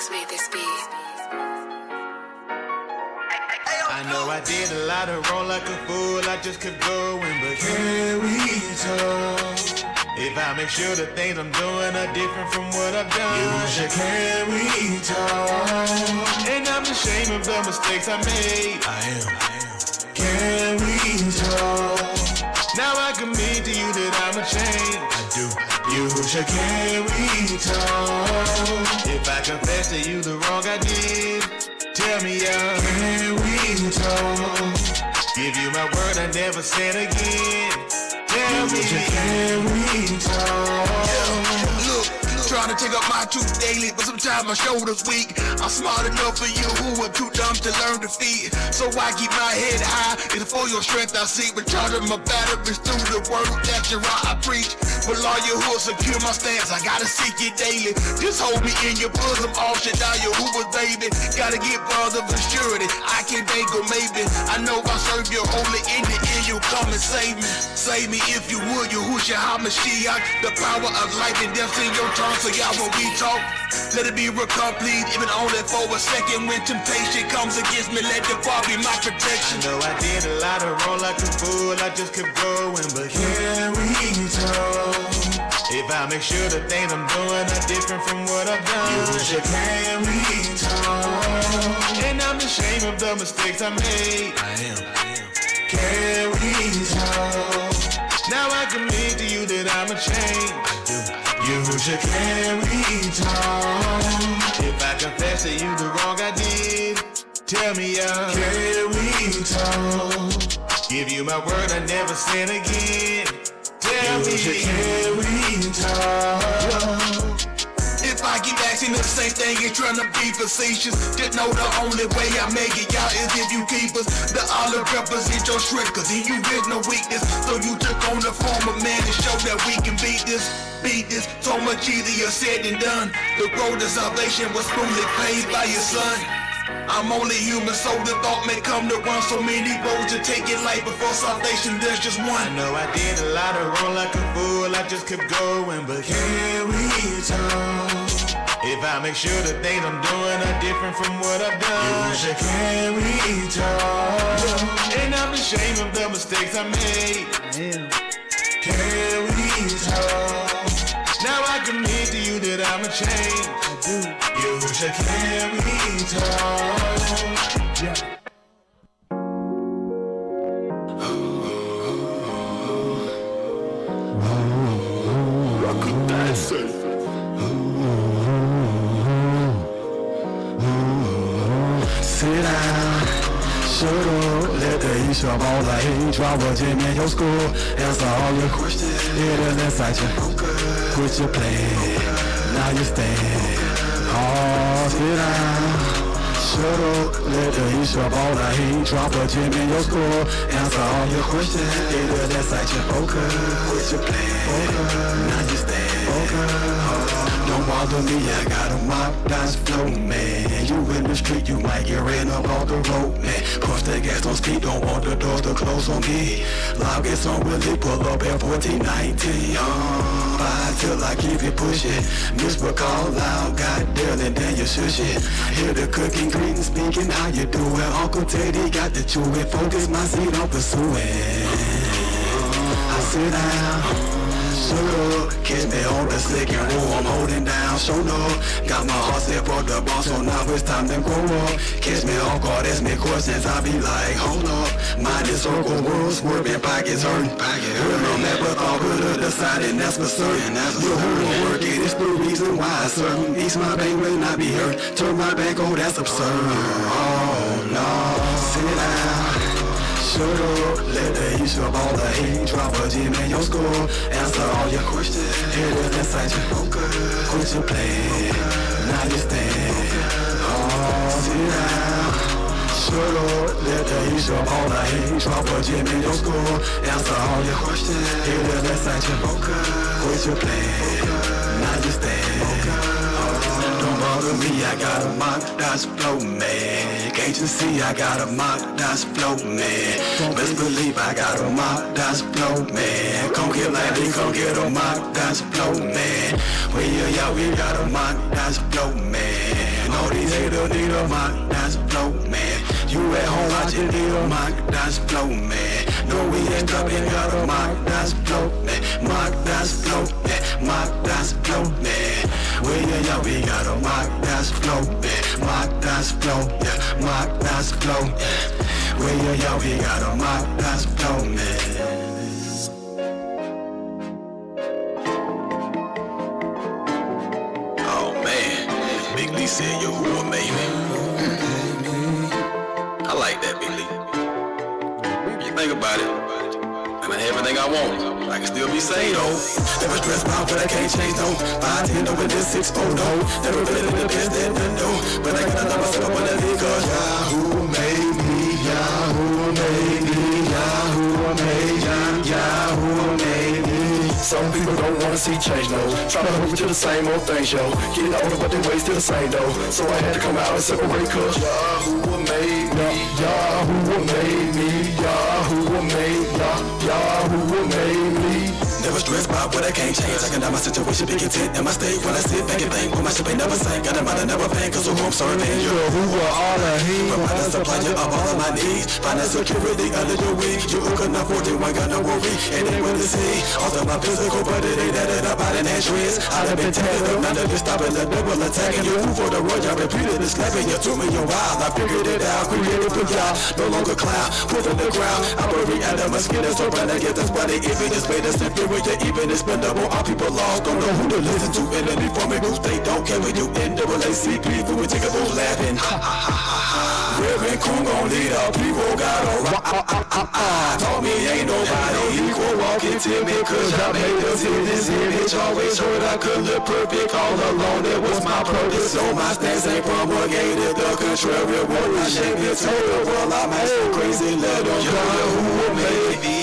Max made this beat. I know I did a lot of wrong like a fool, I just kept going, but can we talk? If I make sure the things I'm doing are different from what I've done, you should can we talk? And I'm ashamed of the mistakes I made. I am. Can we talk? Now I commit to you that I'ma change. I do. You should can we talk? If I confess to you the wrong I did, tell me can we talk? Give you my word I never said again. Tell me can we talk? Look, trying to take up my truth daily, but sometimes my shoulders weak. I'm smart enough for you who are too dumb to learn defeat. So I keep my head high, it's for your strength I seek. Recharging my batteries through the word that I preach. For lawyer who will secure my stance, I gotta seek it daily. Just hold me in your bosom, all shit down your hoover, baby. Gotta get further for surety, I can think or maybe. I know I serve you holy in the end, you'll come and save me. Save me if you would, Yahushua HaMashiach. The power of life and death in your tongue, so y'all when we talk, let it be real complete, even only for a second. When temptation comes against me, let the bar be my protection. I know I did a lot of wrong like a fool, I just kept going, but can we talk? If I make sure the things I'm doing are different from what I've done, you should can we talk? And I'm ashamed of the mistakes I made. I am. Can we talk? Now I commit to you that I'ma change. I do. You should can we talk? If I confess to you the wrong I did, tell me can we talk? Give you my word I never said again. Tell me can we talk? If I keep asking the same thing and trying to be facetious, just know the only way I make it, y'all, is if you keep us. The olive represent your strength, cause in you there's no weakness. So you took on the form of man to show that we can beat this. So much easier said than done. The road to salvation was fully paid by your son. I'm only human, so the thought may come to run so many roads to take in life. Before salvation, there's just one. I know I did a lot of wrong like a fool, I just kept going, but can we talk? If I make sure the things I'm doing are different from what I've done, you should can we talk? And I'm ashamed of the mistakes I made. Can we talk? Now I commit to you that I'ma change. I do. You should can we talk? Yeah. Sit down, shut up, let the heat show all the hate. Drop what you in your school, answer all your questions. It is inside you, quit your play, now you stand. Oh, sit down, shut up, let the heat show all the hate. Drop what you in your school, answer all your questions. It is inside you, quit your play, now you stand. Don't bother me, I got a mop, that's flow, man. You in the street, you might get ran up off the road, man. Push the gas, don't speed, don't want the doors to close on me. Log gets on Willie, pull up at 1419. Ride till I keep it pushing. Miss call loud, goddamn, and then you shush it. Hear the cooking, greeting, speaking, how you doing? Uncle Teddy got the chewing, focus my seat on pursuing. I sit down. Shut up, catch me on the second row, I'm holding down, show up. Got my heart set for the boss, so now it's time to grow up. Catch me off guard, ask me questions, I be like, hold up. Mind is circle, world swerving, pockets hurting. Heard never thought, could've decided, that's for certain. You heard work, it is the reason why I serve. Ease my pain will not be hurt, turn my back, oh that's absurd. Oh no, sit down. Shut up, let the heat show all the hate. Drop a gym in your school, answer all your questions. It is inside you, quit your play, now you stand. Oh, sit down. Shut up, let the heat show all the hate. Drop a gym in your school, answer all your questions. It is inside you, quit your play, now you stand. Don't bother me, I got a mock, that's flow, man. Can't you see I got a mock, that's flow, man. Best believe I got a mock, that's flow, man. Come get like me, come get a mock, that's flow, man. We got a mock, that's flow, man. No these haters need a Mark Dodge flow, man. You at home watching need a Mark Dodge flow, man. No, we ain't stopping, got a Mark Dodge flow, man. Mark Dodge flow, man. Mark Dodge flow, man. Well, yeah, we got a Mark Dodge flow, man. Mark Dodge flow, yeah. Mark Dodge flow, yeah. Well, yeah, we got a Mark Dodge flow, man. He said, yo, who made me? I like that, Big Lee. You think about it, and I have everything I want. I can still be sane, though. Never stressed out, but I can't change, though. 5-10 over this 6-0, no. Never really been the best that I know. But I gotta love myself when I leave, cause Yahoo made me, Yahoo made me, Yahoo made me, Yahoo made me. Some people don't wanna see change, no. Try to hold me to the same old things, yo. Getting older, but their ways still the same, though. So I had to come out and separate, cause Yahoo made me, Yahoo made me, Yahoo made me, Yahoo made me. Never stressed about what I can't change. I can have my situation, be content in my state. When I sit back and think, when my ship ain't never sank. Got a mind I never pain, cause I'm sorry, man. You're who are all of him. Providing supply you up all of my needs. Finding security under your wing. You can afford it, one got no worry. It ain't what to see. Although my physical, but it ain't that about it ain't shreds. I done been tatted up, none of this stopping the double attacking you. For the road, y'all repeatedly slapping you. To me, you're wild. I figured it out, created for y'all. No longer cloud, put in the ground. I bury out of my skin and so trying to get this body. Even it's made a simple. Even expendable, all people lost, don't know who to listen to. And any from it, they don't care when you NAACP. When we take a bull laughing, ha ha ha ha ha. Reverend Coon gon' lead our people, got a rock. Told me ain't nobody equal, walking timid, cause y'all made us hit this image. Always heard I could look perfect all alone, it was my purpose. So my stance ain't promulgated, the contrary one. I shake it to the world, I might go crazy, let them know who made me.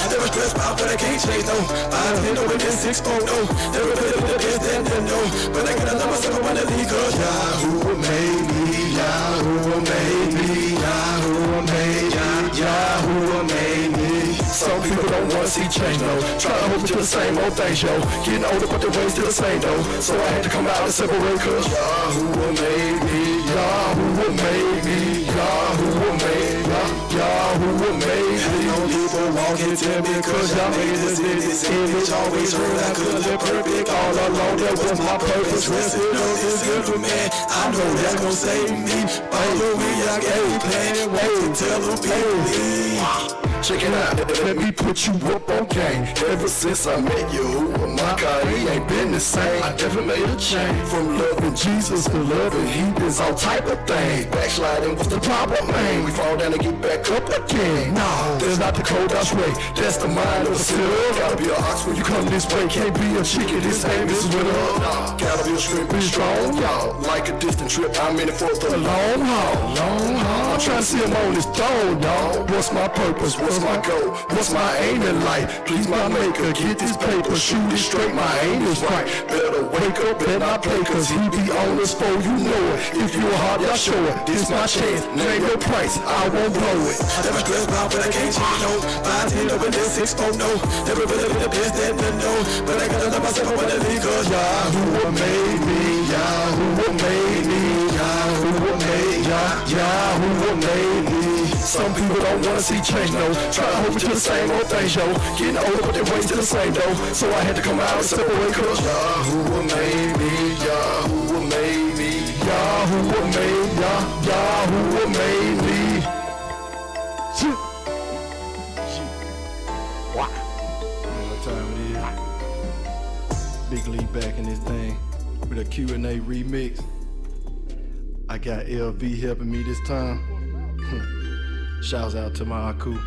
Never stressed out, but I can't change, no. 5-10 over this 6-0, no. Never been the best that I know. But I gotta love myself when I leave, cause Yahoo made me, Yahoo made me, Yahoo made me, Yahoo made me. Some people don't wanna see change, no. Try to hold me to the same old things, yo. Getting older, but their ways still the same, though. So I had to come out and separate, cause Yahoo made me, Yahoo made me, Yahoo made me, Yahoo made me. No people walking to me, cause y'all made this image. Always heard I could live perfect all along, that was my purpose. Resting on this good man, I know that's gon' save me. Follow me, I gave plan, wait to tell them people. Check it out, let me put you up on game. Ever since I met you, my God, he ain't been the same. I never made a change. From loving Jesus to loving heathens, all type of things. Backsliding was the problem, man. We fall down and get back up again. No, that's not the cold Dutch way. That's the mind of a sinner. Gotta be an ox when you come this way. Can't be a chicken, this name is winner. No, gotta be a shrimp, be strong, y'all. Like a distant trip, I'm in it for the long haul. Long haul. I'm trying to see him on this throne, dawg. What's my purpose? What's my goal? What's my aim in life? Please my maker, get this paper, shoot it straight, my aim is right. Better wake up and I play, cause he be on us for you know it. If you're hard, y'all show it. This my chance, name your price, I won't blow it. Never stressed about, but I can't change, no. 5-10 over this 6-0, no. Never really been the best that I know. But I gotta love myself when I leave, cause Yahoo made me, Yahoo made me, Yahoo made me, Yahoo made me. Some people don't wanna see change, no. Try to hold me to the same old things, yo. Getting older, but their ways still the same, though. So I had to come out and separate, cause Yahoo made me, Yahoo made me, Yahoo made me, Yahoo made me. What time it is? Big Lee back in this thing with a Q&A remix. I got LV helping me this time. Shouts out to my Aku.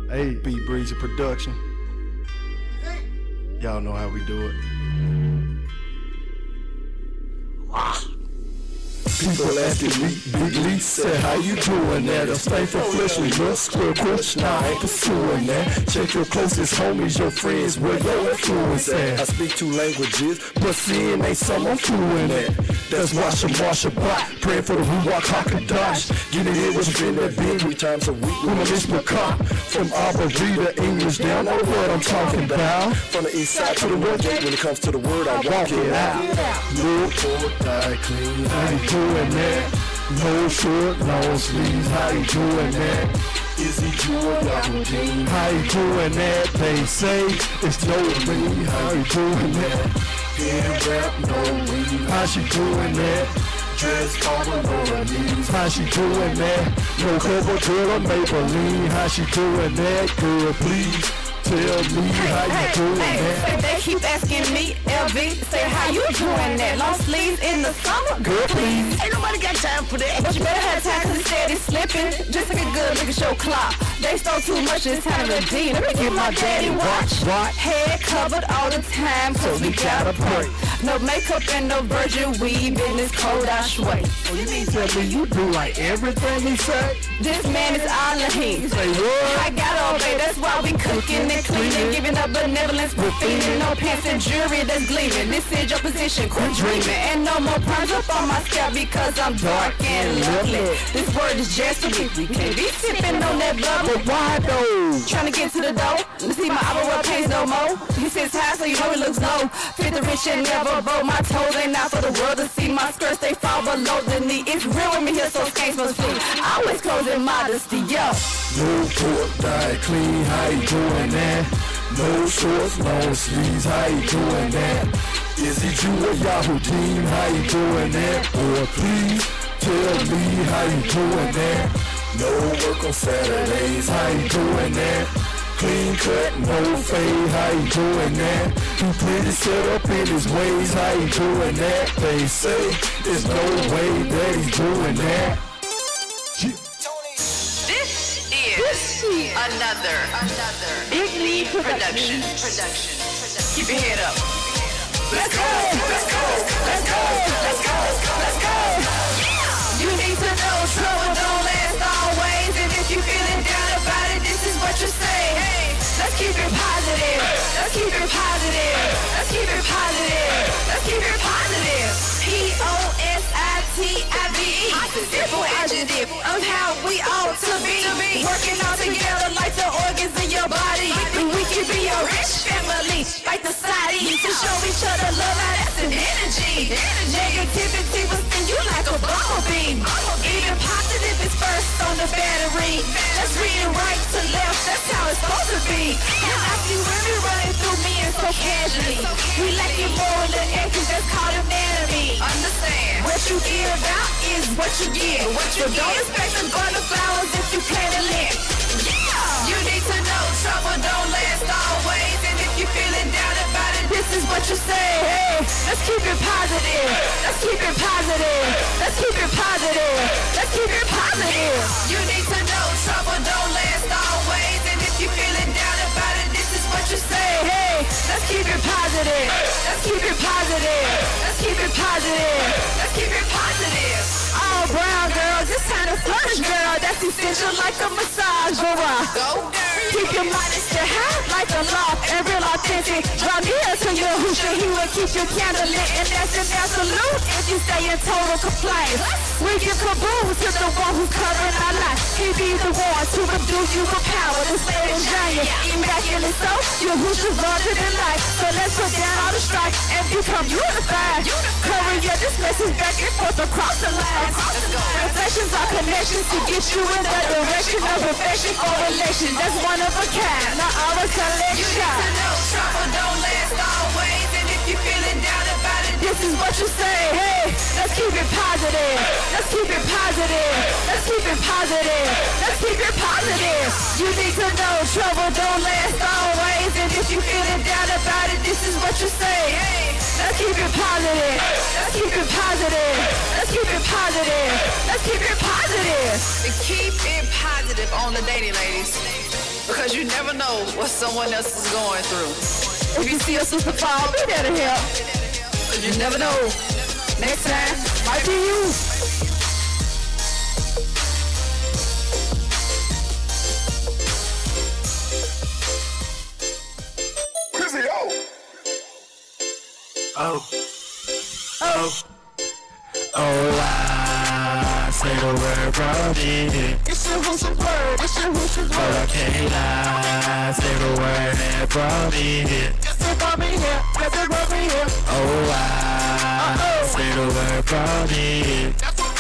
Hey, B Breezy Production. Y'all know how we do it. People asking me, Big Lee said, how you doing that? Abstain from fleshly lust, square question, I ain't pursuing that. Check your closest homies, your friends, where your influence at. I speak 2 languages, but seeing ain't something I'm fluent at. That's Washa Bot, praying for the Ruach HaKadosh. Getting it was been that big 3 times a week. When I miss my car, from Arboreta, English down, know what I'm talking about. From the east side to the west gate, when it comes to the word, I walk it out. Look for die clean, doing that? No short, no sleeves, how you doing that? Is he doing Yahoo Jean? How you doing that? They say it's no me, how you doing that? Head wrap, no weave, how she doing that? Dress forward, no her knees, how she doing that? No cover girl or Maybelline, how she doing that? Girl, please tell me how you doing that? They keep asking me, LV, say how you doing that? Long sleeves in the summer? Girl, please. Ain't nobody got time for that. But you better have time cause it's steady slipping. Just like a good nigga show clock. They stole too much, it's time to redeem. Let me get my daddy watch. Head covered all the time cause we gotta pray. No makeup and no virgin weave in this cold ash way. Oh, you mean tell me you do like everything he say? This man is all of him. Say what? I gotta obey, that's why we cooking and cleaning. Giving up benevolence, we're feeding. No pants and jewelry that's gleaming. This is your position, quit dreaming. And no more perms up on my scalp because I'm dark and lovely. This word is just for me. We can't be sipping on that bubble. But why though? Trying to get to the dough. You see my eyebrow pays no more. He sits high so you know he looks low. Fit the rich and never bow. My toes ain't out for the world to see. My skirts they fall below the knee. It's real with me here so skanks must flee. Always closing modesty, yo. No pork diet clean, how you doing that? No shorts, no sleeves, how you doing that? Is it you or Yahoo Team, how you doing that? Or please tell me how you doing that? No work on Saturdays, how you doing that? Clean cut, no fade, how you doing that? He pretty set up in his ways, how you doing that? They say there's no way that he's doing that. This is another Big League production. Keep your head up. Let's go, let's go, let's go, let's go, let's go. You need to know trouble don't last always. And if you feeling down about it, this is what you say. Hey, let's keep it positive. Let's keep it positive. Let's keep it positive. Let's keep it positive. Positive. Simple adjective of how we ought to be. Working all together like the organs in your body. We can be a rich family, like the society. To show each other love, now that's an energy. Negativity will sting you like a bumblebee. Even positive is first on the battery. Let's read it right to left, that's how it's supposed to be. And I see women running through me and so casually. We lacking moral and ethics, that's called anatomy. Understand. What you give out is what you get. So don't expect to go to flowers if you plant a limb. You need to know trouble don't last always. And if you're feeling down about it, This is what you say. Hey, let's keep it positive. Let's keep it positive. Let's keep it positive. Let's keep it positive. you need to know trouble don't last always. And if you're feeling down about it, this is what you say. Hey, let's keep it positive. Let's keep it positive. Let's keep it positive. Let's keep it positive. All brown girls, it's time to flirt, girl. That's essential like a massage, alright. Go Keep your modesty high like a law and real authentic. Draw near to your hoochie, he will keep your candle lit. And that's an absolute if you stay in total compliance. We give kaboom to the one who's covering our life. He be the one to reduce you with power. This man is giant, immaculate so your hoochie's larger than life. So let's put down all the strife and become unified. Cover your displaces back and forth across the line. Reflections are connections to get you in the direction of perfection or relation. That's one of a kind, not always You need to collection. know trouble don't last always. And if you're feeling down about it, This is what you say. Hey, let's keep it positive. Let's keep it positive. Let's keep it positive. Let's keep it positive. You need to know trouble don't last always. And if you feeling down about it, this is what you say. Hey, let's keep it positive. Let's keep it positive. Let's keep it positive. Let's keep it positive. keep it positive on the dating, ladies. Because you never know what someone else is going through. If you see a sister fall, be there to help. But you never know. Next time, might be you. Chrissy, Say the word from me. It's your who's a word. It's your who's a But I word. can't lie. Say the word and from me. Just it from me here. Just it from me here. Oh, I say the word from me. That's what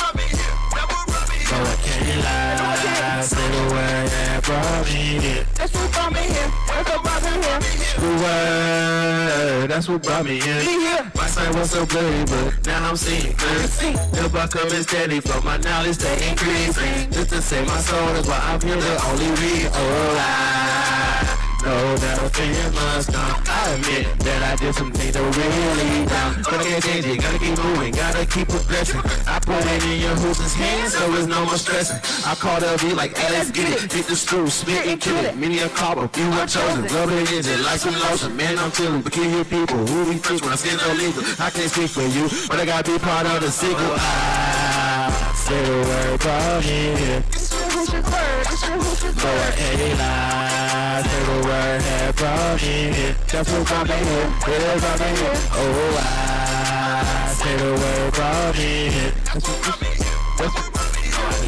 word, that's what brought me in. My sight was so blurry, but now I'm seeing clear. The buck coming steady from my knowledge, they increasing. Just to save my soul, that's why I'm here to only read. Oh, I know that a thing must come. I admit that I did some things that were really down. Gotta get changing, gotta keep moving, gotta keep progressing. I put it in your hoops' hands, so there's no more stressing. I call the beat like, hey, let's get it. Hit the screw, spit and kill it. Many a call, but few are chosen. Rub it in it like some lotion. Man, I'm chillin', but kill your people. Who we first when I skin no legal? I can't speak for you, but I gotta be part of the sequel. I say the word from here. No, I can't lie. Say the word here from here. That's what brought me here. It brought me here. Oh, I say the word from here. That's what brought me here. I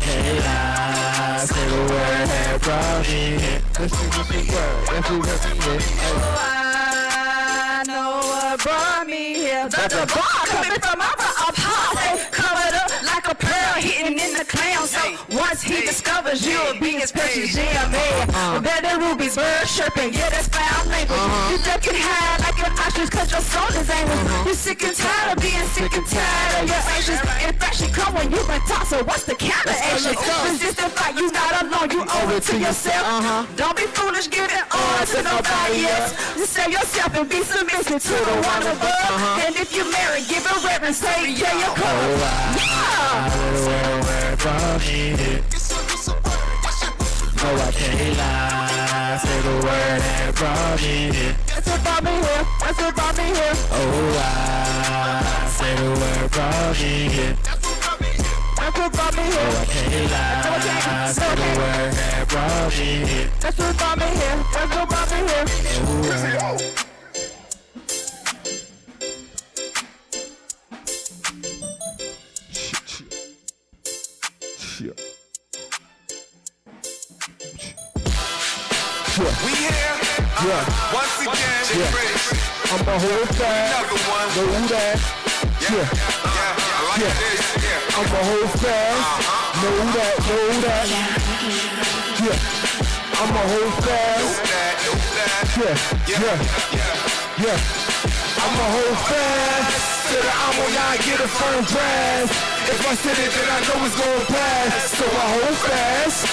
can't lie. Say the word here from here. That's what the word. That's what brought me here. Oh, I know what brought me here. The bar coming from my apartment, covered up like a pearl hitting in the clown. So once he discovers you'll be his precious gem, man. Better rubies, birds chirping, yeah, that's foul language. You ducking high like an ostrich 'cause your soul is angry. You sick and tired of being sick and tired of your actions. In fact, she come when you've been taught, so what's the counter action? Resist the fight, you not alone, you owe it to yourself. Don't be foolish, giving on to nobody else. Just save yourself and be submissive to the one above. And if you marry, give a reverence, take care of your cause. Yeah! Word from here. No, I can't lie. Say the word and from here. That's what brought me here. That's what brought me here. Oh, I say the word from here. That's what brought me No, here. I can't lie. Say the word and from here. That's what brought me here. That's what brought me here. We here once again. I'm a whole fan. Another one. Know that. Yeah. I like this. Yeah. I'm a whole fan. Know that. Yeah. I'm a whole fan. Know that. Yeah. I'm a whole fan. Said I'm on y'all, get a firm grasp. If I said it, then I know it's gonna pass. So I hold fast.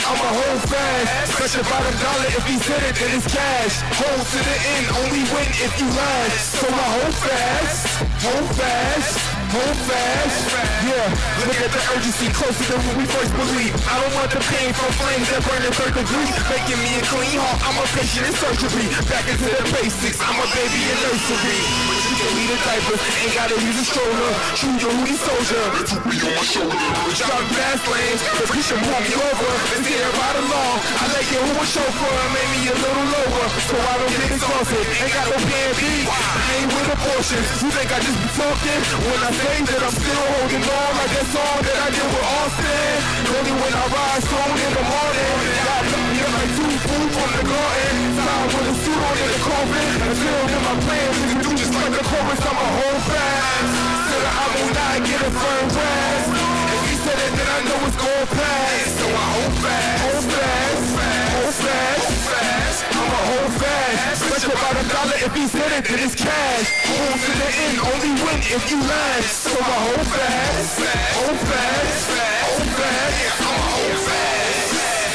I'm a hold fast. Pressure bottom dollar, if he said it, then it's cash. Hold to the end, only win if you last. So I hold fast. Yeah, look at the urgency, closer than when we first believed. I don't want the pain from flames that burn in third degree. Making me a clean heart, I'm a patient in surgery. Back into the basics, I'm a baby in nursery. But you can lead a diaper, ain't gotta use a stroller. True your hoodie soldier, to be on my shoulder. Drop fast lanes, the push and move me over. It's here by the law, I like it who a chauffeur, made me a little lower. So I don't get exhausted, ain't got no plan B. I ain't with abortions, you think I just be talking? When I say that I'm still holding on like that song that I did with Austin. Only when I rise soon in the morning. God look me up like 2 food from the garden. Time with a suit on in the coffin. Until then my plans is to do just like the chorus. I'm a whole fast. Said I will not get a firm grasp. If he said it, then I know it's going past. So I hold fast. I'm a hold fast. Pressure about $1 if he said it, then it's cash. Hold to the end, only win if you last. So I hold fast. I'm a hold fast.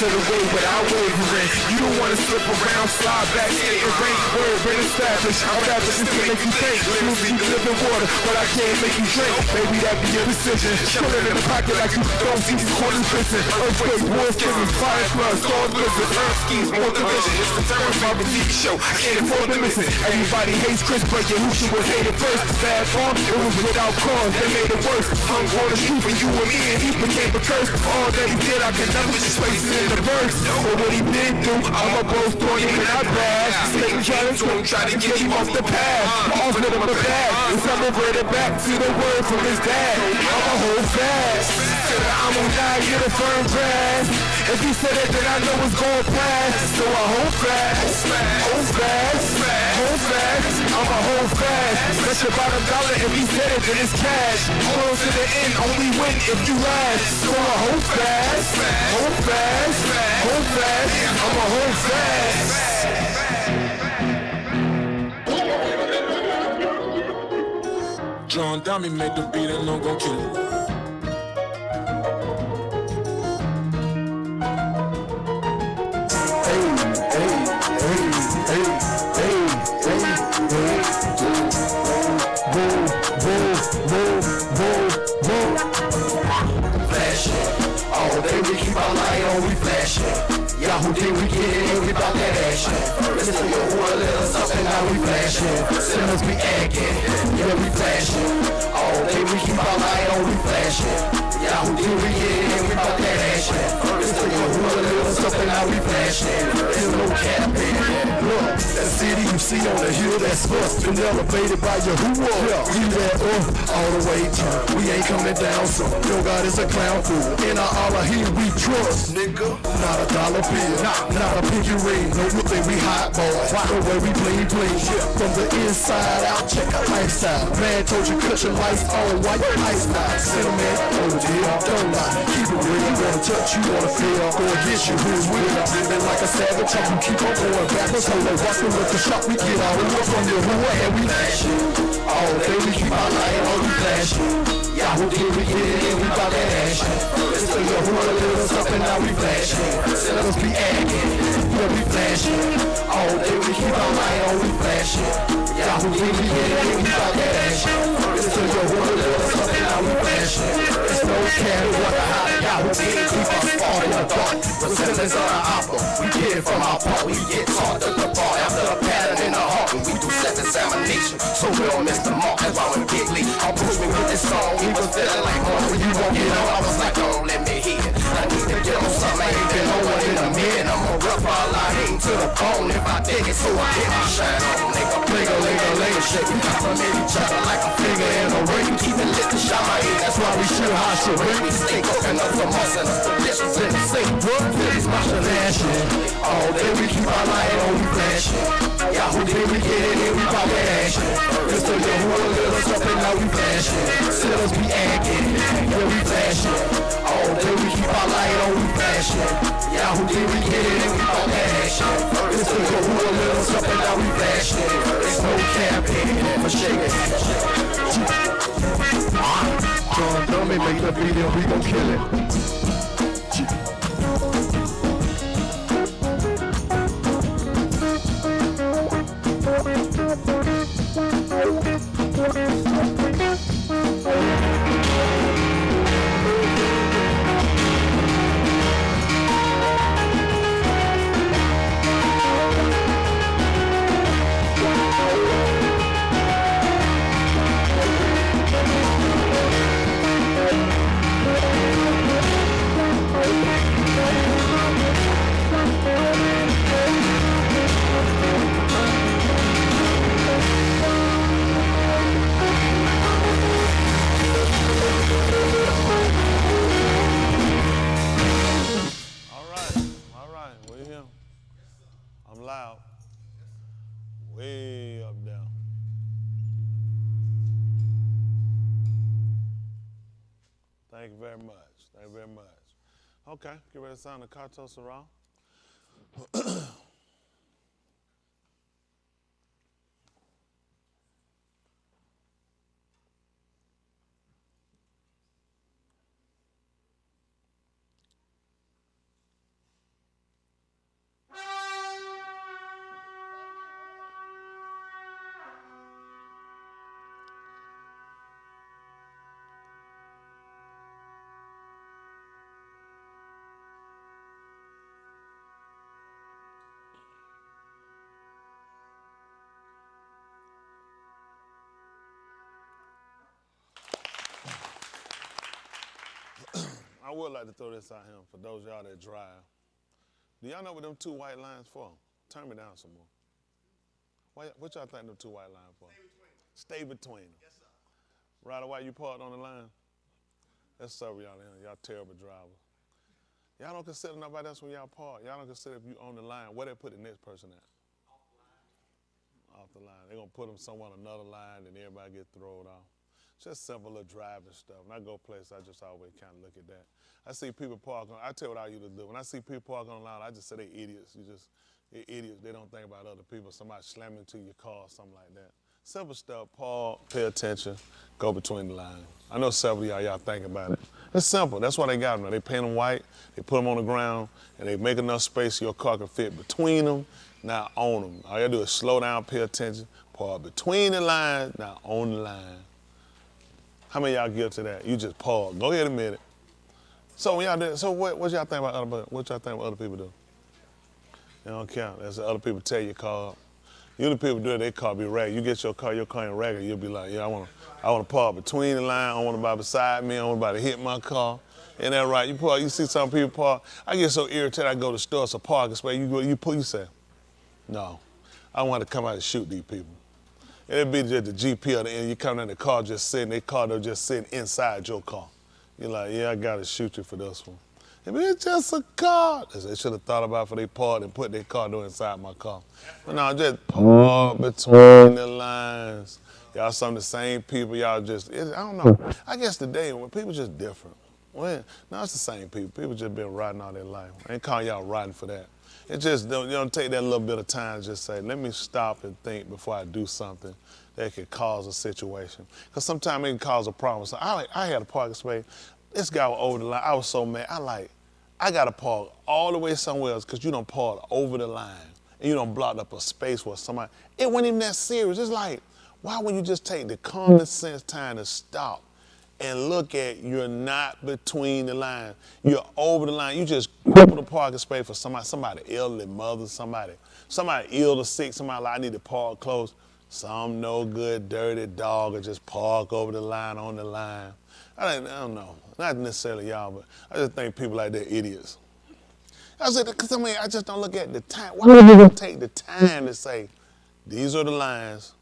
To the way without wavering. You don't wanna slip around, slide back, skate and rank. Word been established. I'm rapping just to make you think. Losing you live in water, but I can't make you drink. Maybe that be your decision. Shove it in the pocket like you don't see these quarters missing. Earthquake, war skins, fire floods, stars blizzards, earth schemes, more division. It's the terror of the TV show. I can't afford to miss it. Everybody hates Chris, but your who she was hated first. Bad form, it was without cause. They made it worse. Hung on the street for you and me, and he became a curse. All that he did, I can never just place it in the verse. But what he did do, I'ma boast on him and I bash. Satan try to get him off the path. Off with him a bag. And celebrated back to the word from his dad. I'ma hold fast. Said I'm gonna die, get a firm grasp. If he said it, then I know it's going past. So I hold fast. I'ma hold fast. Pressure about $1 if he said it, looking is cash. Hold to the end, only win if you last. So I hold fast, hold fast, hold fast. I'ma hold fast. John Dummy made the beat and I'm gon' kill it. All day we keep our light on, we flashing. Yahoo day we get it in, we bout that action. Listen to your who let us up and now we flashing. Sinners be acting, yeah we flashing. All day we keep our light on, we flashing. Yahoo day we get it in, we bout that action. Listen to your who let us up and now we flashing. There's no cap in it. Look, that city you see on the hill, that's us. Been elevated by your who up. We that all the way turn. We ain't coming down, so your God is a clown fool. In our Allah, he we trust, nigga. Not a dollar bill, not a pinky ring. No, you think we hot boys. The way we bling bling. From the inside out, check our lifestyle. Man told you cut your lights on, why your lights not? Cinnamon, oh dear, don't lie. Keep it real, you wanna touch, you wanna feel. Go against you, who's with? Living like a savage, you keep on going backwards. Hold on, walking with the shop, we get all the way from your who and we flashing. All day we keep our light on, we flashing. Yahoo day we get it in, we bout that action. Listen to your who let us up and now we flashing. Sinners be acting, yeah we flashing. All day we keep our light on, we flashing. Yahoo day we get it in, we bout that action. Listen to your who let us up and now we flashing. There's no care what the hot Yahoo day keep us far in the dark. Resistance on our opera, we get it from our part. We get taught at the bar after the pattern in the heart. When we do self-examination, so we don't miss the mark. That's why when Big Lee approached me with this song, he was feeling like, oh, when you won't get on, I was like, oh, let me hear it. I need to get on something, I ain't been on one in a minute. I'm a rough all I hate to the bone if I dig it, so I get my shine on. Nigga, ling-a-ling-a-ling, shit. We compliment each other like a finger and a ring. Keep it lit to shine my head, that's why we shoot high shit. When we stay cooking up some us and the dishes in the sink. What is my shenanigans? All day we keep our light on, we flashing. Yahoo day we get it in, we bout that action. Mr. Yahuwah let us up and now we flashing. Sinners be acting, yeah we flashing. All day we keep our light on, we flashing. Yahoo day we get it in, we bout that action. Mr. Yahuwah let us up and now we flashing. There's no cap in it, for shaking. John Dummy make the beat and we gon' kill it. Way up there. Thank you very much. Thank you very much. Okay, get ready to sound the Kato Sarah. I would like to throw this out here for those of y'all that drive. Do y'all know what them two white lines for? Turn me down some more. What y'all think them two white lines for? Stay between them. Yes, sir. Right away you parked on the line? That's sorry y'all here. Y'all terrible drivers. Y'all don't consider nobody else when y'all park. Y'all don't consider if you on the line, where they put the next person at? Off the line. They're gonna put them somewhere on another line and everybody get thrown off. Just simple little driving stuff. When I go places, I just always kind of look at that. I see people parking. I tell you what I used to do. When I see people parking on the line, I just say they idiots. They're idiots. They don't think about other people. Somebody slamming into your car or something like that. Simple stuff. Park, pay attention, go between the lines. I know several of y'all think about it. It's simple. That's why they got them. They paint them white, they put them on the ground, and they make enough space so your car can fit between them, not on them. All you gotta do is slow down, pay attention, park between the lines, not on the line. How many of y'all guilty to that? You just park. Go ahead a minute. So when y'all do, so what y'all think about other people do? They don't count. That's what other people tear your car up. Usually people do it, their car be ragged. You get your car ain't ragged, you'll be like, yeah, I want to park between the line, I don't want nobody beside me, I don't want nobody to hit my car. Ain't that right? You see some people park, I get so irritated, I go to the store, it's a parking space, you say, no, I don't want to come out and shoot these people. It'd be just the GP at the end, you come in the car just sitting, their car they're just sitting inside your car. You're like, yeah, I gotta shoot you for this one. It's just a car. They should have thought about for their part and put their car door inside my car. But no, just park between the lines. Y'all some of the same people, y'all just, I don't know. I guess today when people just different. Well, no, it's the same people. People just been riding all their life. I ain't calling y'all riding for that. It just, you don't take that little bit of time to just say, let me stop and think before I do something that could cause a situation. Because sometimes it can cause a problem. So I had a parking space. This guy was over the line. I was so mad. I got to park all the way somewhere else because you don't park over the line and you don't block up a space for somebody. It wasn't even that serious. It's like, why wouldn't you just take the common sense time to stop and look at you're not between the lines. You're over the line. You just cripple the parking space for somebody elderly mother, somebody ill or sick, somebody like, I need to park close. Some no good, dirty dog will just park over the line on the line. I don't know. Not necessarily y'all, but I just think people like that idiots. I said, because I just don't look at the time. Why would you take the time to say, these are the lines,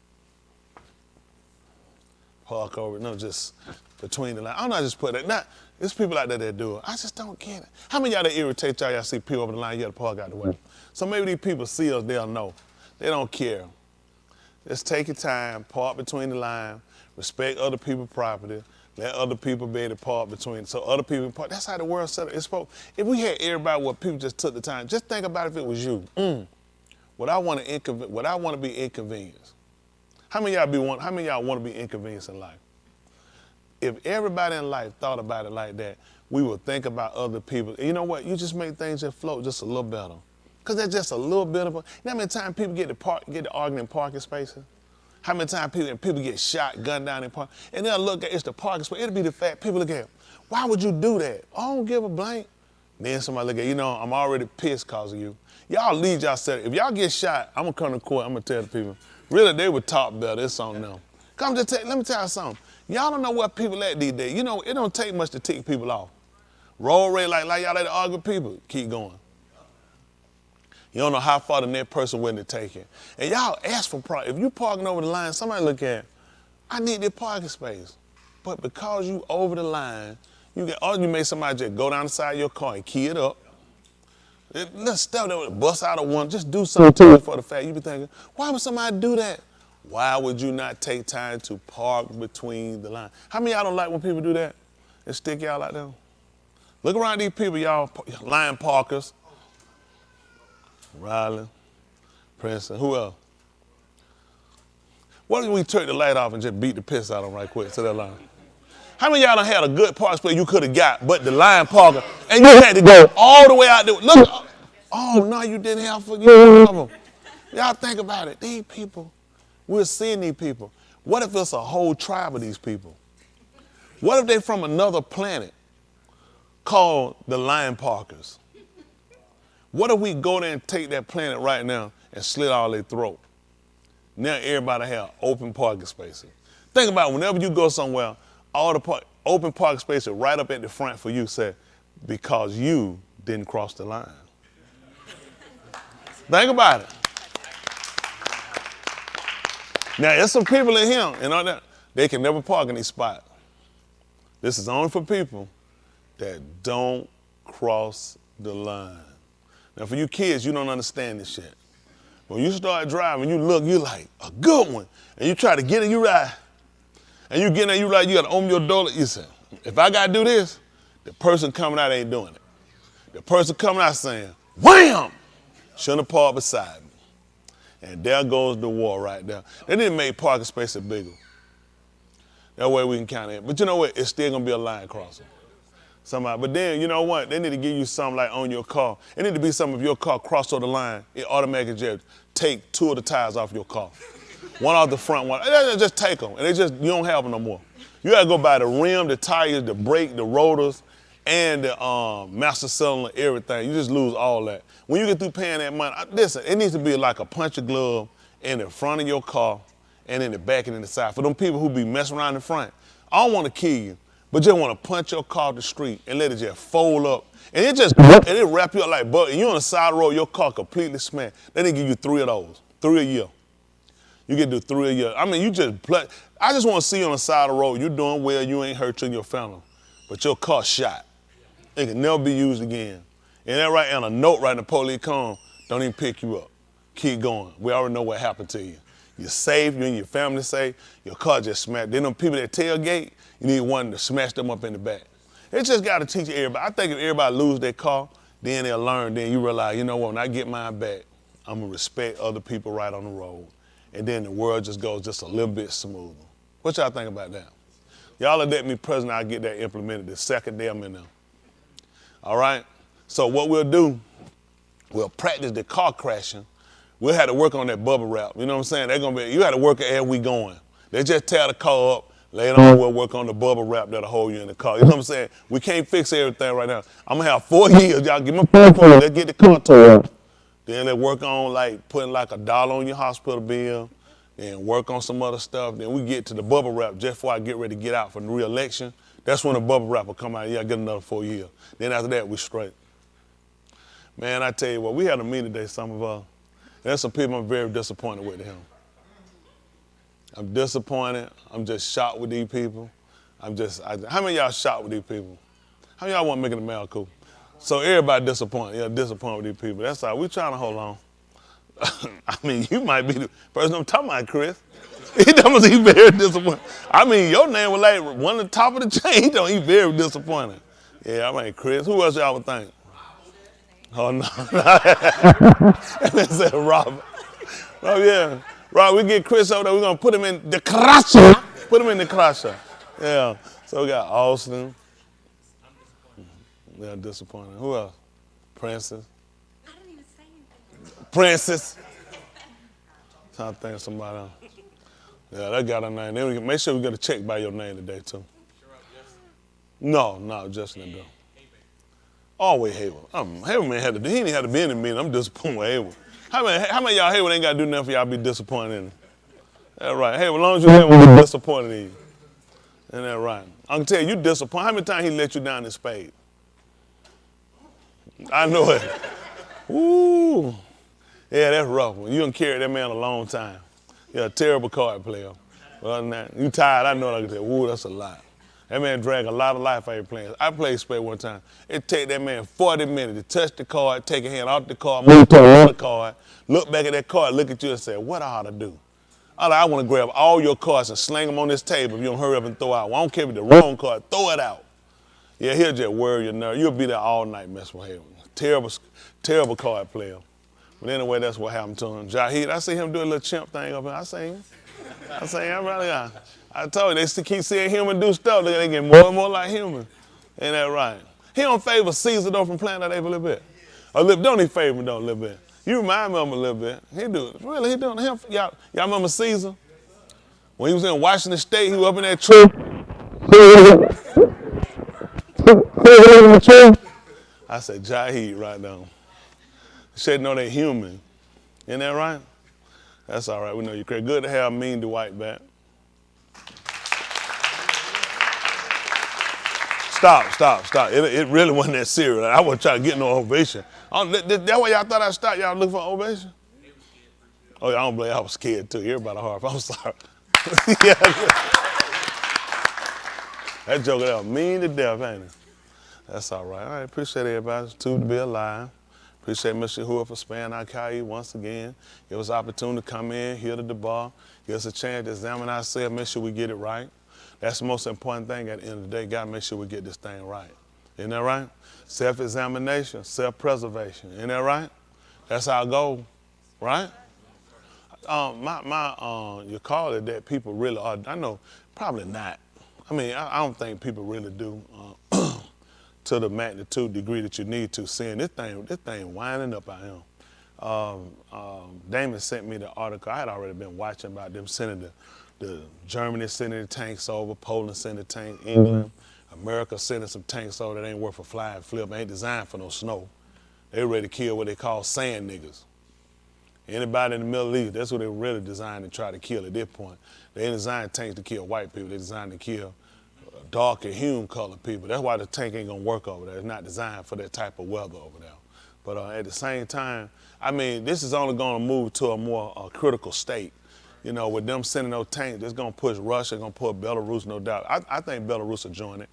park over, no, just between the lines. I'm not just put it, there's people out there that do it. I just don't get it. How many of y'all that irritate y'all see people over the line, you got to park out the way? So maybe these people see us, they'll know. They don't care. Just take your time, park between the line, respect other people's property, let other people be able to park between, so other people park. That's how the world set up. If we had everybody where people just took the time, just think about if it was you. Would I want to be inconvenienced? How many of y'all want to be inconvenienced in life? If everybody in life thought about it like that, we would think about other people. And you know what? You just make things just float just a little better. Because that's just a little bit of a, you know how many times people get to arguing in parking spaces? How many times people get shot, gunned down in park, and they'll look at, it's the parking space. It'll be the fact, people look at, why would you do that? I don't give a blank. Then somebody look at, I'm already pissed because of you. Y'all lead yourself. If y'all get shot, I'm going to come to court, I'm going to tell the people, really, they were top better, it's on them. Let me tell you something. Y'all don't know what people at these days. It don't take much to tick people off. Roll red like y'all let to argue with people, keep going. You don't know how far the next person willing to take it. And y'all ask for parking. If you parking over the line, somebody look at, I need this parking space. But because you over the line, you make somebody just go down the side of your car and key it up. Let's stuff that with bust out of one. Just do something to it for the fact. You be thinking, why would somebody do that? Why would you not take time to park between the lines? How many of y'all don't like when people do that and stick y'all like that? Look around these people, y'all line parkers. Riley, Princeton, who else? What if we turn the light off and just beat the piss out of them right quick to that line? How many of y'all done had a good parking space you could have got, but the line parker, and you had to go all the way out there? Look, oh no, you didn't have for you of them. Y'all think about it. These people, we're seeing these people. What if it's a whole tribe of these people? What if they're from another planet called the line parkers? What if we go there and take that planet right now and slit all their throat? Now everybody have open parking spaces. Think about it, whenever you go somewhere, all the open parking spaces right up at the front for you say, because you didn't cross the line. Think about it. Now, there's some people in here, that they can never park in these spots. This is only for people that don't cross the line. Now, for you kids, you don't understand this shit. When you start driving, you look, you like, a good one. And you try to get it, you ride. And you get in there, you got to open your door. You say, if I got to do this, the person coming out ain't doing it. The person coming out saying, wham! Shouldn't have parked beside me. And there goes the war right there. They didn't make parking spaces bigger. That way we can count it. But you know what? It's still going to be a line crossing. Somebody. But then, you know what? They need to give you something like on your car. It need to be something if your car crossed over the line, it automatically just take 2 of the tires off your car. One off the front, one. Just take them. And you don't have them no more. You got to go by the rim, the tires, the brake, the rotors, and the master cylinder, everything. You just lose all that. When you get through paying that money, listen, it needs to be like a punch of glove in the front of your car and in the back and in the side. For them people who be messing around in front, I don't want to kill you, but just want to punch your car to the street and let it just fold up. And it wrap you up like butter. And you on the side of the road, your car completely smashed. Then they give you 3 of those, 3 a year. You get to do 3 a year. I mean, I just want to see you on the side of the road. You're doing well, you ain't hurt you and your family, but your car shot. It can never be used again. And that right, and a note right, the police come, don't even pick you up. Keep going. We already know what happened to you. You're safe, you and your family safe, your car just smashed. Then them people that tailgate, you need one to smash them up in the back. It just got to teach everybody. I think if everybody lose their car, then they'll learn, then you realize, you know what, when I get mine back, I'm going to respect other people right on the road. And then the world just goes just a little bit smoother. What y'all think about that? Y'all let me president, I'll get that implemented the second day I'm in there. All right? So what we'll do, we'll practice the car crashing. We'll have to work on that bubble wrap. You know what I'm saying? You got to work it as we going. They just tear the car up. Later on, we'll work on the bubble wrap that'll hold you in the car. You know what I'm saying? We can't fix everything right now. I'm going to have 4 years. Y'all give me 4 years. Let's get the car tore up. Then they work on putting like $1 on your hospital bill. Then work on some other stuff. Then we get to the bubble wrap just before I get ready to get out for the re-election. That's when the bubble wrap will come out. Yeah, I get another 4 years. Then after that, we straight. Man, I tell you what, we had a meeting today, some of us. There's some people I'm very disappointed with him. I'm disappointed. I'm just shocked with these people. How many of y'all shocked with these people? How many of y'all want to make it America? So everybody disappointed. Yeah, disappointed with these people. That's all. We trying to hold on. I mean, you might be the person I'm talking about, Chris. He very disappointed. I mean, your name was like one of the top of the chain. He very disappointed. Yeah, I mean, Chris. Who else y'all would think? Oh, no. They said Robert. Oh, yeah. Rob, we get Chris over there. We're going to put him in the crasher. Put him in the crasher. Yeah. So we got Austin. Yeah, disappointed. Who else? Princess. I didn't even say anything. Princess. Trying to think of somebody else. Yeah, that got her name. Then we make sure we get a check by your name today, too. No, Justin didn't do. Always Hayward. Hayward man he didn't have to be in the meeting. I'm disappointed with Hayward. How many of y'all Hayward ain't got to do nothing for y'all be disappointed in? That's right. Hayward, as long as you Hayward, we're disappointed in you. Isn't that right? I can tell you disappointed. How many times he let you down in spade? I know it. Ooh. Yeah, that's rough. You done carried that man a long time. You're a terrible card player. Other than that, you tired, I know I can tell. Ooh, that's a lot. That man drank a lot of life out here playing. I played spade one time. It take that man 40 minutes to touch the card, take a hand off the card, move to another card, look back at that card, look at you and say, what I ought to do? I want to grab all your cards and sling them on this table if you don't hurry up and throw out. Well, I don't care if it's the wrong card, throw it out. Yeah, he'll just worry your nerve. You'll be there all night messing with him. Terrible card player. But anyway, that's what happened to him. Jahid, I see him do a little chimp thing up here. I see him. I told you, they keep seeing human do stuff. They get more and more like human. Ain't that right? He don't favor Caesar, though, from Planet Ape a little bit. Don't he favor him, though, a little bit? You remind me of him a little bit. He do. Really, he doing him. Y'all remember Caesar? When he was in Washington State, he was up in that tree. I said, Jahid right now. He said, no, they human. Isn't that right? That's all right. We know you're crazy. Good to have Mean Dwight back. Stop. It really wasn't that serious. I wasn't trying to get no ovation. That's why y'all thought I'd stop. Y'all looking for an ovation? Oh, yeah, I don't blame you. I was scared, too. Everybody hard. I'm sorry. Yeah. That joker that was mean to death, ain't it? That's all right. All right, appreciate everybody. It's too to be alive. Appreciate Mr. Hoover for sparing our Kai once again. Give us an opportunity to come in, hear the bar, give us a chance to examine ourselves, make sure we get it right. That's the most important thing at the end of the day. Got to make sure we get this thing right. Isn't that right? Self-examination, self-preservation. Isn't that right? That's our goal, right? You call it that people really are. I know, probably not. I mean, I don't think people really do to the magnitude degree that you need to. Seeing this thing winding up out here. Damon sent me the article. I had already been watching about them sending the Germany sending the tanks over, Poland sending the tank, England, America sending some tanks over that ain't worth a flying flip, ain't designed for no snow. They ready to kill what they call sand niggas. Anybody in the Middle East, that's what they really designed to try to kill at this point. They ain't designed tanks to kill white people, they designed to kill dark and human colored people. That's why the tank ain't gonna work over there. It's not designed for that type of weather over there. But at the same time, I mean, this is only gonna move to a more critical state. You know, with them sending those tanks, it's gonna push Russia, it's gonna push Belarus, no doubt. I think Belarus will join it.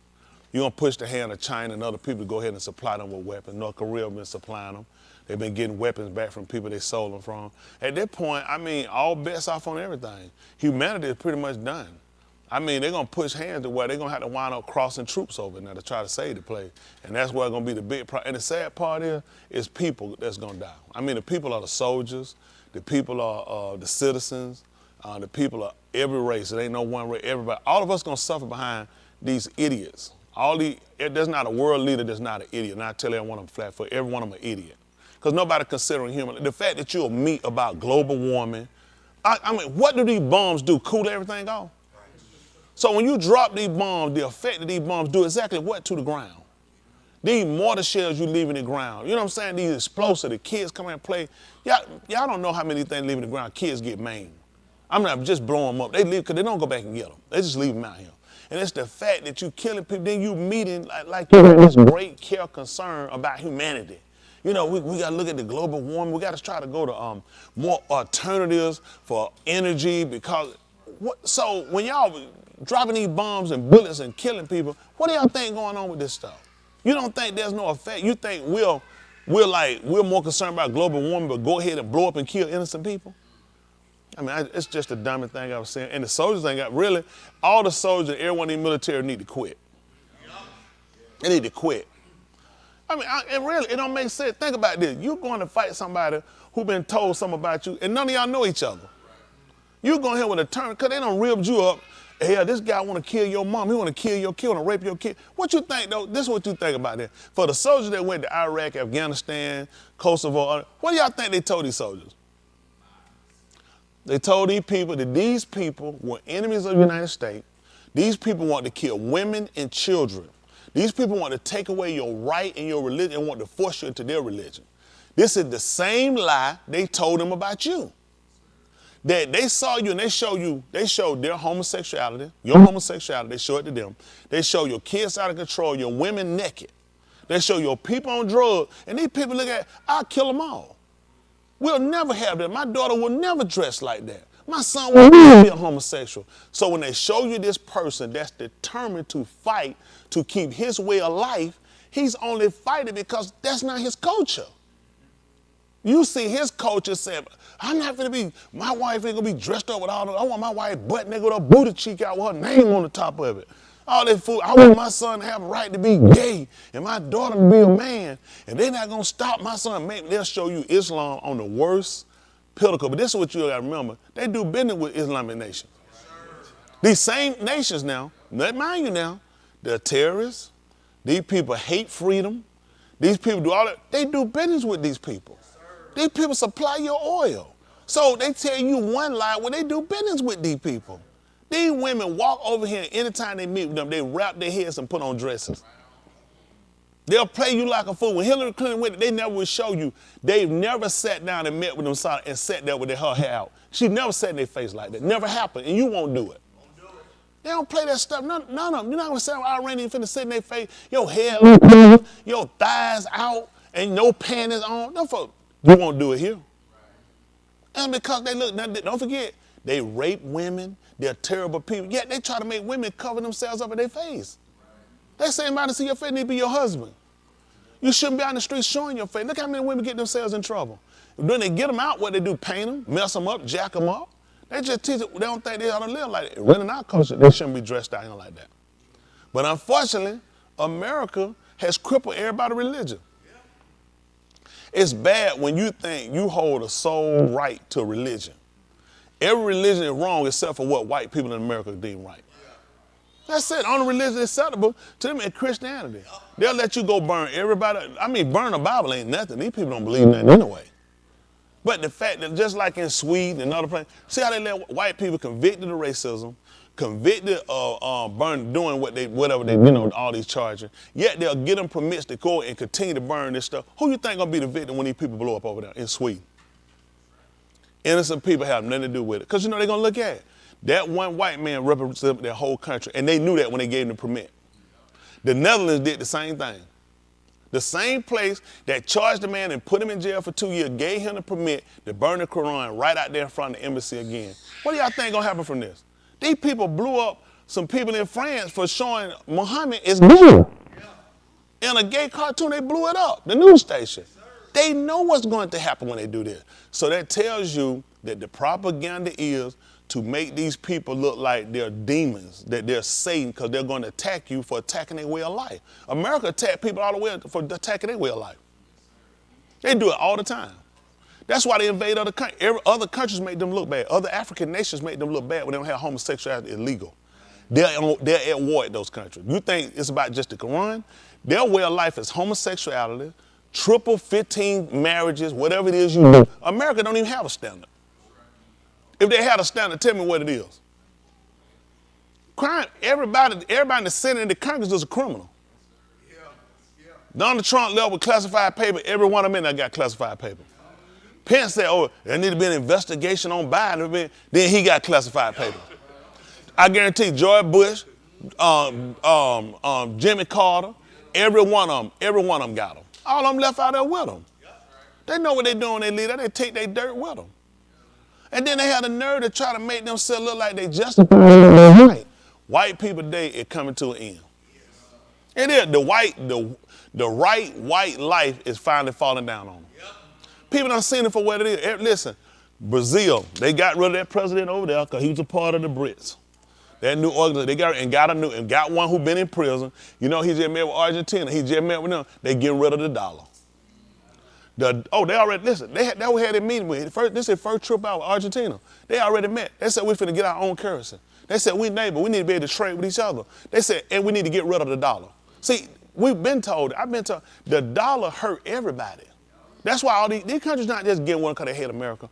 You're gonna push the hand of China and other people to go ahead and supply them with weapons. North Korea have been supplying them. They've been getting weapons back from people they sold them from. At that point, I mean, all bets off on everything. Humanity is pretty much done. I mean, they're gonna push hands to where they're gonna have to wind up crossing troops over now to try to save the place. And that's where it's gonna be the big problem. And the sad part is people that's gonna die. I mean, the people are the soldiers, the people are the citizens, the people are every race. It ain't no one race, everybody. All of us gonna suffer behind these idiots. There's not a world leader that's not an idiot. And I tell every one of them flat foot, every one of them an idiot. Because nobody considering human. The fact that you'll meet about global warming, I mean, what do these bombs do? Cool everything off? So when you drop these bombs, the effect that these bombs do exactly what to the ground? These mortar shells you leave in the ground. You know what I'm saying? These explosives, the kids come and play. Y'all don't know how many things leave in the ground. Kids get maimed. I'm not just blowing them up. They leave because they don't go back and get them. They just leave them out here. And it's the fact that you killing people, then you meeting like you have this great care concern about humanity. You know, we got to look at the global warming. We got to try to go to more alternatives for energy because, so when y'all dropping these bombs and bullets and killing people, what do y'all think going on with this stuff? You don't think there's no effect? You think we're more concerned about global warming, but go ahead and blow up and kill innocent people? I mean, it's just the dumbest thing I was saying. And the soldiers ain't got, really, all the soldiers, everyone in the military need to quit. They need to quit. I mean, it don't make sense. Think about this. You're going to fight somebody who been told something about you, and none of y'all know each other. You're going here with a term, because they done ribbed you up. Hey, this guy want to kill your mom. He want to kill your kid, want to rape your kid. What you think, though? This is what you think about this. For the soldiers that went to Iraq, Afghanistan, Kosovo, what do y'all think they told these soldiers? They told these people that these people were enemies of the United States. These people want to kill women and children. These people want to take away your right and your religion and want to force you into their religion. This is the same lie they told them about you. That they saw you and they showed their homosexuality, your homosexuality, they show it to them. They show your kids out of control, your women naked. They show your people on drugs, and these people look at, I'll kill them all. We'll never have that. My daughter will never dress like that. My son will never be a homosexual. So when they show you this person that's determined to fight to keep his way of life, he's only fighting because that's not his culture. You see his culture say, I'm not gonna be, my wife ain't gonna be dressed up with all I want my wife butt naked with her booty cheek out with her name on the top of it. All that food, I want my son to have a right to be gay and my daughter to be a man. And they're not gonna stop my son. They'll show you Islam on the worst pinnacle. But this is what you gotta remember. They do business with Islamic nations. These same nations now, mind you now, they're terrorists. These people hate freedom. These people do all that. They do business with these people. These people supply your oil. So they tell you one lie when they do business with these people. These women walk over here and anytime they meet with them, they wrap their heads and put on dresses. They'll play you like a fool. When Hillary Clinton went, they never would show you. They've never sat down and met with them and sat there with her hair out. She never sat in their face like that. Never happened, and you won't do it. They don't play that stuff. None of them. You're not going to say, Iranian finna sit in their face, your hair, your thighs out, and no panties on. No, folks, you won't do it here. And because they look, now, don't forget, they rape women. They're terrible people. Yet they try to make women cover themselves up in their face. They say, anybody see your face, need to be your husband. You shouldn't be out in the streets showing your face. Look how many women get themselves in trouble. When they get them out, what they do, paint them, mess them up, jack them up. They just teach it. They don't think they ought to live like that. Really, in our culture, they shouldn't be dressed out like that. But unfortunately, America has crippled everybody's religion. It's bad when you think you hold a sole right to religion. Every religion is wrong except for what white people in America deem right. That's it. Only religion acceptable to them is Christianity. They'll let you go burn everybody. I mean, burn the Bible ain't nothing. These people don't believe nothing anyway. But the fact that just like in Sweden and other places, see how they let white people convicted of racism, convicted of doing whatever they, all these charges, yet they'll get them permits to go and continue to burn this stuff. Who you think gonna be the victim when these people blow up over there in Sweden? Innocent people have nothing to do with it. Because they're gonna look at it. That one white man represented their whole country, and they knew that when they gave him the permit. The Netherlands did the same thing. The same place that charged the man and put him in jail for 2 years gave him the permit to burn the Quran right out there in front of the embassy again. What do y'all think gonna happen from this? These people blew up some people in France for showing Muhammad is gay. In a gay cartoon, they blew it up, the news station. They know what's going to happen when they do this. So that tells you that the propaganda is to make these people look like they're demons, that they're Satan, because they're going to attack you for attacking their way of life. America attack people all the way for attacking their way of life. They do it all the time. That's why they invade other countries. Other countries make them look bad. Other African nations make them look bad when they don't have homosexuality illegal. They're at war at those countries. You think it's about just the Quran? Their way of life is homosexuality, triple 15 marriages, whatever it is you do. America don't even have a standard. If they had a standard, tell me what it is. Crime, everybody in the Senate and the Congress is a criminal. Donald Trump left with classified paper. Every one of them that got classified paper. Pence said, oh, there need to be an investigation on Biden. Then he got classified paper. I guarantee George Bush, Jimmy Carter, every one of them got them. All of them left out there with them. They know what they're doing, they leader. They take their dirt with them. And then they had the nerve to try to make themselves look like they justify their right. White people today is coming to an end. It is. The right white life is finally falling down on them. People done seen it for what it is. Listen, Brazil, they got rid of that president over there because he was a part of the BRICS. That new organization, they got one who been in prison. He just met with Argentina. He just met with them. They getting rid of the dollar. They already, listen, they had a meeting with him. This is their first trip out with Argentina. They already met. They said, we're finna get our own currency. They said, we neighbor, we need to be able to trade with each other. They said, and we need to get rid of the dollar. See, I've been told, the dollar hurt everybody. That's why all these countries not just getting one because they hate America.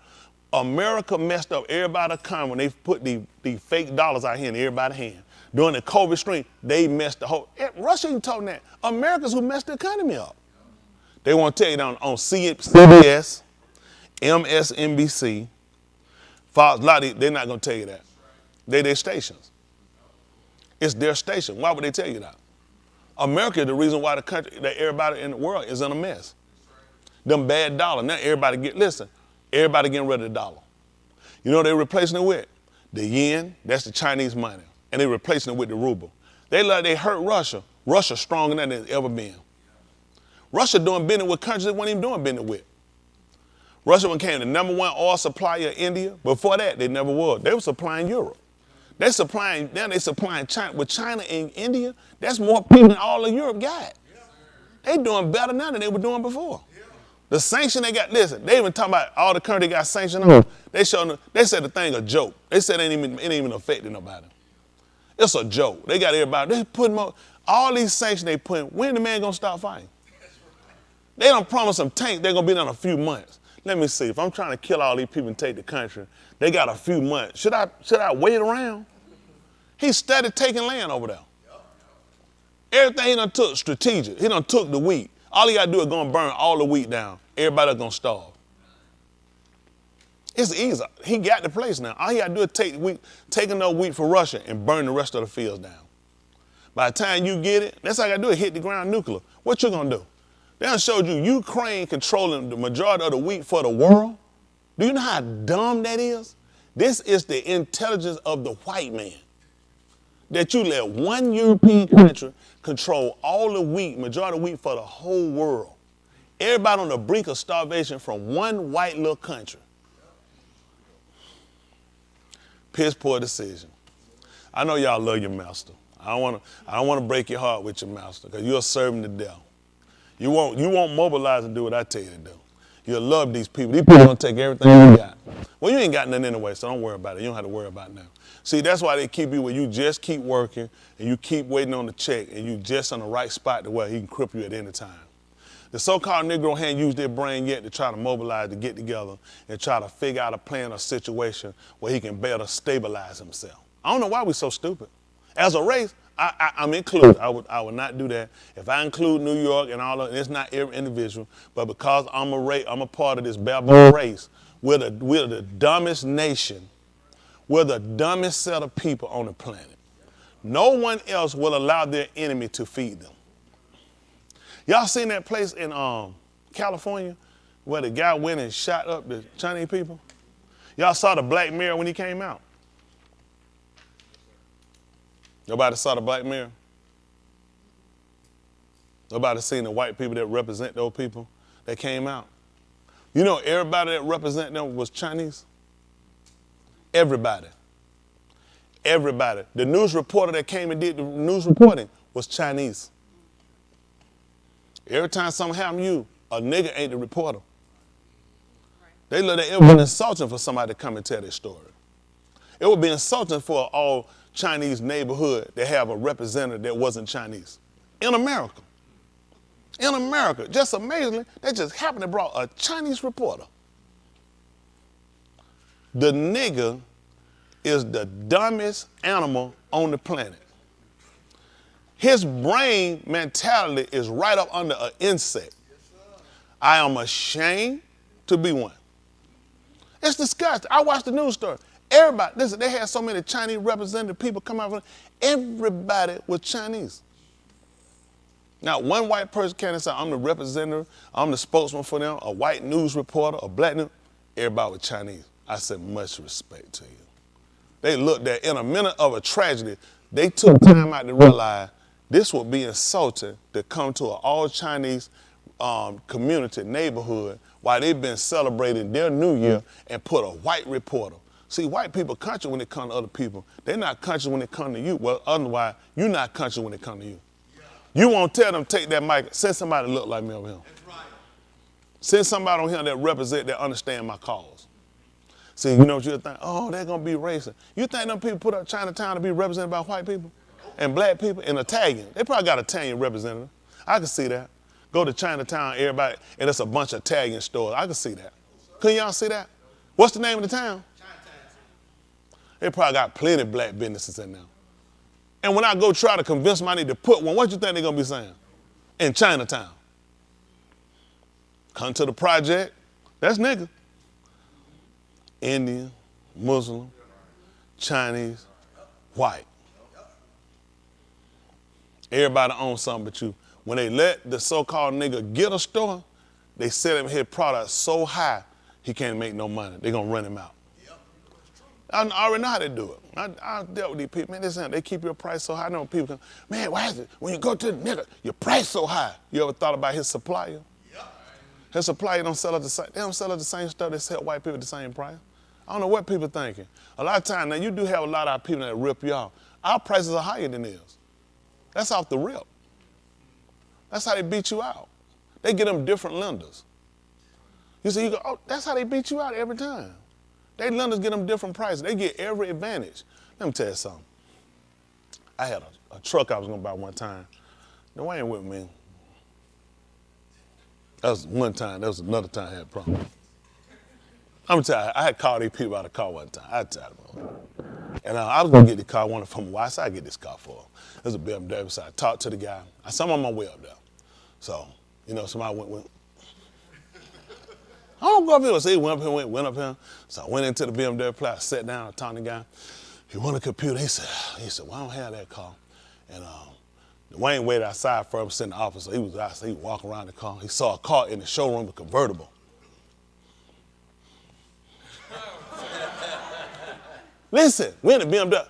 America messed up everybody's economy when they put the fake dollars out here in everybody's hand. During the COVID stream, they messed the whole, Russia ain't talking that. Americans who messed the economy up. They want to tell you on CBS, MSNBC, Fox, they're not going to tell you that. They're their stations. It's their station. Why would they tell you that? America is the reason why the country, that everybody in the world is in a mess. Them bad dollars. Now everybody getting rid of the dollar. You know what they're replacing it with? The yen, that's the Chinese money. And they're replacing it with the ruble. They hurt Russia. Russia's stronger than it's ever been. Russia doing business with countries that weren't even doing business with. Russia became the #1 oil supplier of India. Before that, they never was. They were supplying Europe. They're supplying China. With China and India, that's more people than all of Europe got. They doing better now than they were doing before. The sanction they got, listen, they even talking about all the countries they got sanctioned on. They said the thing a joke. They said it ain't even affecting nobody. It's a joke. They got everybody, they putting all these sanctions they putting, when the man gonna stop fighting? They don't promise them tanks, they're gonna be done in a few months. Let me see, if I'm trying to kill all these people and take the country, they got a few months. Should I wait around? He started taking land over there. Everything he done took strategic. He done took the wheat. All he gotta do is go and burn all the wheat down. Everybody's gonna starve. It's easy. He got the place now. All he gotta do is take enough wheat for Russia and burn the rest of the fields down. By the time you get it, that's all you gotta do is hit the ground nuclear. What you gonna do? They done showed you Ukraine controlling the majority of the wheat for the world. Do you know how dumb that is? This is the intelligence of the white man. That you let one European country control all the wheat, majority of wheat for the whole world. Everybody on the brink of starvation from one white little country. Piss poor decision. I know y'all love your master. I don't want to break your heart with your master because you're serving the devil. You won't mobilize and do what I tell you to do. You'll love these people. These people gonna take everything you got. Well, you ain't got nothing anyway, so don't worry about it. You don't have to worry about it now. See, that's why they keep you where you just keep working and you keep waiting on the check and you just on the right spot to where he can cripple you at any time. The so-called Negro hadn't used their brain yet to try to mobilize, to get together and try to figure out a plan or situation where he can better stabilize himself. I don't know why we're so stupid. As a race, I'm included. I would not do that. If I include New York and all of it, it's not every individual, but because I'm a part of this baboon race, we're the dumbest nation. We're the dumbest set of people on the planet. No one else will allow their enemy to feed them. Y'all seen that place in California where the guy went and shot up the Chinese people? Y'all saw the Black Mirror when he came out? Nobody saw the Black Mirror? Nobody seen the white people that represent those people that came out? You know everybody that represent them was Chinese? Everybody. Everybody. The news reporter that came and did the news reporting was Chinese. Every time something happened to you, a nigga ain't the reporter. They look at it would be insulting for somebody to come and tell their story. It would be insulting for an all Chinese neighborhood to have a representative that wasn't Chinese. In America. In America. Just amazingly, they just happened to brought a Chinese reporter. The nigga is the dumbest animal on the planet. His brain mentality is right up under an insect. I am ashamed to be one. It's disgusting. I watched the news story. Everybody, listen, they had so many Chinese representative people come out. Everybody was Chinese. Now, one white person came and said, I'm the representative, I'm the spokesman for them, a white news reporter, a black news. Everybody was Chinese. I said, much respect to you. They looked at, in a minute of a tragedy, they took time out to realize this would be insulting to come to an all-Chinese community, neighborhood, while they've been celebrating their New Year and put a white reporter. See, white people country when it comes to other people. They're not country when it comes to you. Well, otherwise, you're not country when it comes to you. You won't tell them, take that mic, send somebody to look like me over here. That's right. Send somebody on here that represent, that understand my cause. See, you know what you'll think? Oh, they're going to be racist. You think them people put up Chinatown to be represented by white people and black people and Italian? They probably got Italian representative. I can see that. Go to Chinatown, everybody, and it's a bunch of Italian stores. I can see that. Couldn't y'all see that? What's the name of the town? They probably got plenty of black businesses in there. And when I go try to convince them I need to put one, what you think they're going to be saying? In Chinatown. Come to the project, that's nigga. Indian, Muslim, Chinese, white. Everybody owns something but you. When they let the so-called nigga get a store, they set him his product so high he can't make no money. They're going to run him out. I already know how they do it. I dealt with these people. Man, listen, they keep your price so high. I know people come, man, why is it when you go to the nigga, your price so high? You ever thought about his supplier? His supplier don't sell at the same, they don't sell at the same stuff they sell white people at the same price. I don't know what people are thinking. A lot of times, now you do have a lot of people that rip you off. Our prices are higher than theirs. That's off the rip. That's how they beat you out. They get them different lenders. You see, you go, oh, that's how they beat you out every time. They lenders get them different prices. They get every advantage. Let me tell you something. I had a truck I was gonna buy one time. No, I ain't with me. That was one time. That was another time I had a problem. I'm gonna tell you, I had called these people out of the car one time. I tell them. And I was gonna get the car, one from why I get this car for. It was a BMW, so I talked to the guy. I saw him on my way up there. So, you know, somebody went. I don't go up here. So he went up here. So I went into the BMW place, sat down, I talked to the guy. He wanted a computer. He said, well, I don't have that car. And Wayne waited outside for him, sitting in the office. So he was outside, he was walking around the car. He saw a car in the showroom, a convertible. Listen, we in the BMW.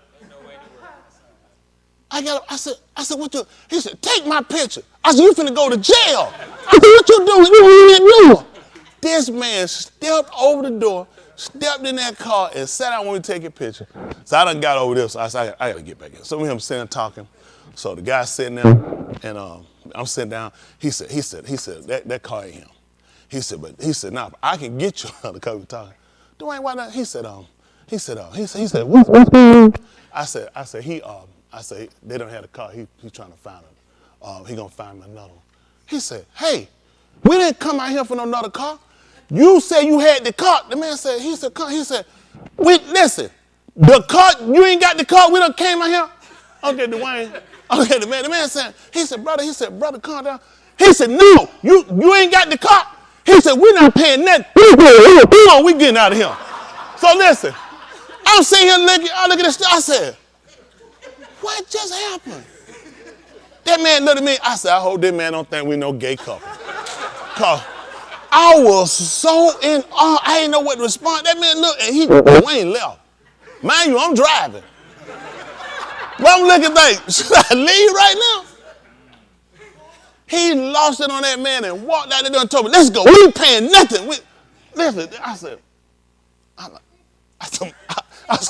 I said, what you, he said, take my picture. I said, you finna go to jail. I said, what you doing? You in that door. This man stepped over the door, stepped in that car and sat down when we take a picture. So I done got over this. So I said, I got to get back in. So me and him sitting talking. So the guy sitting there, and I'm sitting down. He said, that car ain't him. He said, nah, I can get you another car. We talking. Dwayne, why not? He said, what's going on? I said, they don't have a car. He's trying to find him. He gonna find me another one. He said, hey, we didn't come out here for no another car. You said you had the car. The man said, listen, the car, you ain't got the car. We done came out here. Okay, Dwayne. Okay, the man said, brother, calm down. He said, no, you ain't got the car. He said, we're not paying nothing. We getting out of here. So listen, I'm sitting here looking at this. I said, what just happened? That man looked at me. I said, I hope that man don't think we no gay couple. Cause I was so in awe. I didn't know what to respond. That man looked and Dwayne left. Mind you, I'm driving. But I'm looking like, should I leave right now? He lost it on that man and walked out the door and told me, let's go. We ain't paying nothing. Listen, I said, I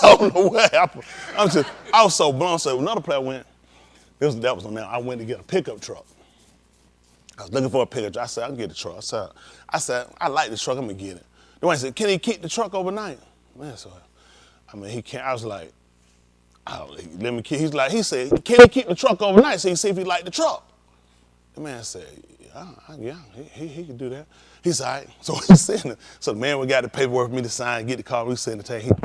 don't know what happened. I was so blown. So another player went. That was on now. I went to get a pickup truck. I was looking for a pickup truck. I said, I can get the truck. I said, I like the truck. I'm going to get it. The one said, can he keep the truck overnight? Man, so, he can't. I was like, let me keep. He said, can he keep the truck overnight so he see if he like the truck? The man said, yeah, he can do that. He said, all right. So he said, so the man, we got the paperwork for me to sign, get the car. We sent it to him.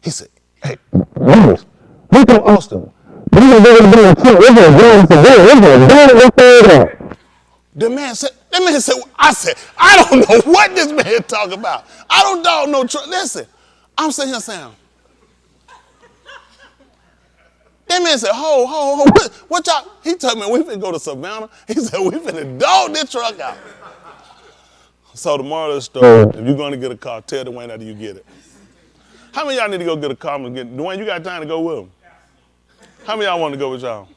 He said, hey, we go Austin. The man said, I don't know what this man talking about. I don't dog no truck. Listen, I'm sitting here saying, that man said, ho, what y'all? He told me we finna go to Savannah. He said, we finna dog this truck out. So the moral of the story, if you're gonna get a car, tell Dwayne how do you get it. How many of y'all need to go get a car? Dwayne, you got time to go with him? How many of y'all want to go with y'all?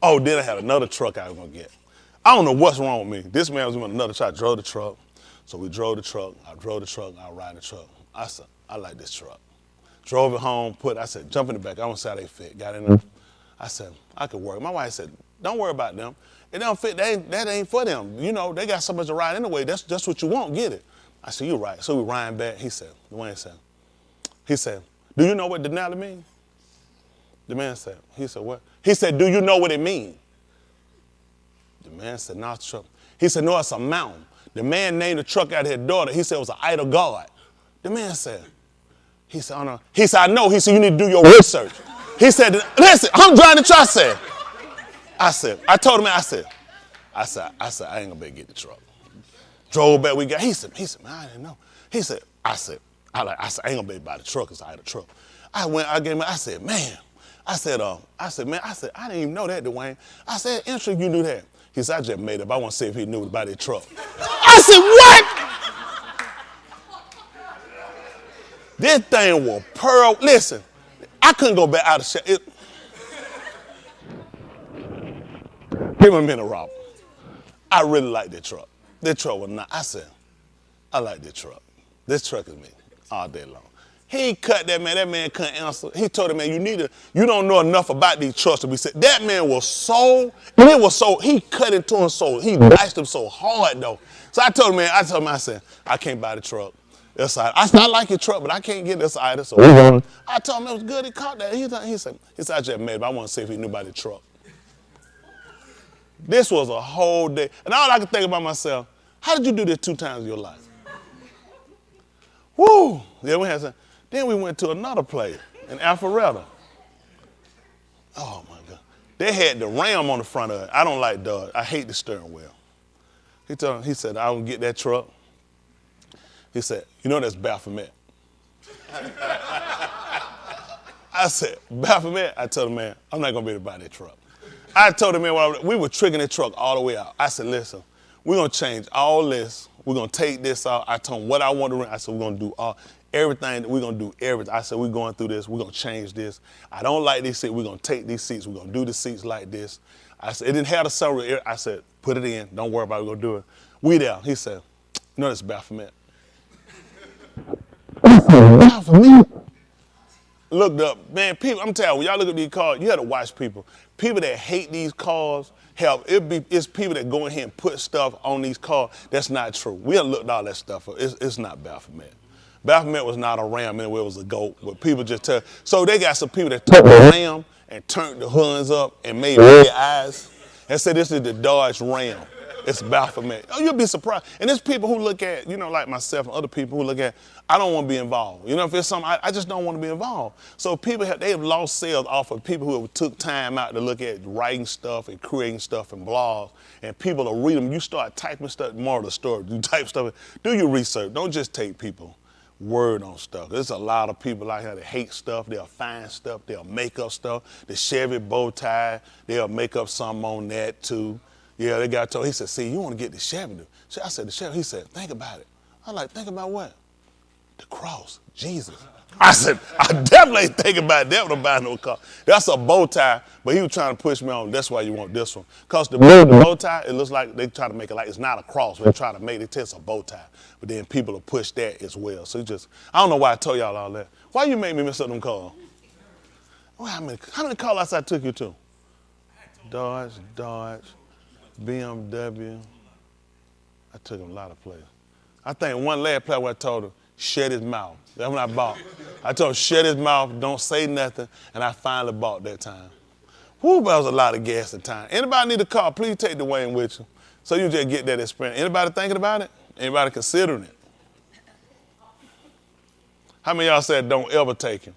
Oh, then I had another truck I was gonna get. I don't know what's wrong with me. This man was in another truck. I drove the truck. So we drove the truck. I drove the truck. I ride the truck. I said, I like this truck. Drove it home, I said, jump in the back. I want to see how they fit. Got in there. I said, I could work. My wife said, don't worry about them. It don't fit. That ain't for them. You know, they got so much to ride anyway. That's what you want. Get it. I said, you're right. So we riding back. Dwayne said, do you know what Denali means? The man said, he said, what? He said, do you know what it means? The man said, no, it's a truck. He said, no, it's a mountain. The man named the truck after his daughter. He said it was an idol god. The man said, he said, oh no. He said, I know. He said, you need to do your research. He said, listen, I'm driving the truck. I told him, I said, I ain't gonna be able to get the truck. Drove back, he said, man, I didn't know. He said, I ain't gonna be able to buy the truck, it's out of truck. I said, man, I didn't even know that, Dwayne. I said, interesting you knew that. He said, I just made up. I want to see if he knew about that truck. I said, what? This thing was pearl. Listen, I couldn't go back out of shit. Give me a minute, Rob. I really like this truck. This truck was not. I said, I like this truck. This truck is me all day long. He cut that man. That man couldn't answer. He told him, man, you don't know enough about these trucks to be said. That man was so, and it was so, he cut into him so, he bashed him so hard though. So I told him, I said, I can't buy the truck. I said, I like your truck, but I can't get this item. So I told him it was good. He caught that. He said, I just made it, but I want to see if he knew about the truck. This was a whole day. And all I could think about myself, how did you do this 2 times in your life? Woo! Then we went to another place in Alpharetta. Oh my God. They had the Ram on the front of it. I don't like Dodge. I hate the steering wheel. He said, I will get that truck. He said, you know that's Baphomet. I said, Baphomet? I told him, man, I'm not going to be able to buy that truck. I told him, man, we were triggering that truck all the way out. I said, listen, we're going to change all this. We're going to take this out. I told him what I want to rent. I said, we're going to do everything. We're going to do everything. I said, we're going through this. We're going to change this. I don't like these seats. We're going to take these seats. We're going to do the seats like this. I said, it didn't have the sunroof. I said, put it in. Don't worry about it. We're going to do it. We there. He said, no, that's Baphomet. For me. Looked up, man, people, I'm telling you, when y'all look at these cars, you have to watch people. People that hate these cars, it's people that go in here and put stuff on these cars. That's not true. We have looked all that stuff up. It's not Baphomet. Baphomet was not a ram anyway, it was a goat. But people just tell, so they got some people that took the ram and turned the horns up and made red eyes and said this is the Dodge Ram. It's Baphomet. Oh, you'll be surprised. And there's people who look at, like myself and other people who look at, I don't want to be involved. If it's something, I just don't want to be involved. So people they have lost sales off of people who took time out to look at writing stuff and creating stuff and blogs. And people will read them. You start typing stuff, more of the story. You type stuff, do your research. Don't just take people word on stuff. There's a lot of people out here that hate stuff. They'll find stuff. They'll make up stuff. The Chevy bow tie, they'll make up something on that too. Yeah, they got told, he said, see, you want to get the Chevy. I said, the Chevy. He said, think about it. I was like, think about what? The cross, Jesus. I said, I definitely ain't thinking about that when I'm buying no car. That's a bow tie, but he was trying to push me on, that's why you want this one. Because the bow tie, it looks like they try to make it like it's not a cross. They try to make it it's a bow tie. But then people will push that as well. So I don't know why I told y'all all that. Why you make me mess up them cars? Well, how many call outs I took you to? Dodge, BMW. I took him a lot of places. I think one last place where I told him, shut his mouth. That's when I bought. I told him, shut his mouth, don't say nothing, and I finally bought that time. Whew, that was a lot of gas at the time. Anybody need a car, please take the Wayne with you. So you just get that experience. Anybody thinking about it? Anybody considering it? How many of y'all said don't ever take him?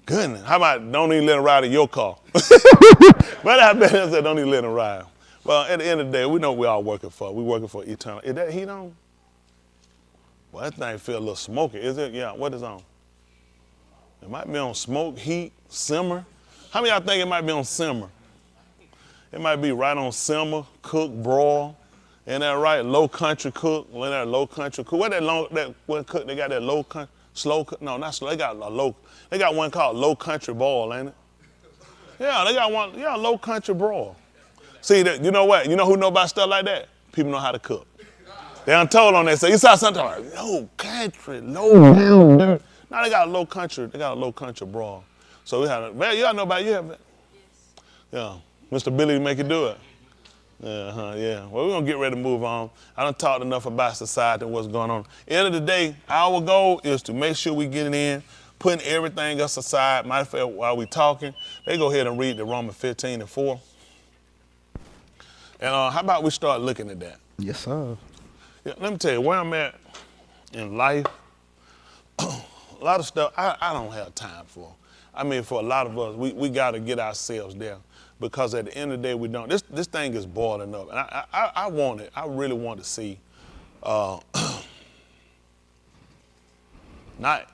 Goodness, how about don't even let him ride in your car? But I bet I said don't even let him ride. Well, at the end of the day, we know we're all working for. We're working for eternal. Is that heat on? Well, that thing feel a little smoky. Is it? Yeah, what is on? It might be on smoke, heat, simmer. How many of y'all think it might be on simmer? It might be right on simmer, cook, broil. Ain't that right? Low country cook. Ain't that low country cook? What what cook? They got that low country, slow cook? No, not slow. They got one called low country boil, ain't it? Yeah, they got one. Yeah, low country broil. See, you know what? You know who know about stuff like that? People know how to cook. They done told on that. So you saw something like low country, low dirt. Now they got a low country. They got a low country broil. So we have. Man, y'all know about you, yeah. Mr. Billy make it do it. Yeah. Well, we're gonna get ready to move on. I done talked enough about society and what's going on. End of the day, our goal is to make sure we get it in, putting everything else aside. Matter of fact, while we talking, they go ahead and read the Romans 15:4. And how about we start looking at that? Yes, sir. Yeah, let me tell you, where I'm at in life, a lot of stuff I don't have time for. I mean, for a lot of us, we got to get ourselves there because at the end of the day, we don't. This thing is boiling up. And I want it. I really want to see, not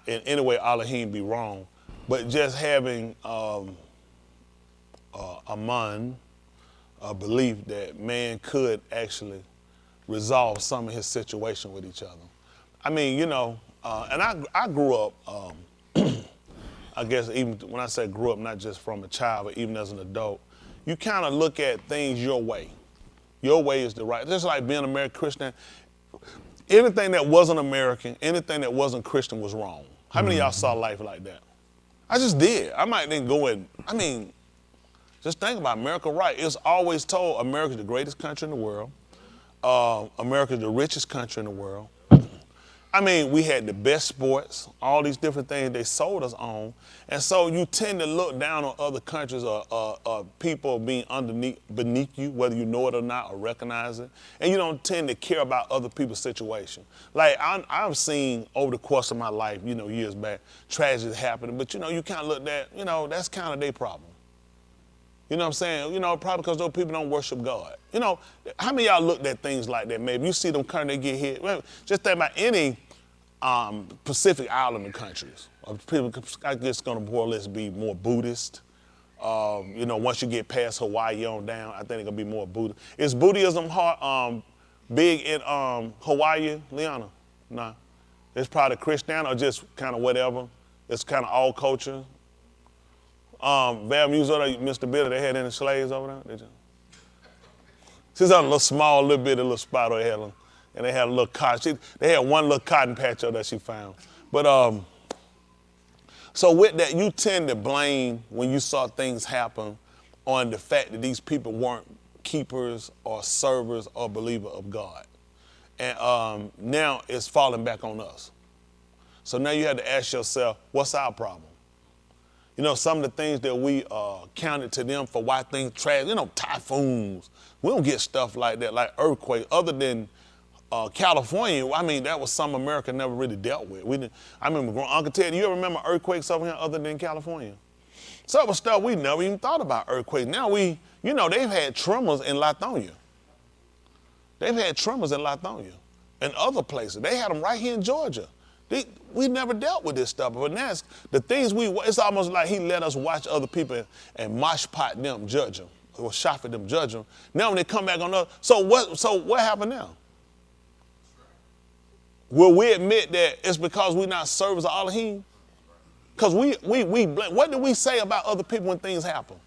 in any way Elohim be wrong, but just having a belief that man could actually resolve some of his situation with each other. I mean, and I grew up, I guess even when I say grew up, not just from a child, but even as an adult, you kind of look at things your way. Your way is the right. Just like being an American Christian, anything that wasn't American, anything that wasn't Christian was wrong. How many of y'all saw life like that? I just did. I might then go in, just think about America, right? It's always told America's the greatest country in the world. America's the richest country in the world. I mean, we had the best sports, all these different things they sold us on. And so you tend to look down on other countries or people being beneath you, whether you know it or not or recognize it. And you don't tend to care about other people's situation. Like I've seen over the course of my life, years back, tragedies happening, but you kind of look at, that's kind of their problem. You know what I'm saying? Probably because those people don't worship God. How many of y'all looked at things like that? Maybe you see them countries, they get hit. Well, just think about any Pacific Islander countries. People, I guess, going to more or less be more Buddhist. Once you get past Hawaii on down, I think it's going to be more Buddhist. Is Buddhism big in Hawaii, Liana? No. It's probably Christian or just kind of whatever. It's kind of all culture. Val Museum, Mr. Billy, they had any slaves over there? She's on a little small, little spot over here, and they had a little cotton. They had one little cotton patch over there she found. But so with that, you tend to blame when you saw things happen on the fact that these people weren't keepers or servers or believers of God. And now it's falling back on us. So now you have to ask yourself, what's our problem? You know, some of the things that we counted to them for why things trash, you know, typhoons. We don't get stuff like that, like earthquakes, other than California. I mean, that was something America never really dealt with. I remember Uncle Ted, you ever remember earthquakes over here other than California? So it was stuff we never even thought about earthquakes. Now they've had tremors in Lithonia. They've had tremors in Lithonia and other places. They had them right here in Georgia. We never dealt with this stuff, but now it's almost like he let us watch other people and mosh pot them, judge them, or shop at them, judge them. Now when they come back on us, so what happened now? Will we admit that it's because we're not servers of Elohim? Because we blame. What do we say about other people when things happen?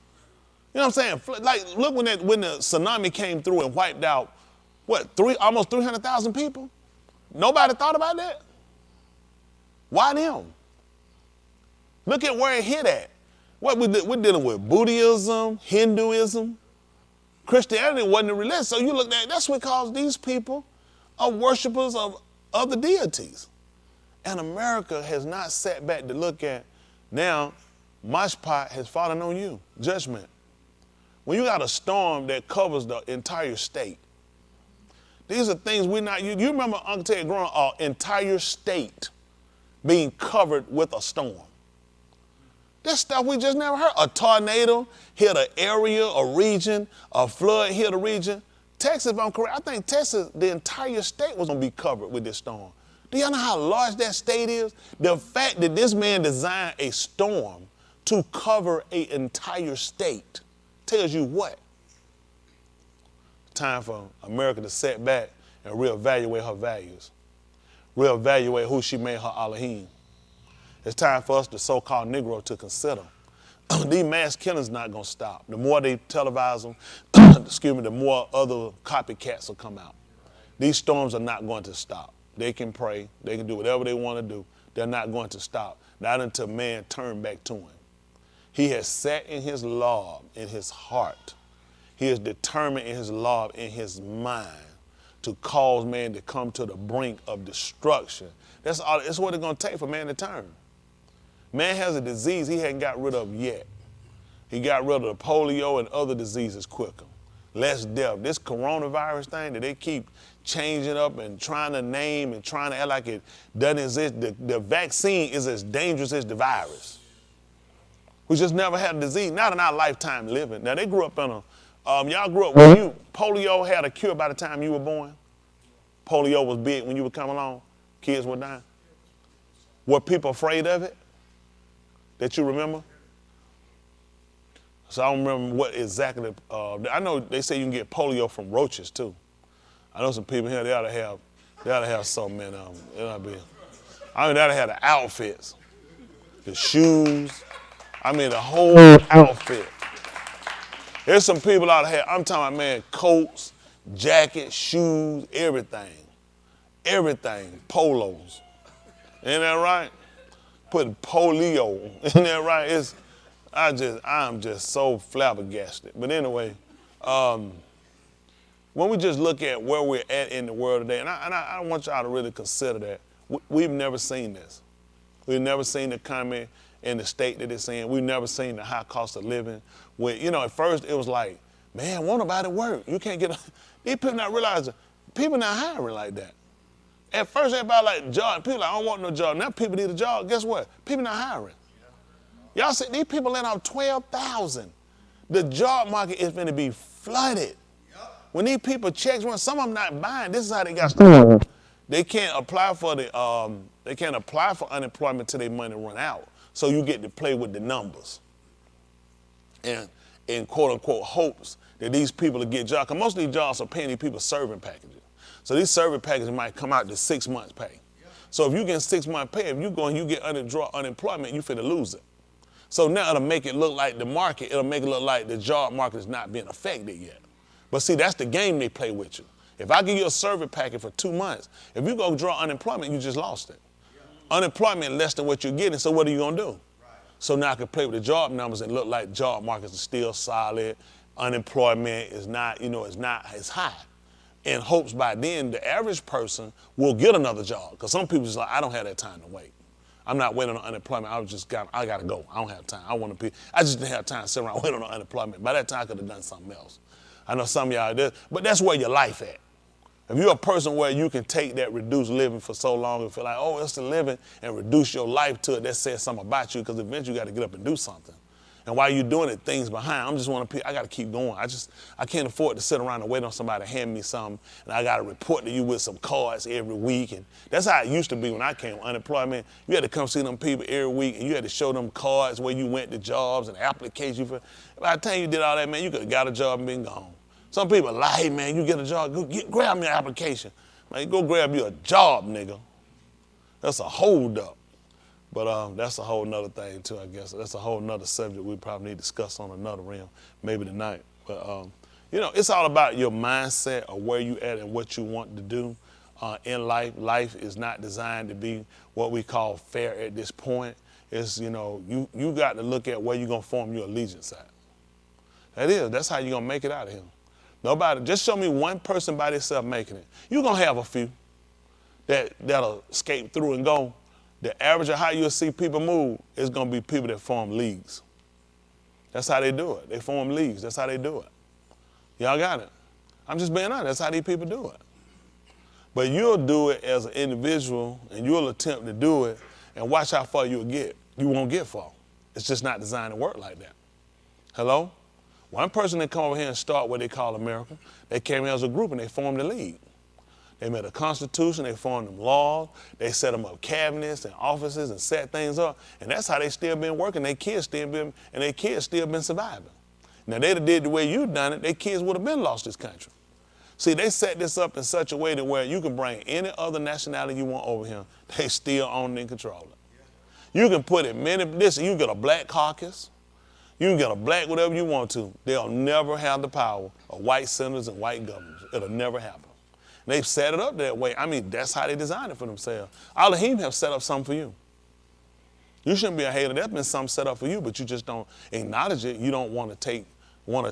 You know what I'm saying? Like, look when the tsunami came through and wiped out, almost 300,000 people? Nobody thought about that? Why them? Look at where it hit at. We're dealing with Buddhism, Hinduism. Christianity wasn't a religion. So you look at that's because these people are worshipers of other deities. And America has not sat back to look at, now, Mashpat has fallen on you, judgment. When you got a storm that covers the entire state, these are things you remember Uncle Ted growing up, an entire state being covered with a storm. This stuff we just never heard. A tornado hit an area, a region, a flood hit a region. Texas, if I'm correct, I think Texas, the entire state was gonna be covered with this storm. Do y'all know how large that state is? The fact that this man designed a storm to cover an entire state tells you what? Time for America to sit back and reevaluate her values. Reevaluate who she made her Elohim. It's time for us, the so-called Negro, to consider. These mass killings not gonna stop. The more they televise them, the more other copycats will come out. These storms are not going to stop. They can pray, they can do whatever they want to do. They're not going to stop, not until man turn back to him. He has set in his law, in his heart. He is determined in his law, in his mind, to cause man to come to the brink of destruction. That's what it's going to take for man to turn. Man has a disease he hadn't got rid of yet. He got rid of the polio and other diseases quicker. Less death. This coronavirus thing that they keep changing up and trying to name and trying to act like it doesn't exist. The vaccine is as dangerous as the virus. We just never had a disease, not in our lifetime living. Now, they grew up in y'all grew up when polio had a cure by the time you were born? Polio was big when you were coming along? Kids were dying? Were people afraid of it? That you remember? So I don't remember what exactly, I know they say you can get polio from roaches too. I know some people here, they ought to have so many of them. They ought to have the outfits, the shoes, the whole outfit. There's some people out here, I'm talking about, man, coats, jackets, shoes, everything. Everything, polos. Ain't that right? Putting polio, isn't that right? I'm just so flabbergasted. But anyway, when we just look at where we're at in the world today, and I want y'all to really consider that, we've never seen this. We've never seen the economy in the state that it's in. We've never seen the high cost of living. At first it was like, man, won't nobody work? You can't get these people not realizing, people not hiring like that. At first everybody like job, people like, I don't want no job. Now people need a job. Guess what? People not hiring. Y'all see, these people let out 12,000. The job market is going to be flooded. When these people checks run, some of them not buying. This is how they got started. They can't apply for unemployment till their money run out. So you get to play with the numbers. And in quote unquote hopes that these people will get jobs. Because most of these jobs are paying these people serving packages. So these serving packages might come out to 6 months pay. So if you get 6 months pay, if you go and you get unemployment, you finna lose it. So now it'll make it look like the market, it'll make it look like the job market is not being affected yet. But see, that's the game they play with you. If I give you a service packet for 2 months, if you go draw unemployment, you just lost it. Unemployment less than what you're getting, so what are you going to do? So now I can play with the job numbers and look like job markets are still solid. Unemployment is not, it's not as high. In hopes by then the average person will get another job. Because some people just like, I don't have that time to wait. I'm not waiting on unemployment. I got to go. I don't have time. I just didn't have time to sit around waiting on unemployment. By that time I could have done something else. I know some of y'all did, but that's where your life at. If you're a person where you can take that reduced living for so long and feel like, oh, it's the living, and reduce your life to it, that says something about you, because eventually you got to get up and do something. And while you're doing it, things behind, I got to keep going. I can't afford to sit around and wait on somebody to hand me something, and I got to report to you with some cards every week. And that's how it used to be when I came unemployment. You had to come see them people every week, and you had to show them cards where you went to jobs and applications. By the time you did all that, man, you could have got a job and been gone. Some people lie, hey, man, you get a job, grab me an application. Man, go grab you a job, nigga. That's a holdup. But that's a whole nother thing, too, I guess. That's a whole nother subject we probably need to discuss on another realm, maybe tonight. But, it's all about your mindset of where you at and what you want to do in life. Life is not designed to be what we call fair at this point. It's, you got to look at where you're going to form your allegiance at. That's how you're going to make it out of here. Nobody, just show me one person by themselves making it. You're going to have a few that'll escape through and go. The average of how you'll see people move is going to be people that form leagues. That's how they do it. They form leagues. That's how they do it. Y'all got it? I'm just being honest. That's how these people do it. But you'll do it as an individual, and you'll attempt to do it, and watch how far you'll get. You won't get far. It's just not designed to work like that. Hello? One person that come over here and start what they call America, they came here as a group and they formed a league. They made a constitution, they formed them laws, they set them up cabinets and offices and set things up, and that's how they still been working. Their kids still been surviving. Now they'd have did the way you done it, their kids would have been lost this country. See, they set this up in such a way that where you can bring any other nationality you want over here, they still own it and control it. You can put it you get a black caucus, you can get a black whatever you want to. They'll never have the power of white senators and white governors. It'll never happen. And they've set it up that way. I mean, that's how they designed it for themselves. Elohim have set up something for you. You shouldn't be a hater. There's been something set up for you, but you just don't acknowledge it. You don't want to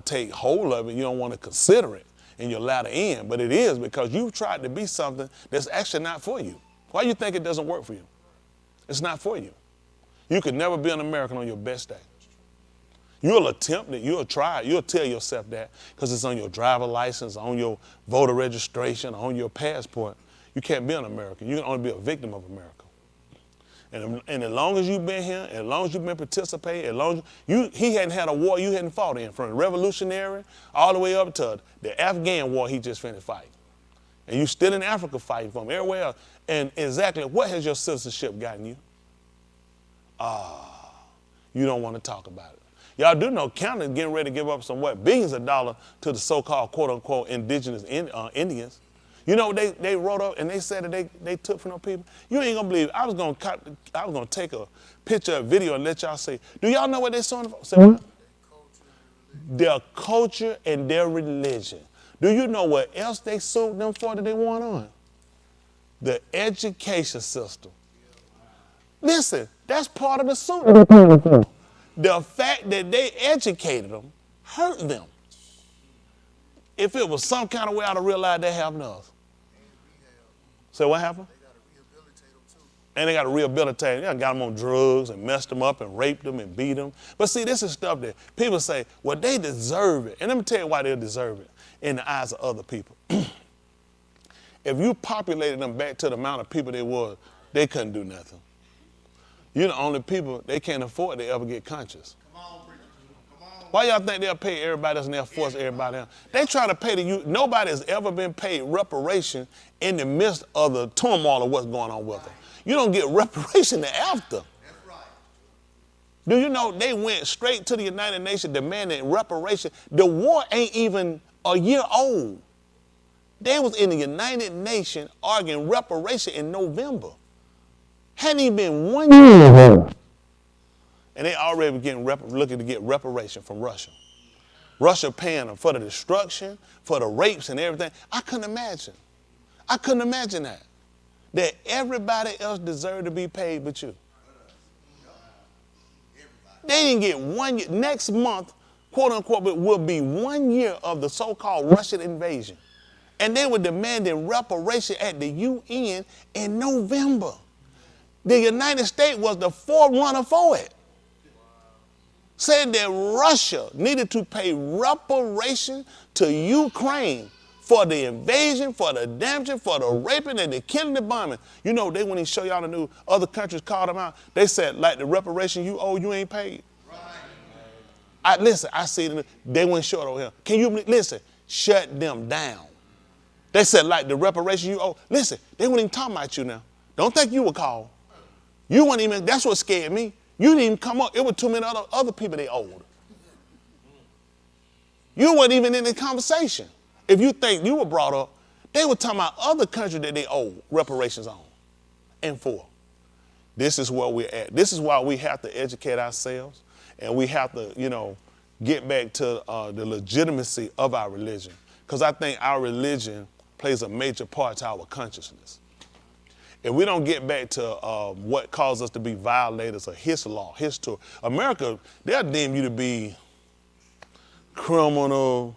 take hold of it. You don't want to consider it in your latter end. But it is because you've tried to be something that's actually not for you. Why do you think it doesn't work for you? It's not for you. You could never be an American on your best day. You'll attempt it, you'll try it, you'll tell yourself that because it's on your driver license, on your voter registration, on your passport. You can't be an American. You can only be a victim of America. And as long as you've been here, as long as you've been participating, as long as he hadn't had a war you hadn't fought in, from the Revolutionary all the way up to the Afghan war he just finished fighting. And you still in Africa fighting for him, everywhere else. And exactly what has your citizenship gotten you? You don't want to talk about it. Y'all do know Canada's getting ready to give up some billions of dollars to the so-called quote-unquote indigenous Indians. You know what they wrote up and they said that they took from those people? You ain't gonna believe it. I was gonna take a picture, a video, and let y'all see. Do y'all know what they're suing for? Say what? Their culture and their religion. Do you know what else they sued them for that they want on? The education system. Listen, that's part of the suit. The fact that they educated them hurt them. If it was some kind of way, I'd have realized that happened to us. So what happened? They got to rehabilitate them too. And they got to rehabilitate them. They got them on drugs and messed them up and raped them and beat them. But see, this is stuff that people say, well, they deserve it. And let me tell you why they deserve it in the eyes of other people. If you populated them back to the amount of people they was, they couldn't do nothing. You're the only people they can't afford to ever get conscious. Come on, preacher. Come on. Why y'all think they'll pay everybody else and they'll force everybody else? They try to pay the youth. Nobody has ever been paid reparation in the midst of the turmoil of what's going on with them. You don't get reparation after. That's right. Do you know they went straight to the United Nations demanding reparation? The war ain't even a year old. They was in the United Nations arguing reparation in November. Hadn't even been 1 year. And they already looking to get reparation from Russia. Russia paying them for the destruction, for the rapes and everything. I couldn't imagine that. that everybody else deserved to be paid but you. They didn't get 1 year. Next month, quote unquote, will be 1 year of the so-called Russian invasion. And they were demanding reparation at the UN in November. The United States was the forerunner for it. Said that Russia needed to pay reparation to Ukraine for the invasion, for the damage, for the raping and the killing, the bombing. You know, they when they show y'all the news, other countries called them out. They said, like the reparation you owe, you ain't paid. Right. Listen, I see it. They went short over here. Can you listen? Shut them down. They said, like the reparation you owe. Listen, they weren't even talking about you now. Don't think you were called. You weren't even. That's what scared me. You didn't even come up. It was too many other people they owed. You weren't even in the conversation. If you think you were brought up, they were talking about other countries that they owe reparations on and for. This is where we're at. This is why we have to educate ourselves, and we have to, get back to the legitimacy of our religion. Because I think our religion plays a major part to our consciousness. If we don't get back to what caused us to be violators of his law, his Torah, America, they'll deem you to be criminal,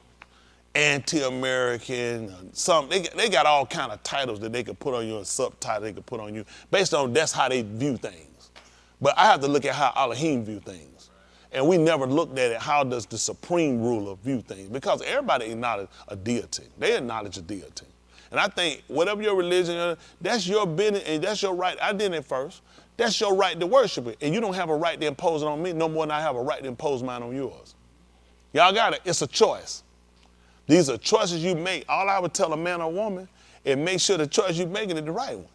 anti-American, they got all kind of titles that they could put on you and subtitles they could put on you based on that's how they view things. But I have to look at how Elohim view things. And we never looked at it, how does the supreme ruler view things? Because everybody acknowledges a deity. They acknowledge a deity. And I think whatever your religion, that's your business and that's your right. I did it first. That's your right to worship it. And you don't have a right to impose it on me no more than I have a right to impose mine on yours. Y'all got it. It's a choice. These are choices you make. All I would tell a man or woman is make sure the choice you're making is the right one.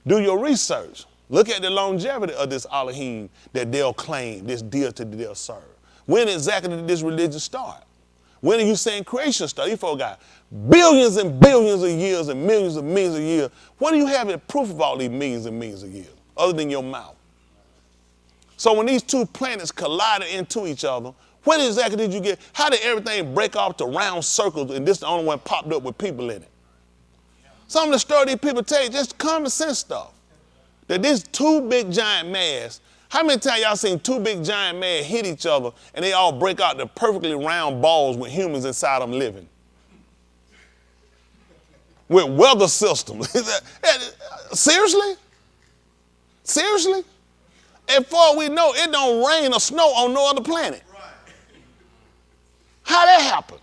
Do your research. Look at the longevity of this Elohim that they'll claim, this deity that they'll serve. When exactly did this religion start? When are you saying creation started? You folks got billions and billions of years and millions of years. What do you have as proof of all these millions and millions of years, other than your mouth? So when these two planets collided into each other, when exactly did you get, how did everything break off to round circles and this the only one popped up with people in it? Some of the stories these people tell you, just common sense stuff. That these two big giant mass, how many times y'all seen two big giant mass hit each other and they all break out to perfectly round balls with humans inside them living? With weather systems. Seriously? Seriously? As far as we know, it don't rain or snow on no other planet. How that happen?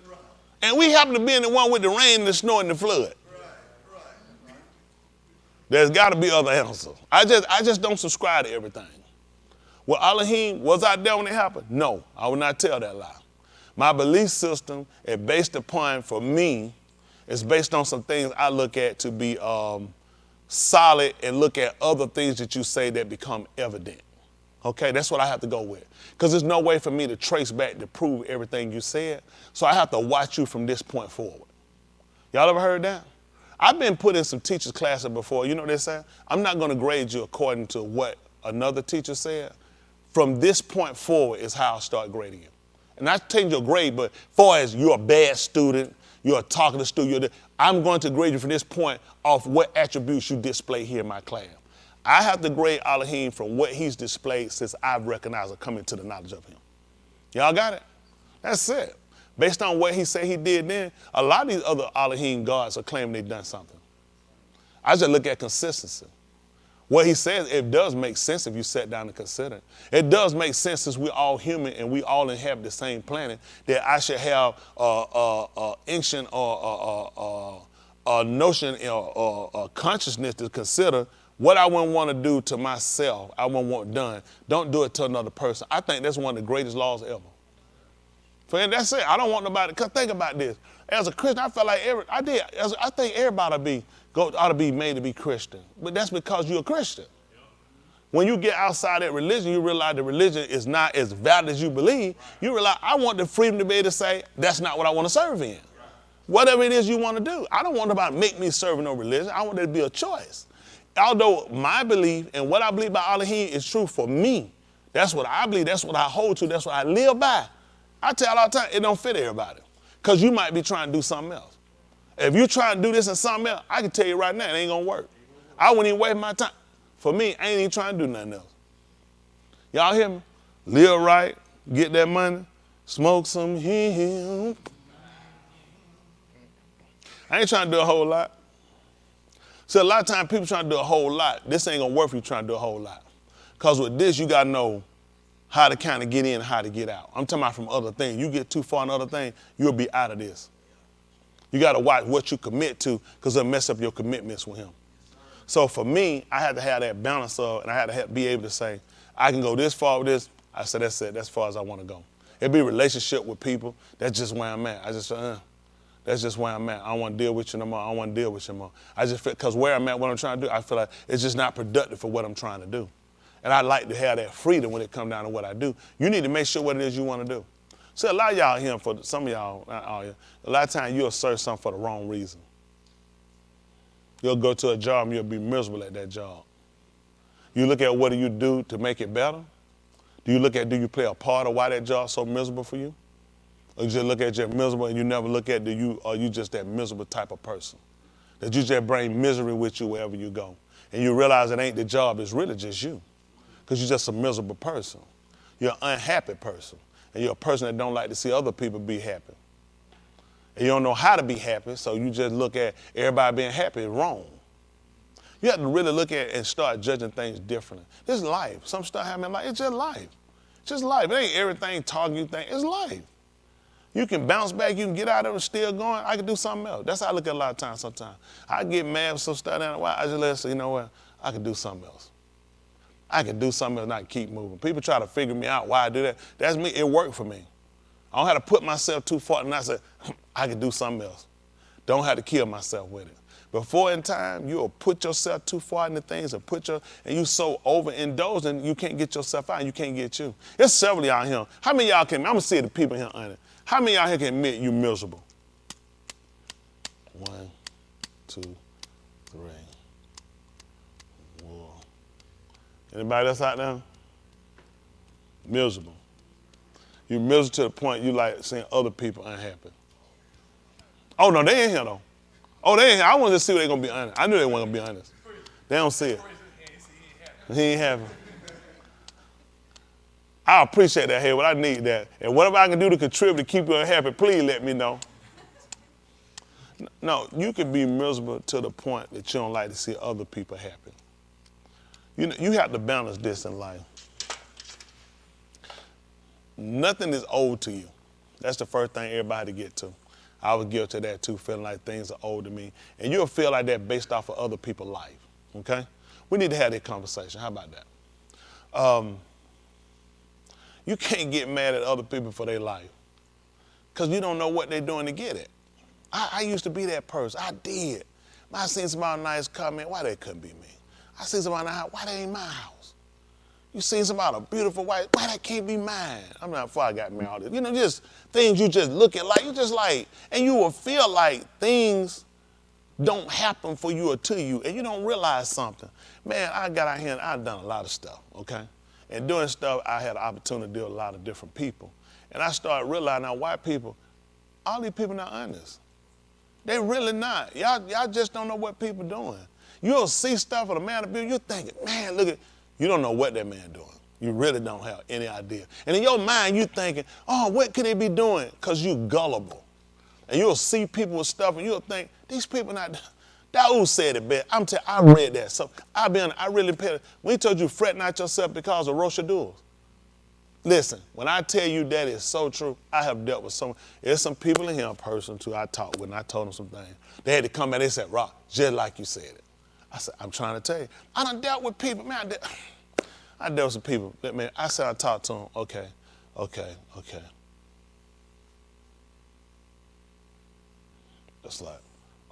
Right. And we happen to be in the one with the rain, the snow, and the flood. Right. There's got to be other answers. I just don't subscribe to everything. Well, Elohim, was I there when it happened? No, I would not tell that lie. My belief system is based upon, for me, it's based on some things I look at to be solid and look at other things that you say that become evident. Okay, that's what I have to go with. Because there's no way for me to trace back to prove everything you said. So I have to watch you from this point forward. Y'all ever heard that? I've been put in some teachers' classes before. You know what they say? I'm not going to grade you according to what another teacher said. From this point forward is how I start grading you. And I change your grade, but far as you're a bad student, you're a talkative student, I'm going to grade you from this point off what attributes you display here in my class. I have to grade Elohim from what he's displayed since I've recognized or come into the knowledge of him. Y'all got it? That's it. Based on what he said he did then, a lot of these other Elohim gods are claiming they've done something. I just look at consistency. What he says, it does make sense if you sit down and consider it. It does make sense since we're all human and we all inhabit the same planet that I should have ancient or a notion or consciousness to consider what I wouldn't want to do to myself, I wouldn't want done. Don't do it to another person. I think that's one of the greatest laws ever. Friend, that's it. I don't want nobody, because think about this. As a Christian, I felt like I think everybody ought to be made to be Christian. But that's because you're a Christian. When you get outside that religion, you realize the religion is not as valid as you believe. You realize I want the freedom to be able to say, that's not what I want to serve in. Whatever it is you want to do. I don't want nobody to make me serve in no religion. I want there to be a choice. Although my belief and what I believe about Elohim is true for me, that's what I believe, that's what I hold to, that's what I live by. I tell all the time, it don't fit everybody. Because you might be trying to do something else. If you try to do this and something else, I can tell you right now, it ain't gonna work. I wouldn't even waste my time. For me, I ain't even trying to do nothing else. Y'all hear me? Live right, get that money, smoke some hemp. I ain't trying to do a whole lot. So a lot of times people trying to do a whole lot. This ain't gonna work for you trying to do a whole lot. Because with this, you gotta know how to kind of get in and how to get out. I'm talking about from other things. You get too far in other things, you'll be out of this. You gotta watch what you commit to because it'll mess up your commitments with him. So for me, I had to have that balance of, and I had to be able to say, I can go this far with this. I said, that's it, that's as far as I wanna go. It'd be a relationship with people, that's just where I'm at. That's just where I'm at. I don't want to deal with you no more. I don't want to deal with you no more. I just feel, because where I'm at, what I'm trying to do, I feel like it's just not productive for what I'm trying to do. And I like to have that freedom when it comes down to what I do. You need to make sure what it is you want to do. See, a lot of y'all here, for some of y'all, not all y'all, a lot of times you'll search something for the wrong reason. You'll go to a job and you'll be miserable at that job. You look at what do you do to make it better? Do you play a part of why that job's so miserable for you? Or you just look at you're miserable and you never look at are you just that miserable type of person? That you just bring misery with you wherever you go. And you realize it ain't the job, it's really just you. Because you're just a miserable person. You're an unhappy person. And you're a person that don't like to see other people be happy. And you don't know how to be happy, so you just look at everybody being happy is wrong. You have to really look at and start judging things differently. This is life. Some stuff happening like it's just life. It's just life. It ain't everything talking you think. It's life. You can bounce back, you can get out of it, still going. I can do something else. That's how I look at a lot of times sometimes. I get mad with some stuff down the way. I just let say, you know what? I can do something else. I can do something else and I can keep moving. People try to figure me out why I do that. That's me. It worked for me. I don't have to put myself too far and I say, I can do something else. Don't have to kill myself with it. Before in time, you'll put yourself too far into things and you so overindulged and you can't get yourself out and you can't get you. There's several of y'all here. How many of y'all can, I'm gonna see the people here on it. How many of y'all here can admit you miserable? 1, 2, 3, 4. Anybody else out there? Miserable. You're miserable to the point you like seeing other people unhappy. Oh no, they ain't here though. Oh, they ain't here. I wanted to see what they're gonna be honest. I knew they weren't gonna be honest. They don't see it. He ain't happy. I appreciate that, Hayward. I need that. And whatever I can do to contribute to keep you happy, please let me know. No, you can be miserable to the point that you don't like to see other people happy. You know, you have to balance this in life. Nothing is owed to you. That's the first thing everybody get to. I was guilty of that too, feeling like things are owed to me. And you'll feel like that based off of other people's life, okay? We need to have that conversation. How about that? You can't get mad at other people for their life because you don't know what they're doing to get it. I used to be that person. I did. I seen somebody nice comment, why that couldn't be me? I seen somebody in the house, why that ain't my house? You seen somebody, a beautiful wife, why that can't be mine? I'm not before I got married. You know, just things you just look at like, you just like, and you will feel like things don't happen for you or to you, and you don't realize something. Man, I got out here and I've done a lot of stuff, okay? And doing stuff, I had an opportunity to deal with a lot of different people. And I started realizing now white people, all these people not honest. They really not. Y'all just don't know what people doing. You'll see stuff with a man of beauty, you're thinking, man, look at, you don't know what that man doing. You really don't have any idea. And in your mind, you thinking, oh, what could they be doing? Because you gullible. And you'll see people with stuff and you'll think, these people not, Daoud said it best. I read that. So I really paid it. When he told you fret not yourself because of Rochadours. Listen, when I tell you that is so true, I have dealt with there's some people in here in person too I talked with and I told them some things. They had to come back, they said, Rock, just like you said it. I said, I'm trying to tell you. I done dealt with people, man, I dealt with some people. Man, I said I talked to them, okay. It's like,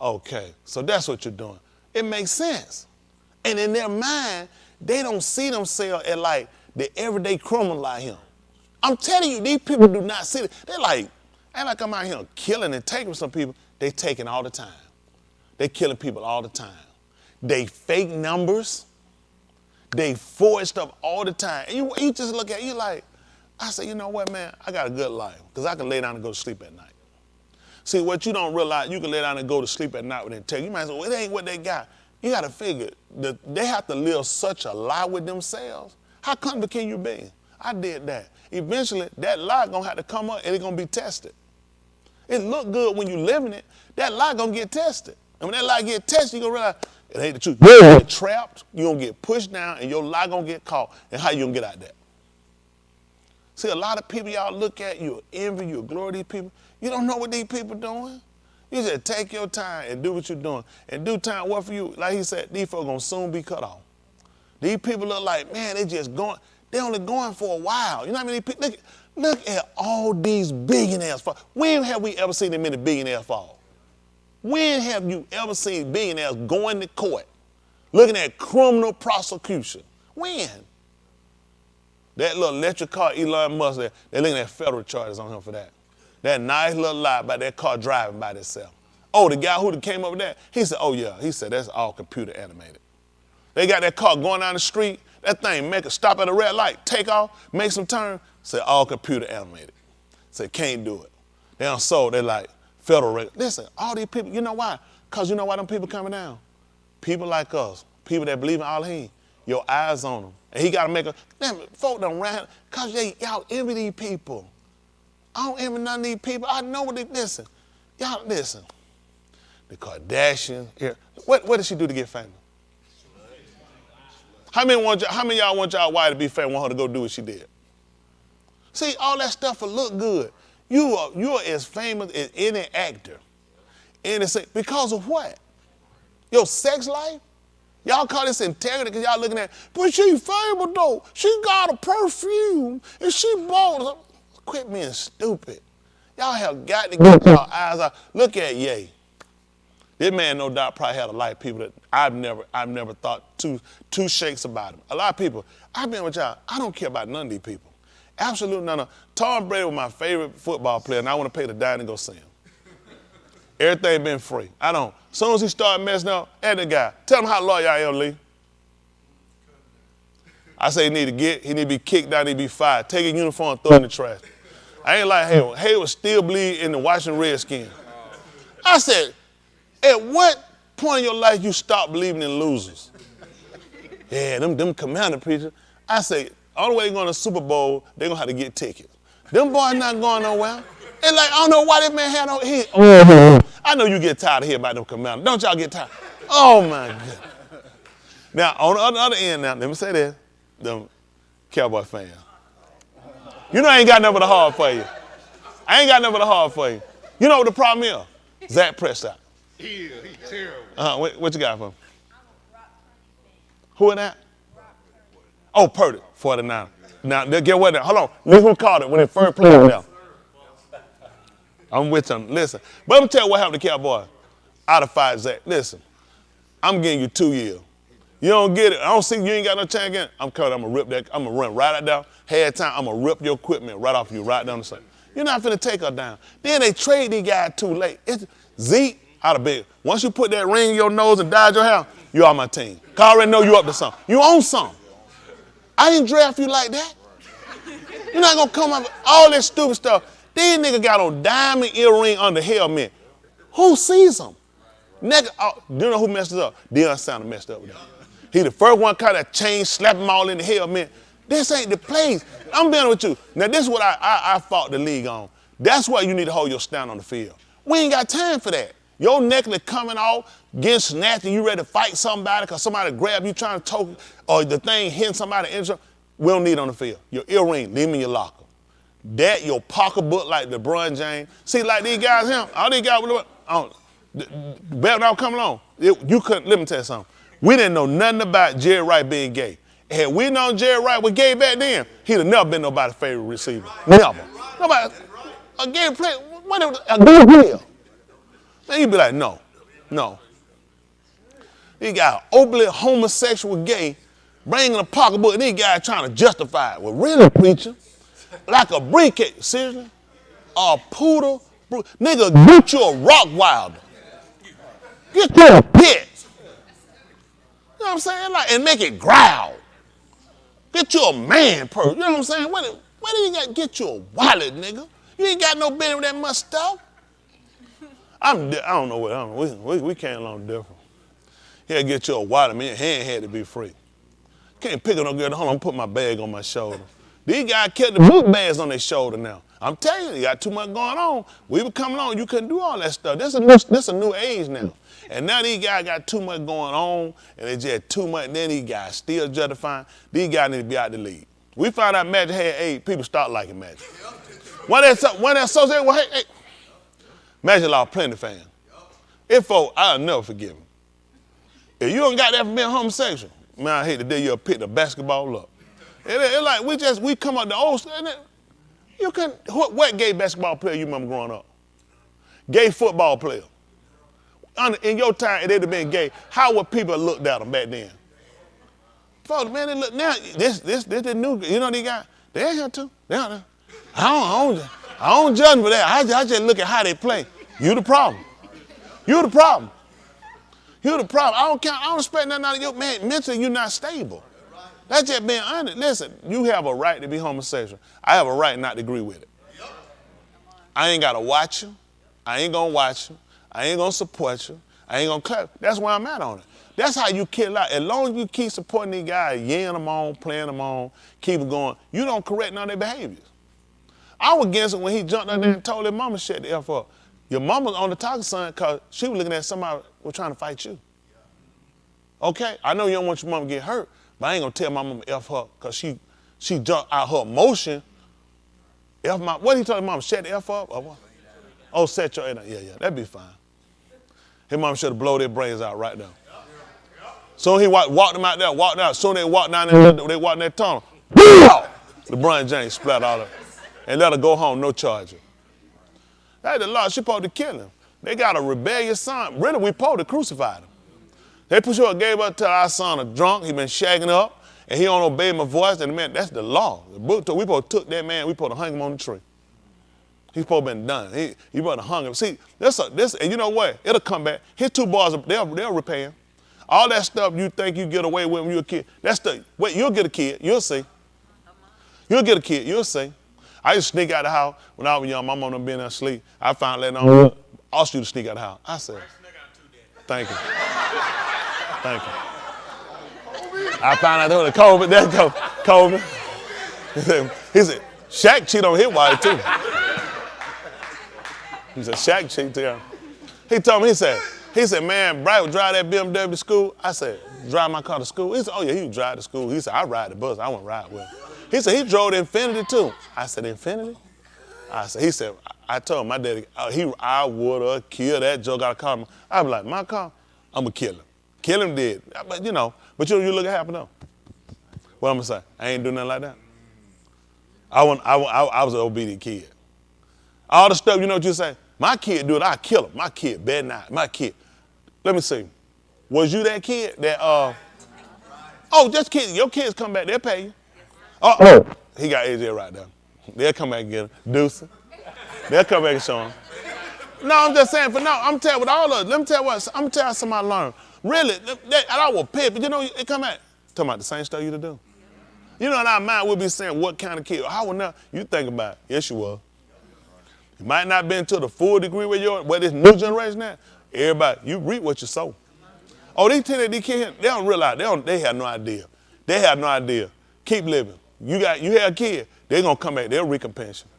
okay, so that's what you're doing. It makes sense. And in their mind, they don't see themselves as like the everyday criminal like him. I'm telling you, these people do not see it. They're like, ain't like I'm out here killing and taking some people. They taking all the time. They killing people all the time. They fake numbers. They forge stuff all the time. And you just look at it, you like, I say, you know what, man, I got a good life because I can lay down and go to sleep at night. See, what you don't realize, you can lay down and go to sleep at night with integrity. You might say, well, it ain't what they got. You got to figure that they have to live such a lie with themselves. How comfortable can you be? I did that. Eventually, that lie going to have to come up and it's going to be tested. It look good when you living it. That lie going to get tested. And when that lie get tested, you're going to realize it ain't the truth. You're going to get trapped, you're going to get pushed down, and your lie going to get caught. And how you going to get out there? See, a lot of people y'all look at, you envy, you glory these people. You don't know what these people doing. You just take your time and do what you're doing. And do time work for you. Like he said, these folks going to soon be cut off. These people look like, man, they just going, they only going for a while. You know what I mean? Look at all these billionaires fall. When have we ever seen that many billionaires fall? When have you ever seen billionaires going to court, looking at criminal prosecution? When? That little electric car, Elon Musk, they're looking at federal charges on him for that. That nice little lie about that car driving by itself. Oh, the guy who came up with that, he said, oh yeah, he said that's all computer animated. They got that car going down the street, that thing make it stop at a red light, take off, make some turn, said all computer animated. Said can't do it. They done sold, they're like federal reg. Listen, all these people, you know why? Because you know why them people coming down? People like us, people that believe in Elohim, your eyes on them. And he got to make a, damn, folk done ran, because y'all envy these people. I don't envy none of these people. I know what they, listen. Y'all, listen. The Kardashians, here. What did she do to get famous? How many of y'all want y'all wife to be famous, want her to go do what she did? See, all that stuff will look good. You are as famous as any actor. Because of what? Your sex life? Y'all call this integrity because y'all looking at, but she famous though. She got a perfume and she bought. Quit being stupid. Y'all have got to get your eyes out. Look at Ye. This man, no doubt, probably had a lot of people that I've never thought two shakes about him. A lot of people, I've been with y'all, I don't care about none of these people. Absolutely none of them. Tom Brady was my favorite football player, and I want to pay the dime and go see him. Everything been free. I don't. As soon as he started messing up, hey, the guy, tell him how loyal I am, Lee. I say he need to be kicked out, he need to be fired. Take his uniform, throw it in the trash. I ain't like Hayward. Hayward still bleed in the Washington Redskins. I said, at what point in your life you stop believing in losers? Yeah, them commander preachers. I say, only way they're going to the Super Bowl, they're going to have to get tickets. Them boys not going nowhere. And like, I don't know why this man had no, I know you get tired of hearing about them commanders. Don't y'all get tired? Oh my God. Now, on the other end now, let me say this, them Cowboy fans. You know I ain't got nothing but a heart for you. I ain't got nothing but a heart for you. You know what the problem is? Zach Prescott. Yeah, he's terrible. What you got for him? Who is that? Oh, Purdy, 49. Now, get what? Hold on. Look who called it when they first played them. I'm with them. Listen. But let me tell you what happened to Cowboy. Out of 5, Zach. Listen. I'm getting you 2 years. You don't get it. I don't see you ain't got no chance again. I'm coming. I'm going to rip that. I'm going to run right out down. Had time. I'm going to rip your equipment right off you, right down the side. You're not finna take her down. Then they trade these guys too late. It's Zeke out of bed. Once you put that ring in your nose and dyed your hair, you on my team. Cause I already know you up to something. You own something. I didn't draft you like that. You're not gonna come up with all that stupid stuff. These niggas got on diamond earring under helmet. Who sees them? Nigga, do you know who messed it up? Deion Sanders messed up with that. He the first one caught that chain, slap them all in the helmet. This ain't the place. I'm being with you. Now this is what I fought the league on. That's why you need to hold your stand on the field. We ain't got time for that. Your necklace coming off, getting snatched, and you ready to fight somebody because somebody grabbed you trying to choke, or the thing hitting somebody. We don't need it on the field. Your earring, leave them in your locker. That, your pocketbook like LeBron James. See, like these guys, all these guys, better not come along. You couldn't, let me tell you something. We didn't know nothing about Jerry Wright being gay. Had we known Jerry Wright was gay back then, he'd have never been nobody's favorite receiver. Never. Nobody, a gay player, a gay player. Then you'd be like, no. These guys openly homosexual gay, bringing a pocketbook, and these guys trying to justify it. Well, really, preacher? Like a briefcase. Seriously? A poodle? Nigga, get you a Rockwilder. Get you a pit. You know what I'm saying? Like, and make it growl. Get you a man purse. You know what I'm saying? Where do you got to get you a wallet, nigga? You ain't got no business with that much stuff. I don't know what, we came along different. He had to get you a watermelon, your hand had to be free. Can't pick it no good, hold on, put my bag on my shoulder. These guys kept the book bags on their shoulder now. I'm telling you got too much going on. We were coming on, you couldn't do all that stuff. This a new age now. And now these guys got too much going on, and they just too much, and then these guys still justifying. These guys need to be out the league. We found out Magic had AIDS, people start liking Magic. When that associate, well, hey, Magic lost plenty of fans. If folk, I'll never forgive him. If you don't got that from being homosexual, man, I hate the day you'll pick the basketball up. It's like we come up the old stuff. You can what gay basketball player you remember growing up? Gay football player. In your time, if they'd have been gay, how would people have looked at them back then? Folks, man, they look now. This the new. You know these guys. They ain't here too. They out there. I don't judge them for that. I just look at how they play. You the problem. You the problem. You the problem. I don't expect nothing out of you, man. Mentally, you're not stable. That's just being honest. Listen, you have a right to be homosexual. I have a right not to agree with it. I ain't got to watch you. I ain't going to watch you. I ain't going to support you. I ain't going to clap. That's where I'm at on it. That's how you kill out. As long as you keep supporting these guys, yelling them on, playing them on, keep them going, you don't correct none of their behaviors. I was against it when he jumped out there and told his mama shut the F up. Your mama on the talking son because she was looking at somebody who was trying to fight you. Okay? I know you don't want your mama to get hurt, but I ain't going to tell my mama F her because she jumped out her emotion. What did he tell his mama? Shut the F up? Or what? Oh, set your head up. Yeah, that'd be fine. His mama should have blown their brains out right now. So he walked them out there, walked out. Soon they walked down there, they walked in that tunnel. LeBron James splat all up and let her go home, no charges. That's the law. She supposed to kill him. They got a rebellious son. Really, we supposed to crucify him. They put you gave up to our son a drunk. He been shagging up, and he don't obey my voice. And man, that's the law. The book told we supposed to took that man. We supposed to hang him on the tree. He's supposed to been done. He supposed to hung him. See, this, and you know what? It'll come back. His two boys, they'll repay him. All that stuff you think you get away with when you're a kid, that's the, wait, you'll get a kid. You'll see. You'll get a kid. You'll see. I used to sneak out of the house when I was young. My mom done been asleep. I found later on, I asked you to sneak out of the house. I said, thank you. Thank you. I found out there was Kobe. That's Kobe. He said, Shaq cheat on his wife too. He said, Shaq cheat to him. He told me, he said, man, Bright would drive that BMW to school. I said, drive my car to school? He said, oh yeah, he would drive to school. He said, I ride the bus. I wouldn't ride with him. He said, he drove the Infinity too. I said, Infinity? He said, I told my daddy, I would have killed that joke out of car. I'd be like, my car, I'm going to kill him. Kill him dead. But you look at happen though. What I'm going to say? I ain't doing nothing like that. I was an obedient kid. All the stuff, you know what you say? My kid do it, I kill him. My kid, bad night. My kid. Let me see. Was you that kid that, just kids, your kids come back, they'll pay you. Oh, he got AJ right there. They'll come back and get him. Deuce. They'll come back and show him. No, I'm just saying, I'm telling you with all of it, let me tell you what, I'm going to tell you something I learned. Really, I was pissed, but it come out. Talking about the same stuff you to do. You know, in our mind, we'll be saying, what kind of kid? How will now? You think about it. Yes, you will. You might not been to the full degree where this new generation now. Everybody, you reap what you sow. Oh, these kids, they don't realize, they have no idea. They have no idea. Keep living. You have a kid, they're going to come back, they'll recompense you.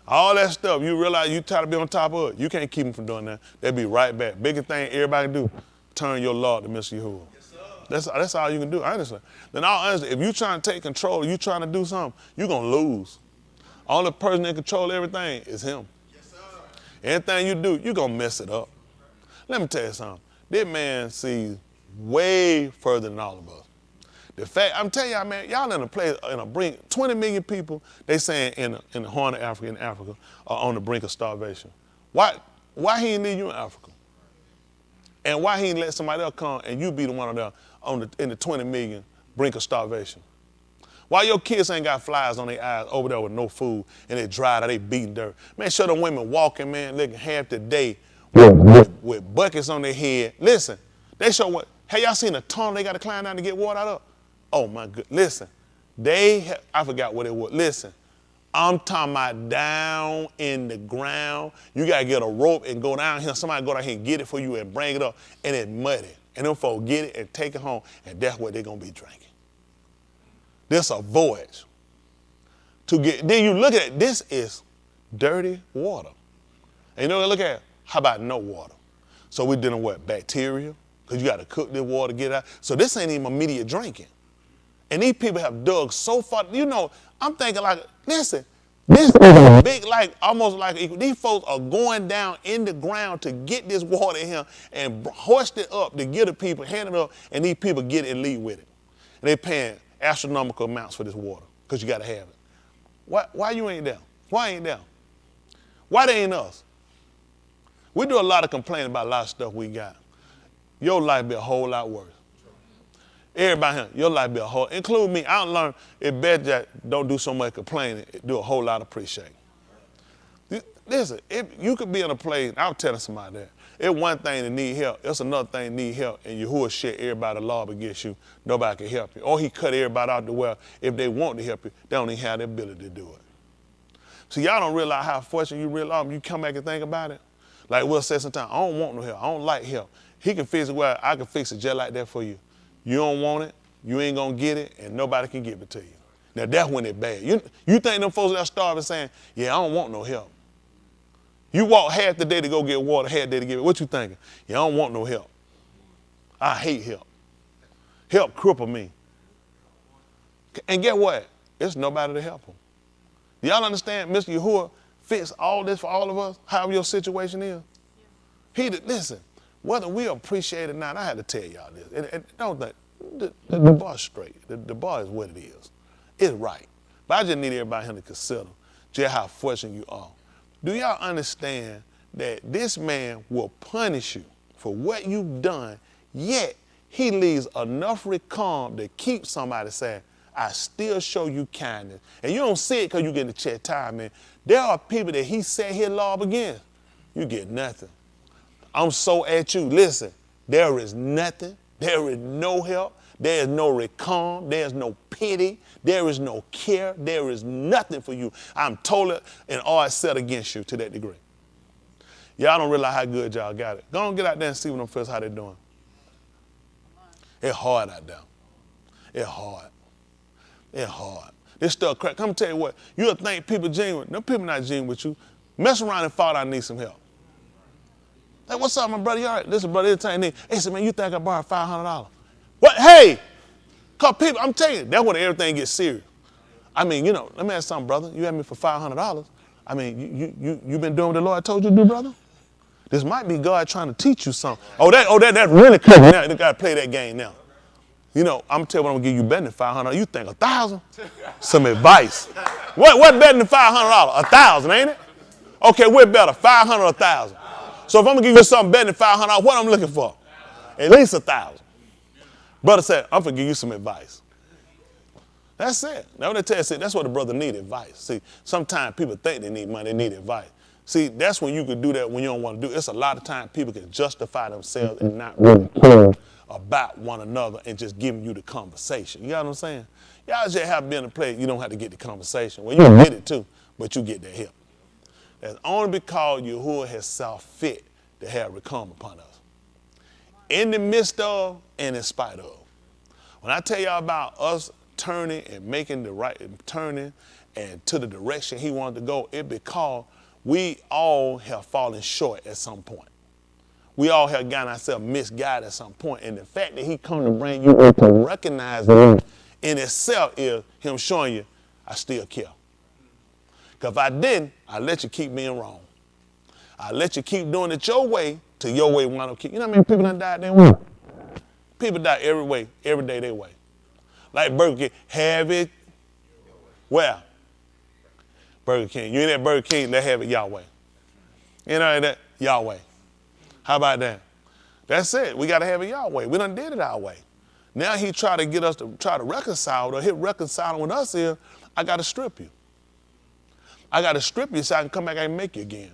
All that stuff, you realize you try to be on top of it, you can't keep them from doing that. They'll be right back. Biggest thing everybody can do, turn your Lord to Mr. Yahuwah. That's all you can do, honestly. Then all honestly, if you're trying to take control, you're trying to do something, you're going to lose. Only person that control everything is him. Yes, sir. Anything you do, you're going to mess it up. Let me tell you something. This man sees way further than all of us. The fact, I'm telling y'all, man, y'all in a place, brink, 20 million people, they saying in the Horn of Africa, in Africa, are on the brink of starvation. Why he didn't leave you in Africa? And why he didn't let somebody else come and you be the one of them in the 20 million brink of starvation? Why your kids ain't got flies on their eyes over there with no food and they dried out, they beating dirt? Man, show them women walking, man, looking half the day with buckets on their head. Listen, they show what, have y'all seen a tunnel they got to climb down to get water out of? Oh my good, listen, I forgot what it was. Listen, I'm talking about down in the ground. You gotta get a rope and go down here. Somebody go down here and get it for you and bring it up, and it's muddy. And them folks get it and take it home, and that's what they're gonna be drinking. This a voyage. Then you look at it, this is dirty water. And you know what I look at? How about no water? So we're dealing with bacteria, because you got to cook this water, get it out. So this ain't even immediate drinking. And these people have dug so far. You know, I'm thinking like, listen, this is a big, like, almost like, these folks are going down in the ground to get this water in here and hoist it up to get the people, hand it up, and these people get it and leave with it. And they're paying astronomical amounts for this water, because you got to have it. Why you ain't there? Why ain't there? Why they ain't us? We do a lot of complaining about a lot of stuff we got. Your life be a whole lot worse. Everybody here, your life be a whole, include me. I don't learn, it better that don't do so much complaining, do a whole lot of appreciating. Listen, you could be in a place, I was telling somebody that, it's one thing to need help, it's another thing to need help, and Yahuwah shut everybody law against you, nobody can help you. Or he cut everybody out the well, if they want to help you, they don't even have the ability to do it. So y'all don't realize how fortunate you really are when you come back and think about it. Like we'll say sometimes, I don't want no help, I don't like help. He can fix it well, I can fix it just like that for you. You don't want it, you ain't gonna get it, and nobody can give it to you. Now that's when it's bad. You think them folks that are starving saying, yeah, I don't want no help. You walk half the day to go get water, half the day to get it. What you thinking? Yeah, I don't want no help. I hate help. Help cripple me. And get what? There's nobody to help them. Y'all understand Mr. Yahuwah fix all this for all of us, however your situation is? Listen, whether we appreciate it or not, I had to tell y'all this. And don't think, the bar's straight. The bar is what it is. It's right. But I just need everybody here to consider just how fortunate you are. Do y'all understand that this man will punish you for what you've done, yet he leaves enough recalm to keep somebody saying, I still show you kindness. And you don't see it because you get the chastisement. There are people that he set his law against. You get nothing. I'm so at you. Listen, there is nothing. There is no help. There is no recalm. There is no pity. There is no care. There is nothing for you. I'm totally and all set against you to that degree. Y'all don't realize how good y'all got it. Go on, get out there and see what them fellas, how they doing. It's hard out there. It's hard. It's hard. This stuff crack. Come tell you what, you'll think people genuine. No, people not genuine with you. Mess around and fall out and need some help. Hey, what's up, my brother? You all right? Listen, brother, every time you need. Hey, said, man, you think I borrowed $500? What? Hey! Cause people, I'm telling you, that's when everything gets serious. I mean, you know, let me ask something, brother. You had me for $500. I mean, you been doing what the Lord told you to do, brother? This might be God trying to teach you something. That really cooking now. You gotta play that game now. You know, I'm telling you what I'm gonna give you better than $500. You think $1,000? Some advice. What better than $500? $1,000, ain't it? Okay, we're better, 500 or 1,000. So if I'm gonna give you something better than $500, what I'm looking for? At least 1,000. Brother said, I'm gonna give you some advice. That's it. Now when they tell you, that's what the brother need, advice. See, sometimes people think they need money, they need advice. See, that's when you can do that when you don't want to do it. It's a lot of times people can justify themselves and not really care about one another and just giving you the conversation. You know what I'm saying? Y'all just have been in a place you don't have to get the conversation. Well, you get it too, but you get that help. That's only because Yahuwah has saw fit to have it come upon us. In the midst of and in spite of. When I tell y'all about us turning and making the right, turning and to the direction he wanted to go, it because we all have fallen short at some point. We all have gotten ourselves misguided at some point. And the fact that he come to bring you up to recognize it in itself is him showing you, I still care. Because if I didn't, I'd let you keep being wrong. I'd let you keep doing it your way till your way wound up keep. You know how many people done died their way? People die every day their way. Like Burger King, have it where? Burger King. You ain't at Burger King, they have it Yahweh. You know that? Yahweh. How about that? That's it. We got to have it Yahweh. We done did it our way. Now he try to get us to try to reconcile, or hit reconciling with us here, I got to strip you. I got to strip you so I can come back and make you again.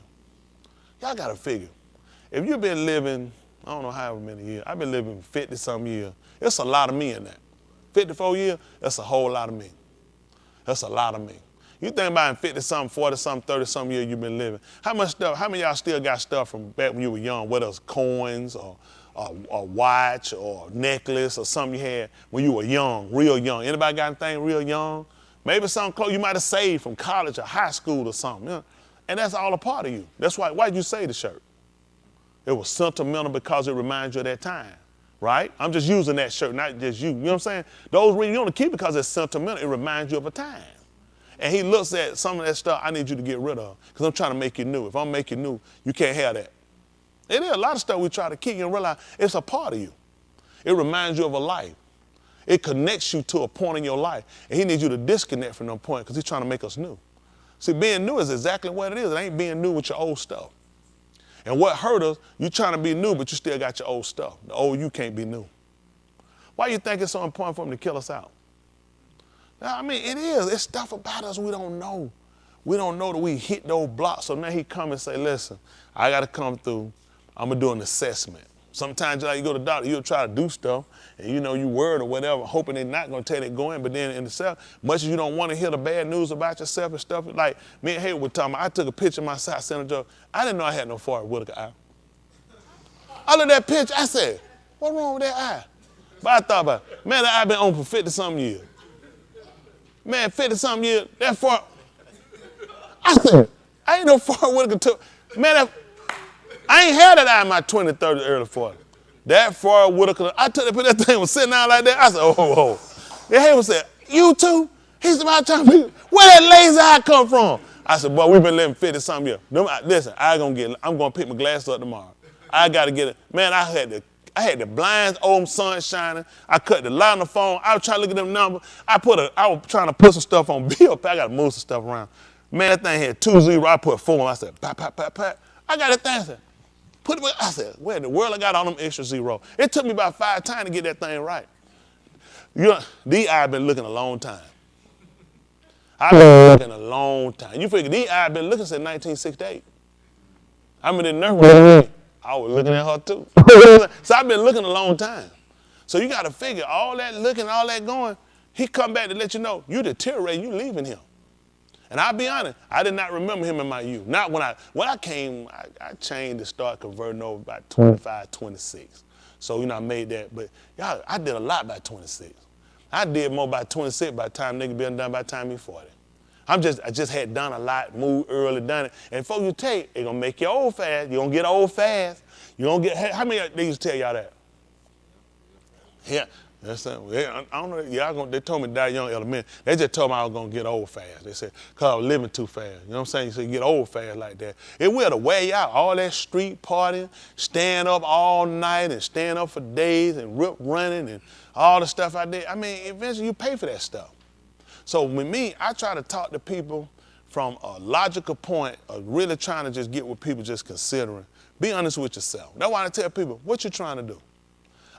Y'all got to figure. If you've been living, I don't know however many years, I've been living 50-some years. It's a lot of me in that. 54 years, that's a whole lot of me. That's a lot of me. You think about in 50-something, 40-something, 30-something years you've been living. How many of y'all still got stuff from back when you were young, whether it's coins or watch or necklace or something you had when you were young, real young? Anybody got anything real young? Maybe something close you might have saved from college or high school or something. You know? And that's all a part of you. That's why'd you save the shirt? It was sentimental because it reminds you of that time, right? I'm just using that shirt, not just you. You know what I'm saying? Those reasons you want to keep it because it's sentimental. It reminds you of a time. And he looks at some of that stuff I need you to get rid of because I'm trying to make you new. If I'm making you new, you can't have that. It is a lot of stuff we try to keep and realize it's a part of you. It reminds you of a life. It connects you to a point in your life. And he needs you to disconnect from that point because he's trying to make us new. See, being new is exactly what it is. It ain't being new with your old stuff. And what hurt us, you trying to be new, but you still got your old stuff. The old you can't be new. Why you think it's so important for him to kill us out? I mean, it is. It's stuff about us we don't know. We don't know that we hit those blocks. So now he come and say, listen, I got to come through. I'm going to do an assessment. Sometimes like you go to the doctor, you'll try to do stuff, and you know you worried or whatever, hoping they're not going to tell it going. But then in itself, much as you don't want to hear the bad news about yourself and stuff, like me and Haywood were talking about, I took a picture of myself, sent it to her. I didn't know I had no Forrest Whitaker eye. I looked at that picture, I said, what's wrong with that eye? But I thought about it. Man, that eye been on for 50-something years. Man, 50-something years, that Forrest. I said, I ain't no Forrest Whitaker took. Man, I ain't had that eye in my 20, 30, early 40s. That Forrest Whitaker, I took that thing was sitting down like that. I said, oh. And Haywood said, you too? He's about time. Where that lazy eye come from? I said, boy, we've been living 50-something years. Listen, I'm going to pick my glasses up tomorrow. I got to get it. Man, I had the blinds open, sun shining. I cut the light on the phone. I was trying to look at them numbers. I was trying to put some stuff on bill. I got to move some stuff around. Man, that thing had 2 zeros. I put 4 on. I said, pat. I got that thing. I said, I said, where in the world I got all them extra zeros? It took me about 5 times to get that thing right. These eyes been looking a long time. I've been looking a long time. You figure these eyes been looking since 1968. I'm in the nursery. I was looking at her too. So I've been looking a long time. So you got to figure all that looking, all that going, he come back to let you know you deteriorating, you leaving him. And I'll be honest, I did not remember him in my youth. Not when I came, I changed to start converting over about 25, 26. So, I made that. But, y'all, I did a lot by 26. I did more by 26 by the time nigga been done by the time he 40. I just had done a lot, moved early, done it. And before you take, it's going to make you old fast. You're going to get old fast. You're going to get, how many of these tell y'all that? Yeah. I don't know. They told me to die young elementary. They just told me I was going to get old fast. They said, because I was living too fast. You know what I'm saying? So you get old fast like that. It will to wear you out. All that street partying, staying up all night and staying up for days and rip running and all the stuff I did. I mean, eventually you pay for that stuff. So with me, I try to talk to people from a logical point of really trying to just get what people just considering. Be honest with yourself. That's why I tell people, what you trying to do?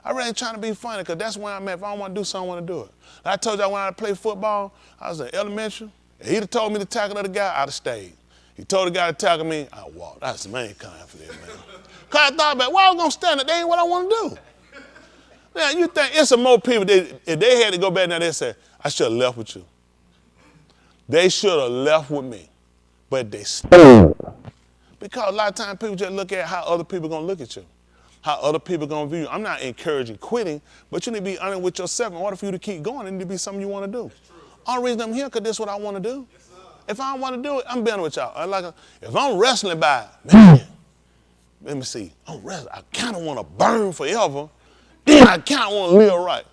I really ain't trying to be funny because that's where I'm at. If I don't want to do something, I want to do it. Like I told y'all when I played football, I was in elementary. And he'd have told me to tackle the other guy, I'd have stayed. He told the guy to tackle me, I walked. I said, man, I ain't confident, man. Because I thought about, why I was going to stand it? They ain't what I want to do. Now, you think it's some more people, if they had to go back now, they said, I should have left with you. They should have left with me. But they stayed. Because a lot of times people just look at how other people are going to look at you. How other people are going to view you. I'm not encouraging quitting, but you need to be honest with yourself. In order for you to keep going, it need to be something you want to do. Only reason I'm here because this is what I want to do. Yes, if I don't want to do it, I'm better with y'all. If I'm wrestling by, man, let me see, I'm wrestling. I kind of want to burn forever. Then I kind of want to live right.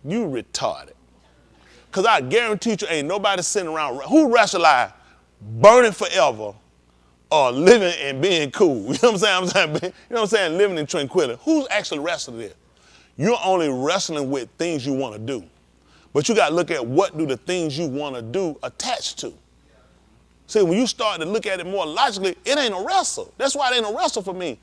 You retarded. Because I guarantee you ain't nobody sitting around. Who wrestle like burning forever? Or living and being cool. You know what I'm saying? You know what I'm saying? Living in tranquility. Who's actually wrestling there? You're only wrestling with things you want to do. But you got to look at what do the things you want to do attach to. See, when you start to look at it more logically, it ain't a wrestle. That's why it ain't a wrestle for me.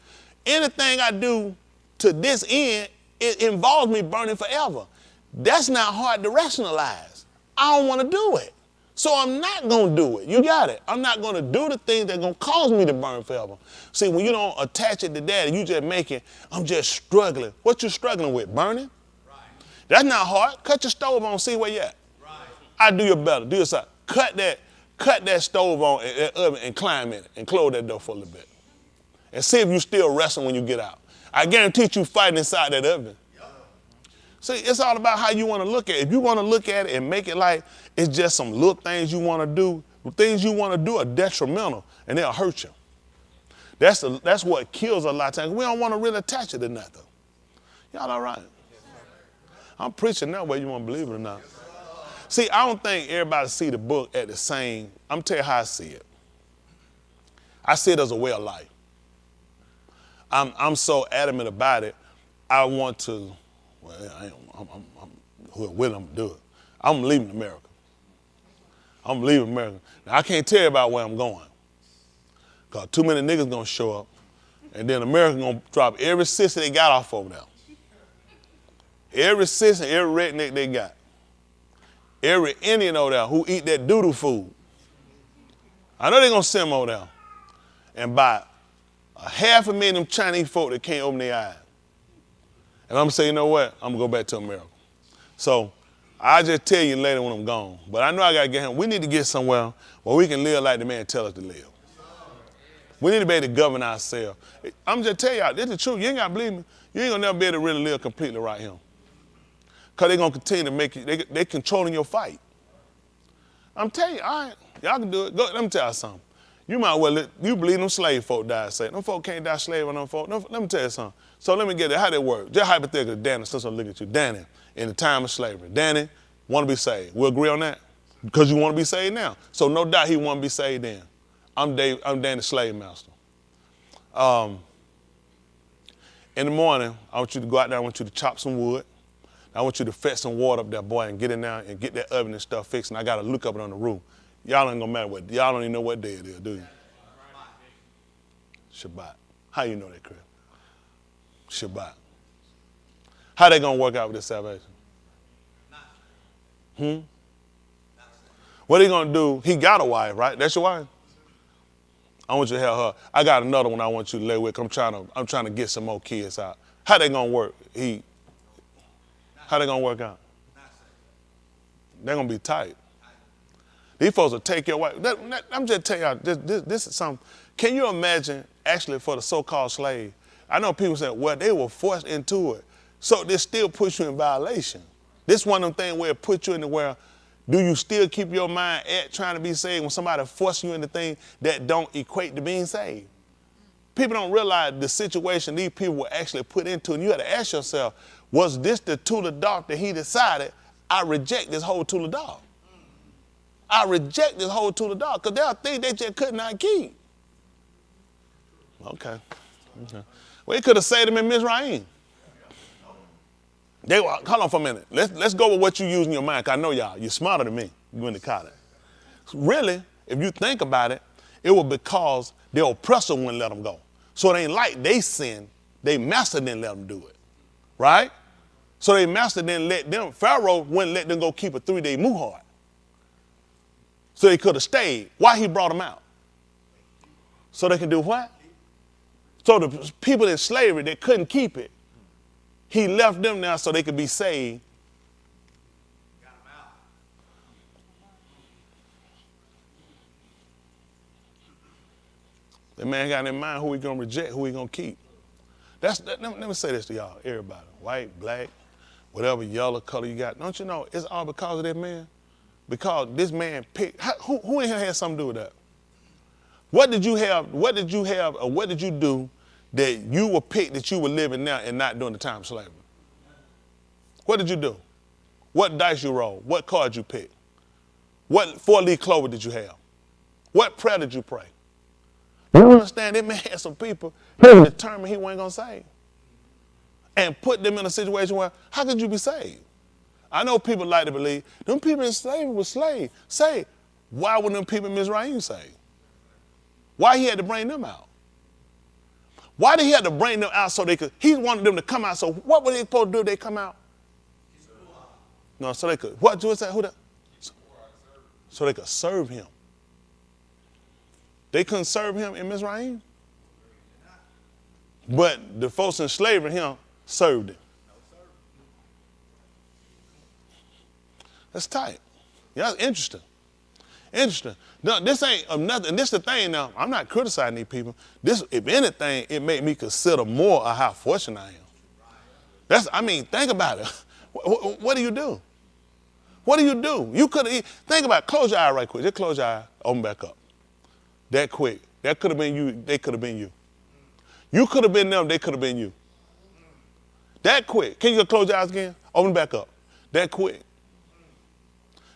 Anything I do to this end, it involves me burning forever. That's not hard to rationalize. I don't want to do it. So I'm not going to do it. You got it. I'm not going to do the things that are going to cause me to burn forever. See, when you don't attach it to that and you just make it, I'm just struggling. What you struggling with? Burning? Right. That's not hard. Cut your stove on, see where you at. Right. I do your better. Do your side. cut that stove on that oven and climb in it and close that door for a little bit. And see if you still wrestling when you get out. I guarantee you fighting inside that oven. See, it's all about how you want to look at it. If you want to look at it and make it like it's just some little things you want to do, the things you want to do are detrimental and they'll hurt you. That's what kills a lot of times. We don't want to really attach it to nothing. Y'all all right? I'm preaching that way, you want to believe it or not. See, I don't think everybody see the book at the same. I'm telling you how I see it. I see it as a way of life. I'm so adamant about it. I want to, well, I'm willing to do it. I'm leaving America. I'm leaving America. Now, I can't tell you about where I'm going. Because too many niggas going to show up. And then America going to drop every sissy they got off over there. Every sissy, every redneck they got. Every Indian over there who eat that doodoo food. I know they're going to send them over there. And buy 500,000 of them Chinese folk that can't open their eyes. And I'm going to say, you know what? I'm going to go back to America. So I'll just tell you later when I'm gone. But I know I got to get him. We need to get somewhere where we can live like the man tell us to live. We need to be able to govern ourselves. I'm just telling y'all, this is the truth. You ain't got to believe me. You ain't going to never be able to really live completely right here. Because they're going to continue to make you, they're controlling your fight. I'm telling you, all right, y'all can do it. Go, let me tell you something. You might well, you believe them slave folk died, say. Them folk can't die slave on them folk. No, let me tell you something. So let me get it. How that work? Just hypothetically, Danny, since I'm looking at you. Danny, in the time of slavery. Danny, want to be saved. We agree on that? Because you want to be saved now. So no doubt he want to be saved then. I'm Danny Slave Master. In the morning, I want you to go out there. I want you to chop some wood. I want you to fetch some water up there, boy, and get in there and get that oven and stuff fixed. And I got to look up it on the roof. Y'all ain't gonna matter what. Y'all don't even know what day it is, do you? Shabbat. How you know that, Chris? Shabbat. How they gonna work out with this salvation? What he gonna do? He got a wife, right? That's your wife. I want you to help her. I got another one I want you to lay with. I'm trying to get some more kids out. How they gonna work? How they gonna work out? They're gonna be tight. These folks will take your wife. I'm just telling y'all, this is something. Can you imagine actually for the so-called slave? I know people say, well, they were forced into it. So this still puts you in violation. This one of them things where it puts you in the where, do you still keep your mind at trying to be saved when somebody forces you into things that don't equate to being saved? People don't realize the situation these people were actually put into, and you got to ask yourself, was this the tool of dark that he decided, I reject this whole tool of dark? I reject this whole tool of dark because there are things they just could not keep. Okay. Well, he could have saved them in Mizraim. Hold on for a minute. Let's go with what you use in your mind, because I know y'all, you're smarter than me. You went to college. Really, if you think about it, it was because the oppressor wouldn't let them go. So it ain't like they sinned. Their master didn't let them do it. Right? So their master didn't let them, Pharaoh wouldn't let them go keep a 3-day muhard. So they could have stayed. Why he brought them out? So they can do what? So the people in slavery that couldn't keep it, he left them now so they could be saved. Got them out. The man got in mind who he gonna reject, who he gonna keep. Let me say this to y'all, everybody, white, black, whatever yellow color you got. Don't you know it's all because of that man? Because this man picked. Who in here had something to do with that? What did you have, or what did you do that you were picked that you were living now and not during the time of slavery? What did you do? What dice you roll? What card you pick? What 4-leaf clover did you have? What prayer did you pray? You understand? That man had some people who determined he wasn't going to save. And put them in a situation where, how could you be saved? I know people like to believe, them people in slavery were slaves. Say, why were them people in Mizraim saved? Why he had to bring them out? Why did he have to bring them out so they could, he wanted them to come out, so what were they supposed to do if they come out? No, so they could, what was that, who that? So they could serve him. They couldn't serve him in Mizraim? But the folks in slavery him served him. That's tight. Yeah, that's interesting. Interesting. No, this ain't nothing. This the thing now. I'm not criticizing these people. This, if anything, it made me consider more of how fortunate I am. Think about it. What do you do? What do you do? You could have, think about it. Close your eye right quick. Just close your eye, open back up. That quick. That could have been you, they could have been you. You could have been them, they could have been you. That quick. Can you just close your eyes again? Open back up. That quick.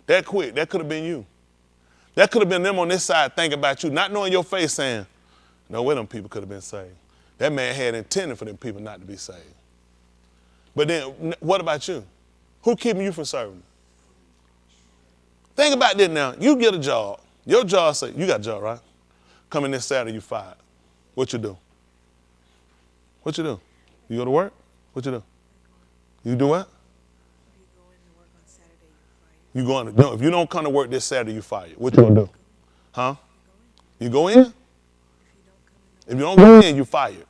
That quick. That could have been you. That could have been them on this side thinking about you, not knowing your face, saying, no way them people could have been saved. That man had intended for them people not to be saved. But then, what about you? Who keeping you from serving? Think about this now. You get a job. Your job say, you got a job, right? Coming this Saturday, you fired. What you do? What you do? You go to work? What you do? You do what? You going to, no, if you don't come to work this Saturday, you fired. What you gonna do? Huh? You go in? If you don't go in, you fired.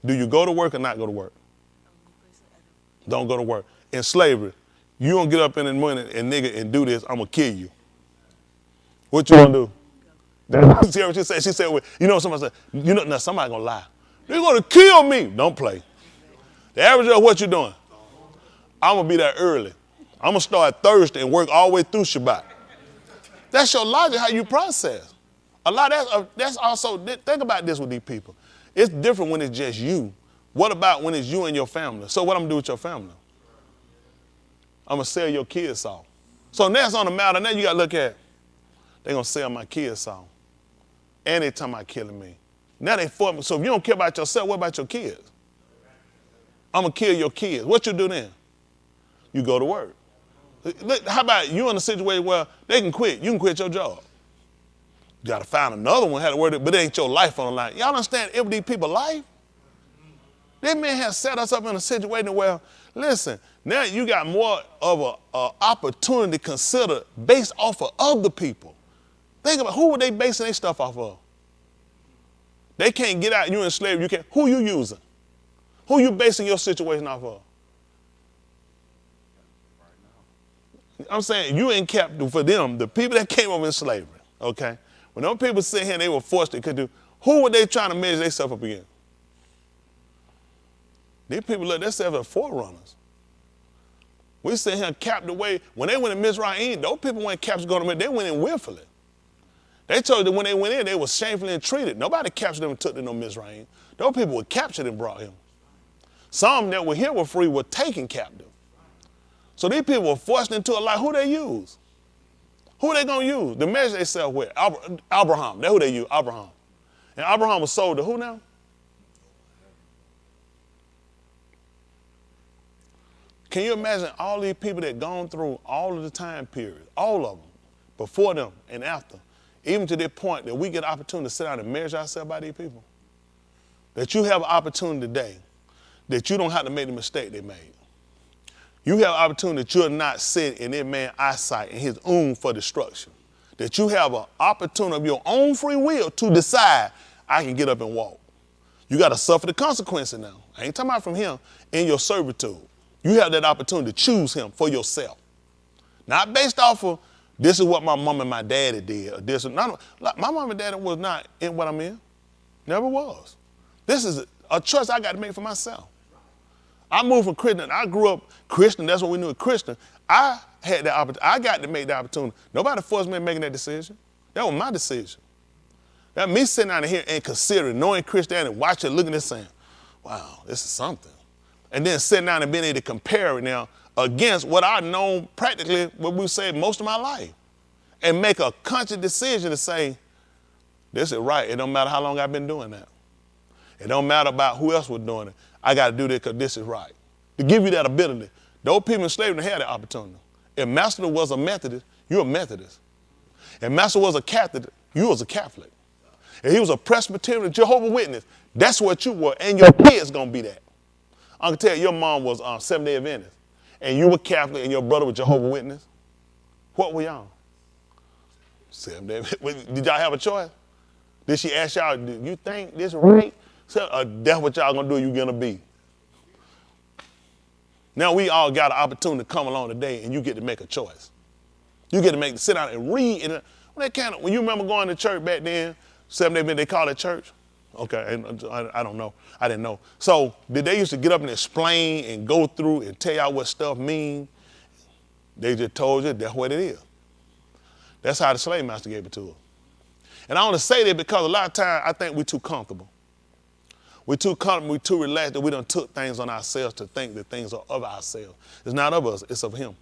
Do you go to work or not go to work? Don't go to work. In slavery, you don't get up in the morning and nigga and do this, I'm gonna kill you. What you gonna do? See what she said? She said, well, you know, somebody said, you know, now somebody gonna lie. They're gonna kill me. Don't play. The average of what you doing? I'm gonna be there early. I'm gonna start Thursday and work all the way through Shabbat. That's your logic, how you process. A lot of that's also, think about this with these people. It's different when it's just you. What about when it's you and your family? So what I'm gonna do with your family? I'm gonna sell your kids off. So now it's on the matter, now you gotta look at, they're gonna sell my kids off. And they talking about killing me. Now they for me. So if you don't care about yourself, what about your kids? I'm gonna kill your kids. What you do then? You go to work. How about you in a situation where they can quit? You can quit your job. You got to find another one, had to work, but it ain't your life on the line. Y'all understand every these people's life? This man has set us up in a situation where, listen, now you got more of an opportunity to consider based off of other people. Think about who were they basing their stuff off of? They can't get out, you in slavery, you can't. Who you using? Who you basing your situation off of? I'm saying you ain't captive for them, the people that came over in slavery, okay? When those people sit here and they were forced to do, who were they trying to measure themselves up against? These people look themselves as forerunners. We sit here and capped away. When they went in Mizraim, those people weren't captured going to they went in willfully. They told you that when they went in, they were shamefully entreated. Nobody captured them and took them to Mizraim. Those people were captured and brought him. Some that were here were free were taken captive. So these people were forced into a life. Who they use? Who they gonna use? To measure themselves with? Abraham. That's who they use, Abraham. And Abraham was sold to who now? Can you imagine all these people that gone through all of the time periods, all of them, before them and after, even to the point that we get an opportunity to sit down and measure ourselves by these people? That you have an opportunity today that you don't have to make the mistake they made. You have an opportunity that you'll not sit in that man's eyesight and his own for destruction. That you have an opportunity of your own free will to decide, I can get up and walk. You got to suffer the consequences now. I ain't talking about from him in your servitude. You have that opportunity to choose him for yourself. Not based off of, this is what my mom and my daddy did. Or this, my mom and daddy was not in what I'm in. Never was. This is a choice I got to make for myself. I moved from Christian. I grew up Christian. That's what we knew as Christian. I had that opportunity. I got to make the opportunity. Nobody forced me making that decision. That was my decision. That me sitting out here and considering, knowing Christianity, watching, looking at this saying, wow, this is something. And then sitting down and being able to compare it now against what I've known practically, what we say, most of my life. And make a conscious decision to say, this is right. It don't matter how long I've been doing that. It don't matter about who else was doing it. I got to do this because this is right. To give you that ability. Those people in slavery had that opportunity. If Master was a Methodist, you're a Methodist. If Master was a Catholic, you was a Catholic. If he was a Presbyterian, Jehovah's Witness, that's what you were, and your kid's going to be that. I can tell you, your mom was Seventh-day Adventist, and you were Catholic, and your brother was Jehovah's Witness. What were y'all? Seventh-day Adventist. Did y'all have a choice? Did she ask y'all, do you think this right? So, that's what y'all going to do, you're going to be. Now we all got an opportunity to come along today, and you get to make a choice. You get to sit down and read. And When you remember going to church back then, 7 days, they call it church? Okay, I don't know. I didn't know. So did they used to get up and explain and go through and tell y'all what stuff mean? They just told you that's what it is. That's how the slave master gave it to us. And I only say that because a lot of times I think we're too comfortable. We're too comfortable, we're too relaxed that we done took things on ourselves to think that things are of ourselves. It's not of us, it's of him.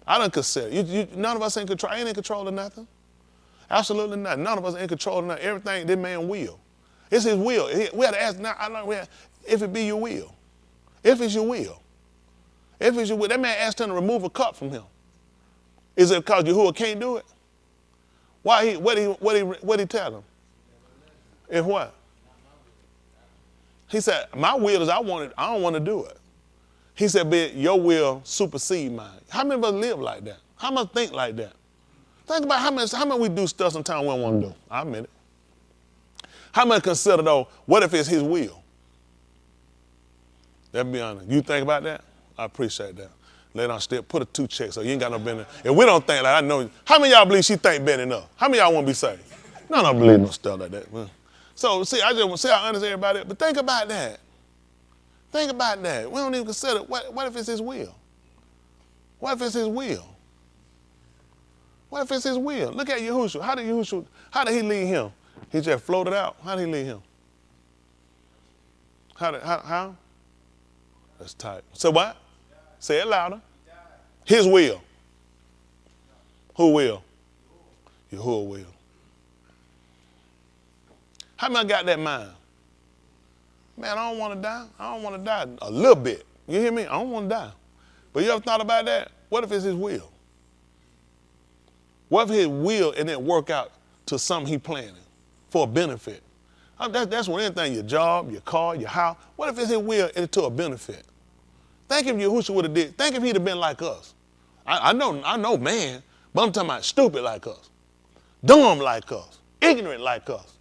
I don't consider, none of us ain't in control of nothing. Absolutely not. None of us are in control of nothing. Everything, this man will. It's his will. We have to ask now, if it be your will. If it's your will. If it's your will. That man asked him to remove a cup from him. Is it because Yahuwah can't do it? Why? What he tell him? If what? He said, my will is I don't want to do it. He said, but your will supersede mine. How many of us live like that? How much think like that? Think about how much we do stuff sometimes we don't want to do. I admit it. How much consider though, what if it's his will? Let's be honest. You think about that? I appreciate that. Let on step, put a 2 checks so you ain't got no business. If we don't think like I know, how many of y'all believe she think better than us? How many of y'all want to be saved? None of them believe no stuff like that. So see, I just want to say I understand everybody, but think about that. Think about that. We don't even consider, what if it's his will? What if it's his will? What if it's his will? Look at Yahushua. How did he lead him? He just floated out. How did he lead him? How? That's tight. So what? Say it louder. His will. Who will? Yahuwah will. How many got that mind? Man, I don't want to die. I don't want to die a little bit. You hear me? I don't want to die. But you ever thought about that? What if it's his will? What if his will and it work out to something he planning for a benefit? That's when anything, your job, your car, your house. What if it's his will and it's to a benefit? Think if Yahushua would have did. Think if he'd have been like us. I know, man, but I'm talking about stupid like us, dumb like us, ignorant like us.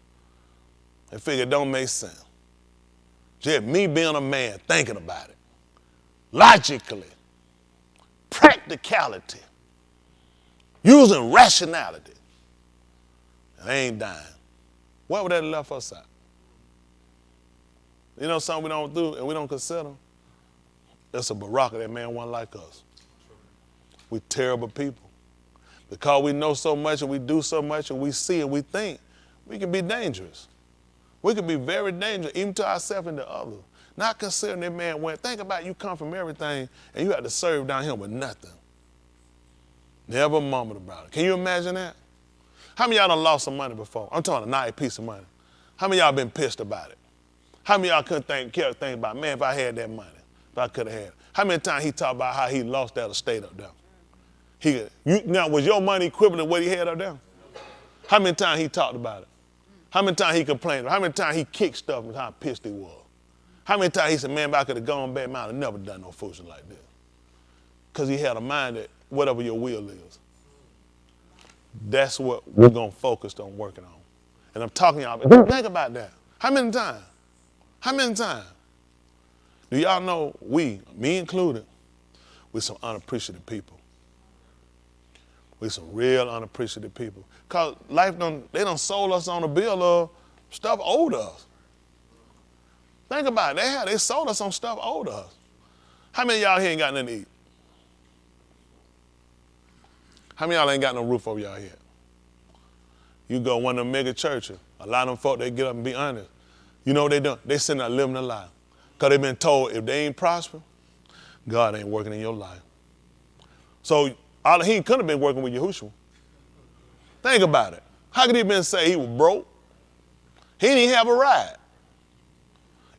I figure it don't make sense. Just me being a man thinking about it. Logically, practicality, using rationality. And I ain't dying. What would that have left us at? You know something we don't do and we don't consider? That's a baraka, that man wasn't like us. We terrible people. Because we know so much and we do so much and we see and we think, we can be dangerous. We can be very dangerous, even to ourselves and to others. Not considering that man went, think about you come from everything and you had to serve down here with nothing. Never mumbled about it. Can you imagine that? How many of y'all done lost some money before? I'm talking a nice piece of money. How many of y'all been pissed about it? How many of y'all kept thinking about, man, if I had that money, if I could have had it. How many times he talked about how he lost that estate up there? Now, was your money equivalent to what he had up there? How many times he talked about it? How many times he complained? How many times he kicked stuff and how pissed he was? How many times he said, man, if I could have gone back, man, I'd have never done no foolishness like this. Because he had a mind that whatever your will is, that's what we're going to focus on working on. And I'm talking to y'all, think about that. How many times? How many times? Do y'all know we, me included, we're some unappreciative people. We're some real unappreciative people. Because they done sold us on a bill of stuff owed us. Think about it. They sold us on stuff owed us. How many of y'all here ain't got nothing to eat? How many of y'all ain't got no roof over y'all head? You go one of them mega churches, a lot of them folk, they get up and be honest. You know what they doing? They sitting there living a lie. Because they've been told if they ain't prosper, God ain't working in your life. So he couldn't have been working with Yahushua. Think about it. How could he been say he was broke? He didn't even have a ride.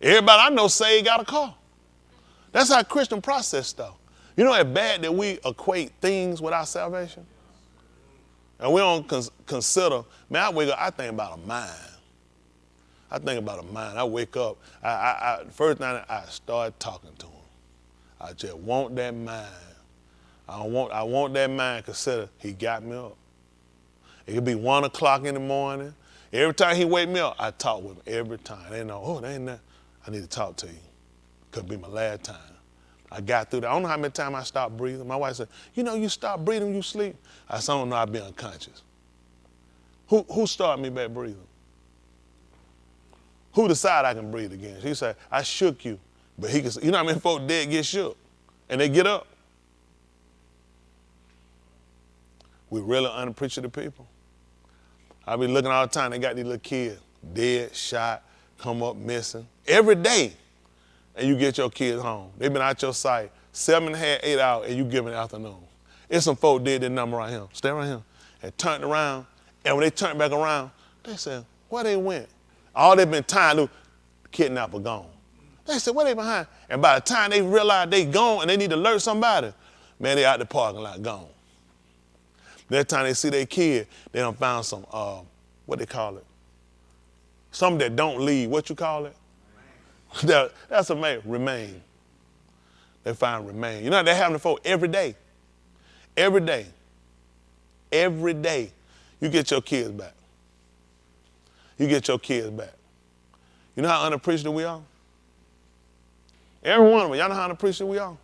Everybody I know say he got a car. That's how Christian process stuff. You know it's bad that we equate things with our salvation? And we don't consider, man, I think about a mind. I think about a mind. I wake up, first thing I start talking to him. I just want that mind. I want that mind consider he got me up. It could be 1 o'clock in the morning. Every time he wake me up, I talk with him every time. They know, oh, they ain't that. I need to talk to you. Could be my last time. I got through that. I don't know how many times I stopped breathing. My wife said, you know, you stop breathing when you sleep. I said, I don't know, I'd be unconscious. Who started me back breathing? Who decided I can breathe again? He said, I shook you. But he can, you know how many folks dead get shook? And they get up. We really unappreciative people. I be looking all the time, they got these little kids, dead, shot, come up missing. Every day, and you get your kids home. They been out your sight 7.5, 8 hours, and you give them the afternoon. It's some folk did that number right here, stay right here, and turned around, and when they turned back around, they said, where they went? All they been time to kidnapper gone. They said, where they behind? And by the time they realize they gone and they need to alert somebody, man, they out the parking lot gone. That time they see their kid, they done found some, what they call it? Some that don't leave, what you call it? That's amazing, remain. They find remain. You know, they having the folk every day. Every day. Every day, you get your kids back. You get your kids back. You know how unappreciative we are? Every one of them, y'all know how unappreciative we are?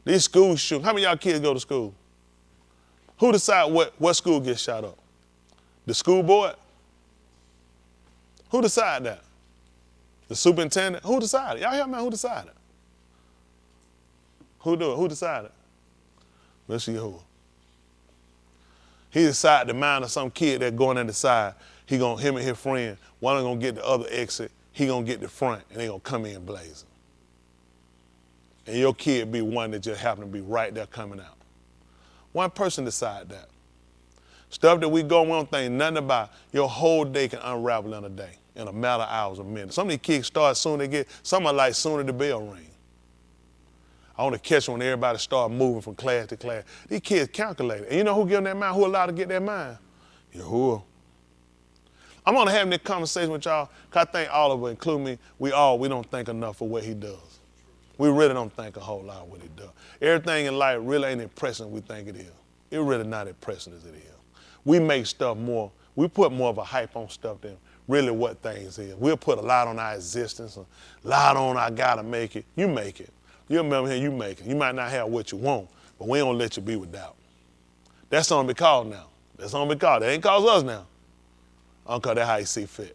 These school shootings, how many of y'all kids go to school? Who decide what school gets shot up? The school board? Who decide that? The superintendent? Who decided? Y'all hear me? Who decided? Who do it? Who decided? Let's see who. He decided the mind of some kid that going in the side. Him and his friend, one of them gonna get the other exit, he gonna get the front, and they gonna come in blazing. And your kid be one that just happen to be right there coming out. One person decide that. Stuff that we go, we don't think nothing about. Your whole day can unravel in a day, in a matter of hours or minutes. Some of these kids start soon they get, some are like sooner the bell ring. I want to catch when everybody start moving from class to class. These kids calculate it. And you know who give them that mind? Who allowed to get that mind? Yahuwah. I'm going to have this conversation with y'all because I think all of us, including me, we don't think enough of what he does. We really don't think a whole lot of what he does. Everything in life really ain't impressive as we think it is. It's really not impressive as it is. We make stuff more, we put more of a hype on stuff than really what things is. We'll put a lot on our existence, a lot on I gotta make it. You make it. You remember here, you make it. You might not have what you want, but we don't let you be without. That's only because now. That's only because. That ain't cause us now. Because that's how you see fit.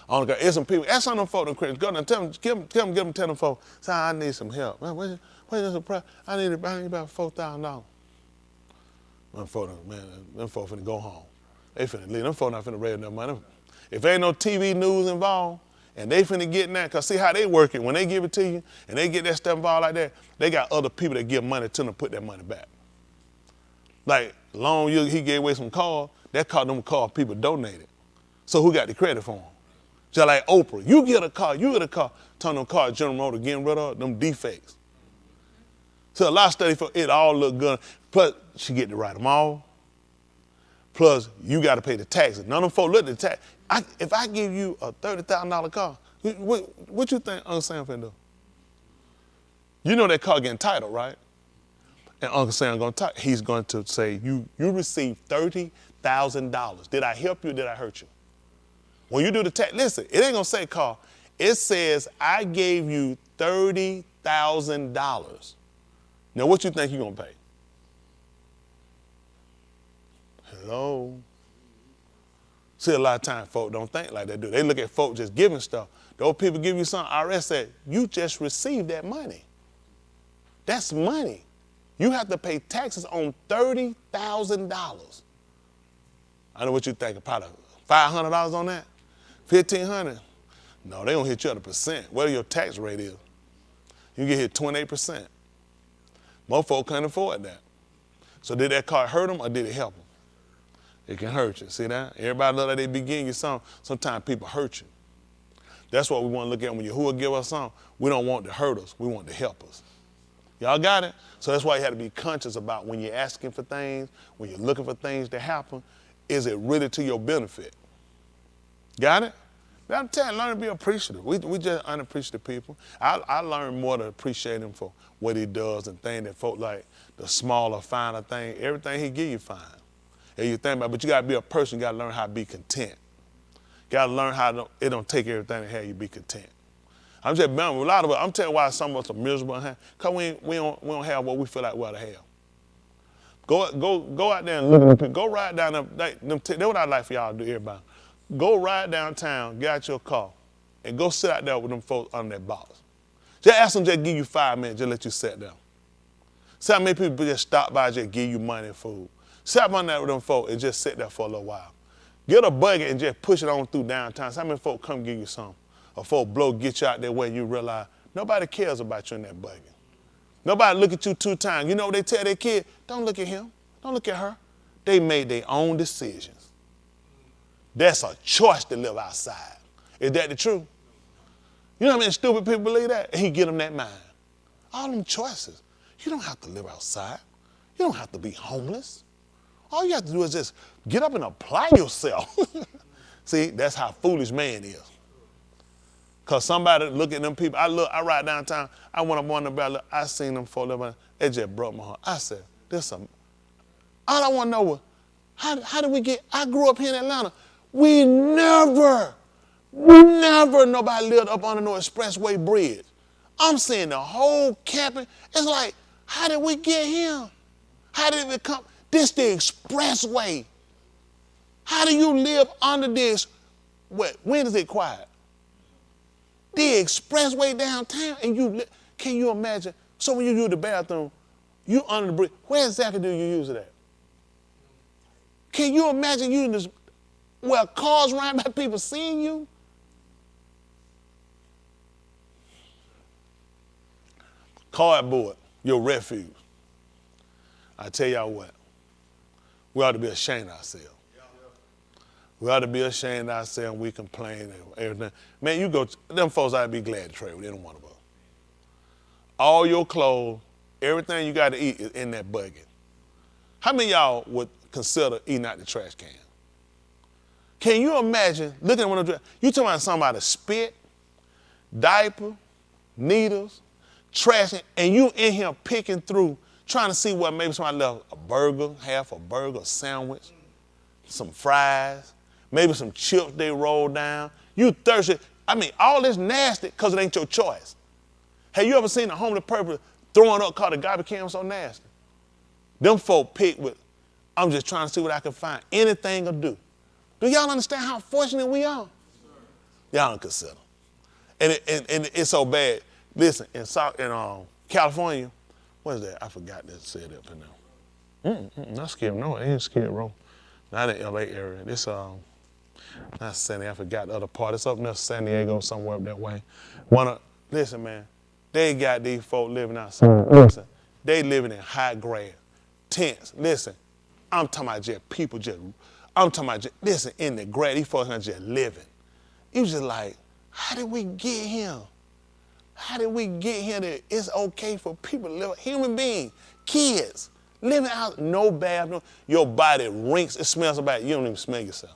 Only because there's some people, ask some of them folks in Christians, go down, tell them, tell them folks, say, I need some help. Man, what is this price? I need about $4,000. Them folks finna go home. They finna leave. Them folks not finna raise their money. If ain't no TV news involved, and they finna get in that, because see how they work it. When they give it to you, and they get that stuff involved like that, they got other people that give money to them to put that money back. Like, long he gave away some cars, that car, them car people donated. So who got the credit for them? Just like Oprah, you get a car, turn them car General Motors getting rid of them defects. So a lot of study for it all look good. Plus, she get to write them all. Plus, you got to pay the taxes. None of them folks look at the tax. If I give you a $30,000 car, what you think Uncle Sam finna do? You know that car getting titled, right? And Uncle Sam he's going to say, you received $30,000. Did I help you or did I hurt you? When you do the tax, listen, it ain't gonna say car. It says, I gave you $30,000. Now, what you think you're gonna pay? Hello? See, a lot of times folk don't think like that, do they? They look at folk just giving stuff. Those people give you something, IRS said, you just received that money. That's money. You have to pay taxes on $30,000. I know what you think, probably $500 on that? $1,500? No, they don't hit you at a percent. Whatever your tax rate is, you get hit 28%. Most folks can't afford that. So did that car hurt them or did it help them? It can hurt you. See that? Everybody look like they begin you something. Sometimes people hurt you. That's what we want to look at when Yahuwah give us something. We don't want to hurt us. We want to help us. Y'all got it? So that's why you have to be conscious about when you're asking for things, when you're looking for things to happen, is it really to your benefit? Got it? But I'm telling you, learn to be appreciative. We just unappreciative people. I learned more to appreciate him for what he does and things that folk like the smaller, finer thing. Everything he give you fine. And you think about it, but you got to be a person. You got to learn how to be content. You got to learn how it don't take everything to have you be content. I'm just a lot of us. I'm telling you why some of us are miserable, because we don't have what we feel like we ought to have. Go out there and look at them people. Go ride down them. That's what I'd like for y'all to do, everybody. Go ride downtown, get out your car, and go sit out there with them folks under that box. Just ask them, just give you 5 minutes, just let you sit down. See how many people just stop by, just give you money and food. Sit up on there with them folks and just sit there for a little while. Get a buggy and just push it on through downtown. See how many folks come give you something? Or folks get you out there where you realize nobody cares about you in that buggy. Nobody look at you 2 times. You know what they tell their kid? Don't look at him. Don't look at her. They made their own decisions. That's a choice to live outside. Is that the truth? You know how many stupid people believe that? And he get them that mind. All them choices. You don't have to live outside. You don't have to be homeless. All you have to do is just get up and apply yourself. See, that's how foolish man is. Because somebody look at them people. I ride downtown. I went up on the bell. I seen them folks. It just broke my heart. I said, all I want to know was, how did we get, I grew up here in Atlanta. We never nobody lived up under no expressway bridge. I'm seeing the whole camping. It's like, how did we get here? How did it come? This the expressway. How do you live under this? When is it quiet? The expressway downtown, and can you imagine? So when you use the bathroom, you under the bridge. Where exactly do you use it at? Can you imagine using this? Well, cars run by people seeing you. Cardboard, your refuge. I tell y'all what, we ought to be ashamed of ourselves. We ought to be ashamed of ourselves. We complain and everything. Man, them folks ought to be glad to trade with any one of us. All your clothes, everything you got to eat is in that bucket. How many of y'all would consider eating out the trash can? Can you imagine looking at one of them? You talking about somebody spit, diaper, needles, trash, and you in here picking through, trying to see what maybe somebody left a burger, half a burger, a sandwich, some fries, maybe some chips they rolled down. You thirsty. I mean, all this nasty because it ain't your choice. Have you ever seen a homeless person throwing up called a garbage can so nasty? Them folk pick with, I'm just trying to see what I can find. Anything will do. Do y'all understand how fortunate we are? Y'all don't consider. And it's so bad. Listen, in California, what is that? I forgot that said up in there. Not Skid Row. No, it ain't Skid Row. Not in LA area. This not San Diego. I forgot the other part. It's up near San Diego, somewhere up that way. Listen, man, they got these folk living outside. Listen, they living in high grade tents. Listen, I'm talking about just people listen, in the grad, these folks are just living. It was just like, how did we get here? How did we get here that it's okay for people to live, human beings, kids, living out, no bathroom, your body rinks, it smells so bad, you don't even smell yourself.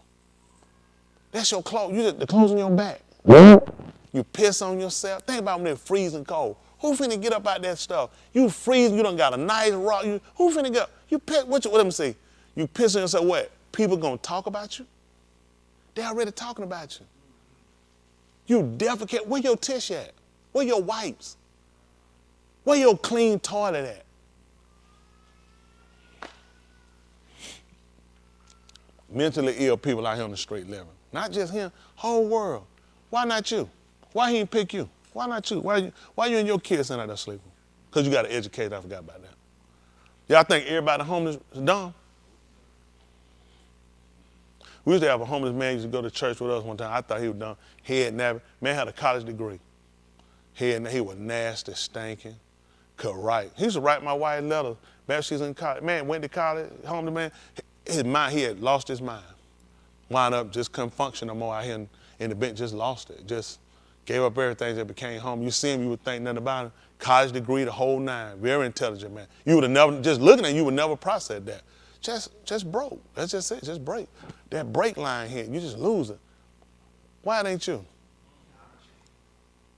That's your clothes, the clothes on your back. You piss on yourself. Think about when they're freezing cold. Who finna get up out that stuff? You freeze, you done got a nice rock, who finna get up? You piss, what let me say? You piss on yourself, what? People gonna talk about you? They already talking about you. You defecate, where your tissue at? Where your wipes? Where your clean toilet at? Mentally ill people out here on the street living. Not just him, whole world. Why not you? Why he didn't pick you? Why not you? Why you and your kids sitting out there sleeping? Because you got to educate, I forgot about that. Y'all think everybody homeless is dumb? We used to have a homeless man used to go to church with us one time. I thought he was dumb. Head napping. Man had a college degree. He was nasty, stinking, could write. He used to write my wife letters. Man, she's in college. Man, went to college, homeless man. His mind, he had lost his mind. Wound up, just couldn't function no more out here in the bench, just lost it. Just gave up everything, just became home. You see him, you would think nothing about him. College degree, the whole nine. Very intelligent man. You would have never, just looking at him, you would never process that. Just broke. That's just it, just break. That break line here, you just lose it. Why it ain't you?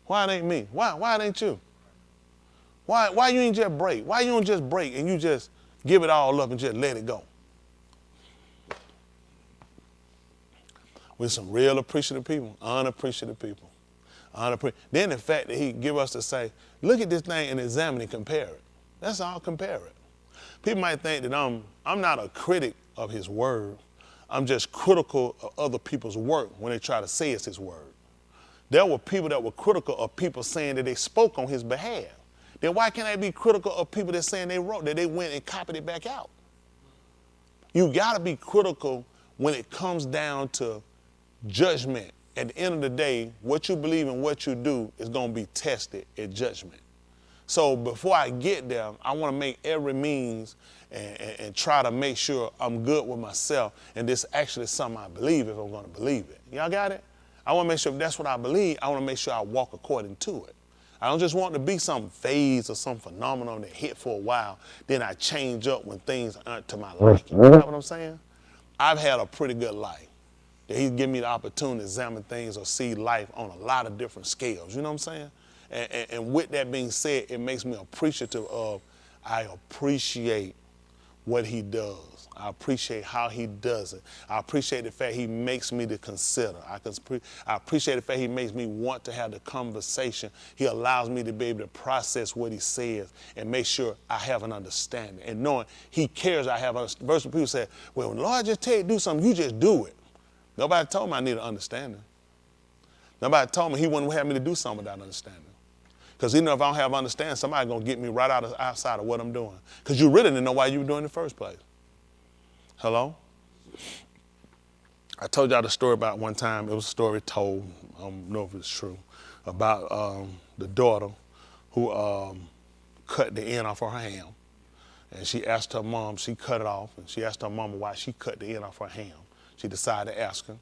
Why it ain't me? Why it ain't you? Why you ain't just break? Why you don't just break and you just give it all up and just let it go? With some real appreciative people, unappreciative people. Then the fact that he give us to say, look at this thing and examine and compare it. That's all, compare it. People might think that I'm not a critic of his word. I'm just critical of other people's work when they try to say it's his word. There were people that were critical of people saying that they spoke on his behalf. Then why can't I be critical of people that saying they wrote, that they went and copied it back out? You gotta be critical when it comes down to judgment. At the end of the day, what you believe and what you do is gonna be tested at judgment. So before I get there, I wanna make every means and try to make sure I'm good with myself and this actually is something I believe if I'm gonna believe it. Y'all got it? I wanna make sure if that's what I believe, I wanna make sure I walk according to it. I don't just want to be some phase or some phenomenon that hit for a while, then I change up when things aren't to my liking. You know what I'm saying? I've had a pretty good life. That he's given me the opportunity to examine things or see life on a lot of different scales. You know what I'm saying? And with that being said, it makes me appreciative of, I appreciate what he does. I appreciate how he does it. I appreciate the fact he makes me to consider. I appreciate the fact he makes me want to have the conversation. He allows me to be able to process what he says and make sure I have an understanding. And knowing he cares I have understanding. Versus people say, well, when the Lord just tell you to do something, you just do it. Nobody told me I need an understanding. Nobody told me he wouldn't have me to do something without understanding. Because even if I don't have understanding, somebody's going to get me right outside of what I'm doing. Because you really didn't know why you were doing it in the first place. Hello? I told y'all the story about one time. It was a story told, I don't know if it's true, about the daughter who cut the end off of her ham. And she asked her mom, she cut it off, and she asked her mama why she cut the end off her ham. She decided to ask her,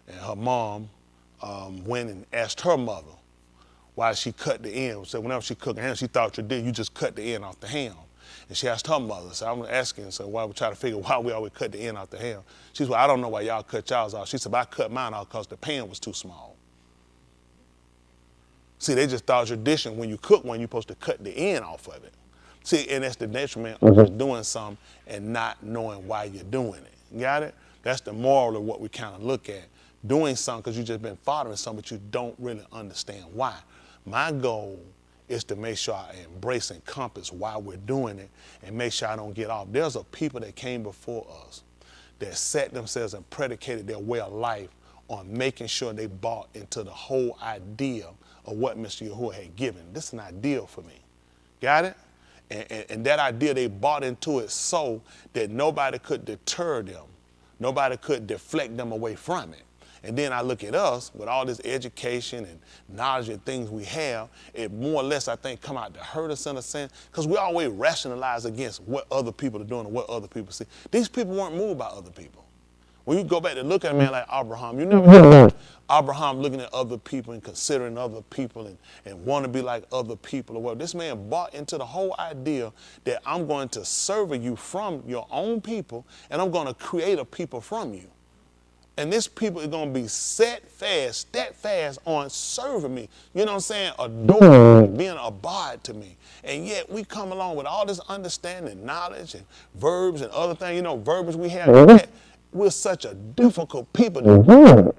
and her mom went and asked her mother why she cut the end. So whenever she cooked ham, she thought you just cut the end off the ham. And she asked her mother, so I'm asking, so why we try to figure why we always cut the end off the ham. She said, well, I don't know why y'all cut y'all's off. She said, but I cut mine off because the pan was too small. See, they just thought tradition, when you cook one, you're supposed to cut the end off of it. See, and that's the detriment of just doing something and not knowing why you're doing it. Got it? That's the moral of what we kind of look at. Doing something because you've just been following something, but you don't really understand why. My goal is to make sure I embrace and compass why we're doing it and make sure I don't get off. There's a people that came before us that set themselves and predicated their way of life on making sure they bought into the whole idea of what Mr. Yahuwah had given. This is an ideal for me. Got it? And that idea, they bought into it so that nobody could deter them. Nobody could deflect them away from it. And then I look at us with all this education and knowledge and things we have, it more or less, I think, come out to hurt us in a sense, because we always rationalize against what other people are doing and what other people see. These people weren't moved by other people. When you go back to look at a man like Abraham, you never hear Abraham looking at other people and considering other people and want to be like other people. Well, this man bought into the whole idea that I'm going to serve you from your own people, and I'm going to create a people from you. And this people is going to be steadfast on serving me. You know what I'm saying? Adoring me, being abide to me. And yet we come along with all this understanding, knowledge, and verbs and other things. You know, verbs we have. We're such a difficult people to do.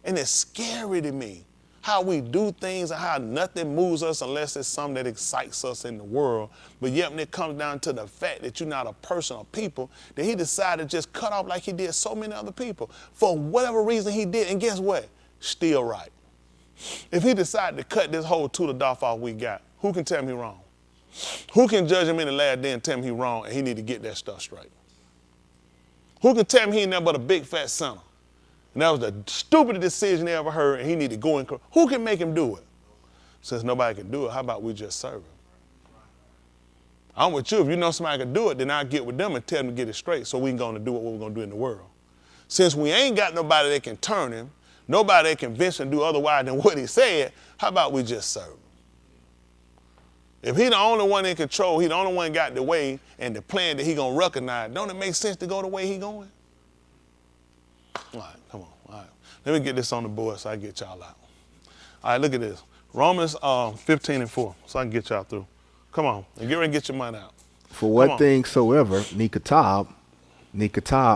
And it's scary to me how we do things and how nothing moves us unless it's something that excites us in the world. But yet when it comes down to the fact that you're not a person or people, that he decided to just cut off like he did so many other people for whatever reason he did. And guess what? Still right. If he decided to cut this whole Tuladaf off we got, who can tell me wrong? Who can judge him in the last day and tell him he wrong and he need to get that stuff straight? Who can tell me he ain't nothing but a big fat sinner? And that was the stupidest decision they ever heard, and he need to go in. Who can make him do it? Since nobody can do it, how about we just serve him? I'm with you. If you know somebody can do it, then I'll get with them and tell them to get it straight so we can go on and do what we're going to do in the world. Since we ain't got nobody that can turn him, nobody that can convince him to do otherwise than what he said, how about we just serve him? If he the only one in control, he the only one got the way and the plan that he going to recognize, don't it make sense to go the way he going? All right, come on. All right. Let me get this on the board so I get y'all out. All right, look at this. Romans 15:4, so I can get y'all through. Come on, and get ready and get your money out. For what things soever, Nikatab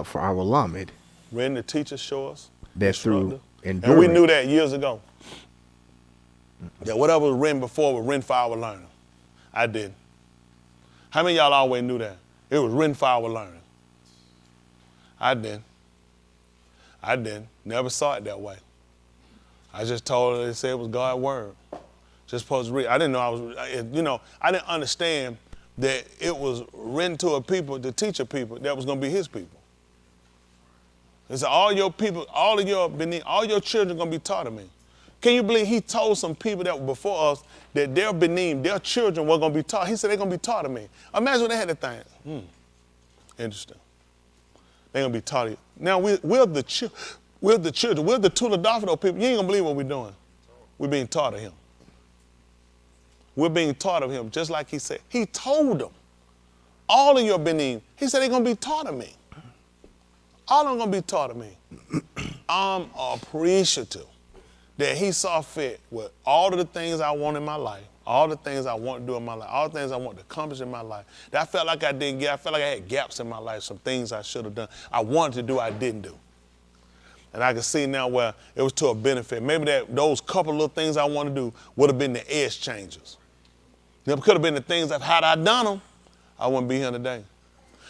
for our Lamed. Written to teach us, show us. That through endurance. And we knew that years ago. That whatever was written before was written for our learning. I didn't. How many of y'all always knew that? It was written for our learning. I didn't. Never saw it that way. I just told her, they said it was God's word. Just supposed to read. I didn't know I didn't understand that it was written to a people, to teach a people that was going to be his people. It said all your people, all your children are going to be taught of me. Can you believe he told some people that were before us that their beneath, their children were going to be taught? He said they're going to be taught of me. Imagine what they had to think. Interesting. They're going to be taught of you. Now, we're the children. We're the Tuladafado people. You ain't going to believe what we're doing. We're being taught of him. We're being taught of him, just like he said. He told them, all of your beneath, he said they're going to be taught of me. All of them going to be taught of me. I'm appreciative that he saw fit with all of the things I want in my life, all the things I want to do in my life, all the things I want to accomplish in my life, that I felt like I didn't get. I felt like I had gaps in my life, some things I should have done. I wanted to do, I didn't do. And I can see now where it was to a benefit. Maybe those couple little things I want to do would have been the edge changers. It could have been the things that had I done them, I wouldn't be here today.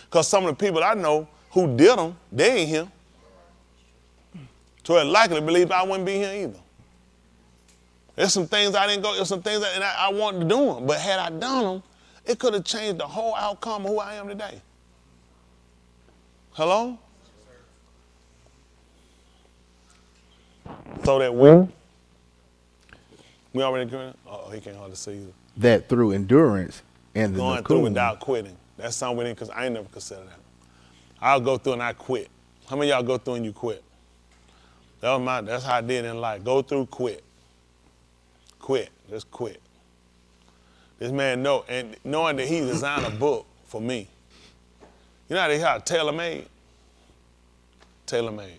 Because some of the people I know who did them, they ain't here. So it's likely to believe I wouldn't be here either. There's some things I didn't go, there's some things that I wanted to do them, but had I done them, it could have changed the whole outcome of who I am today. Hello? So that we already agreed? Oh, he can't hardly see you. That through endurance and the going through without quitting. That's something we didn't, because I ain't never considered that. I'll go through and I quit. How many of y'all go through and you quit? That's how I did in life. Go through, quit. Quit, just quit. This man knowing that he designed a book for me. You know how they have tailor-made? Tailor-made.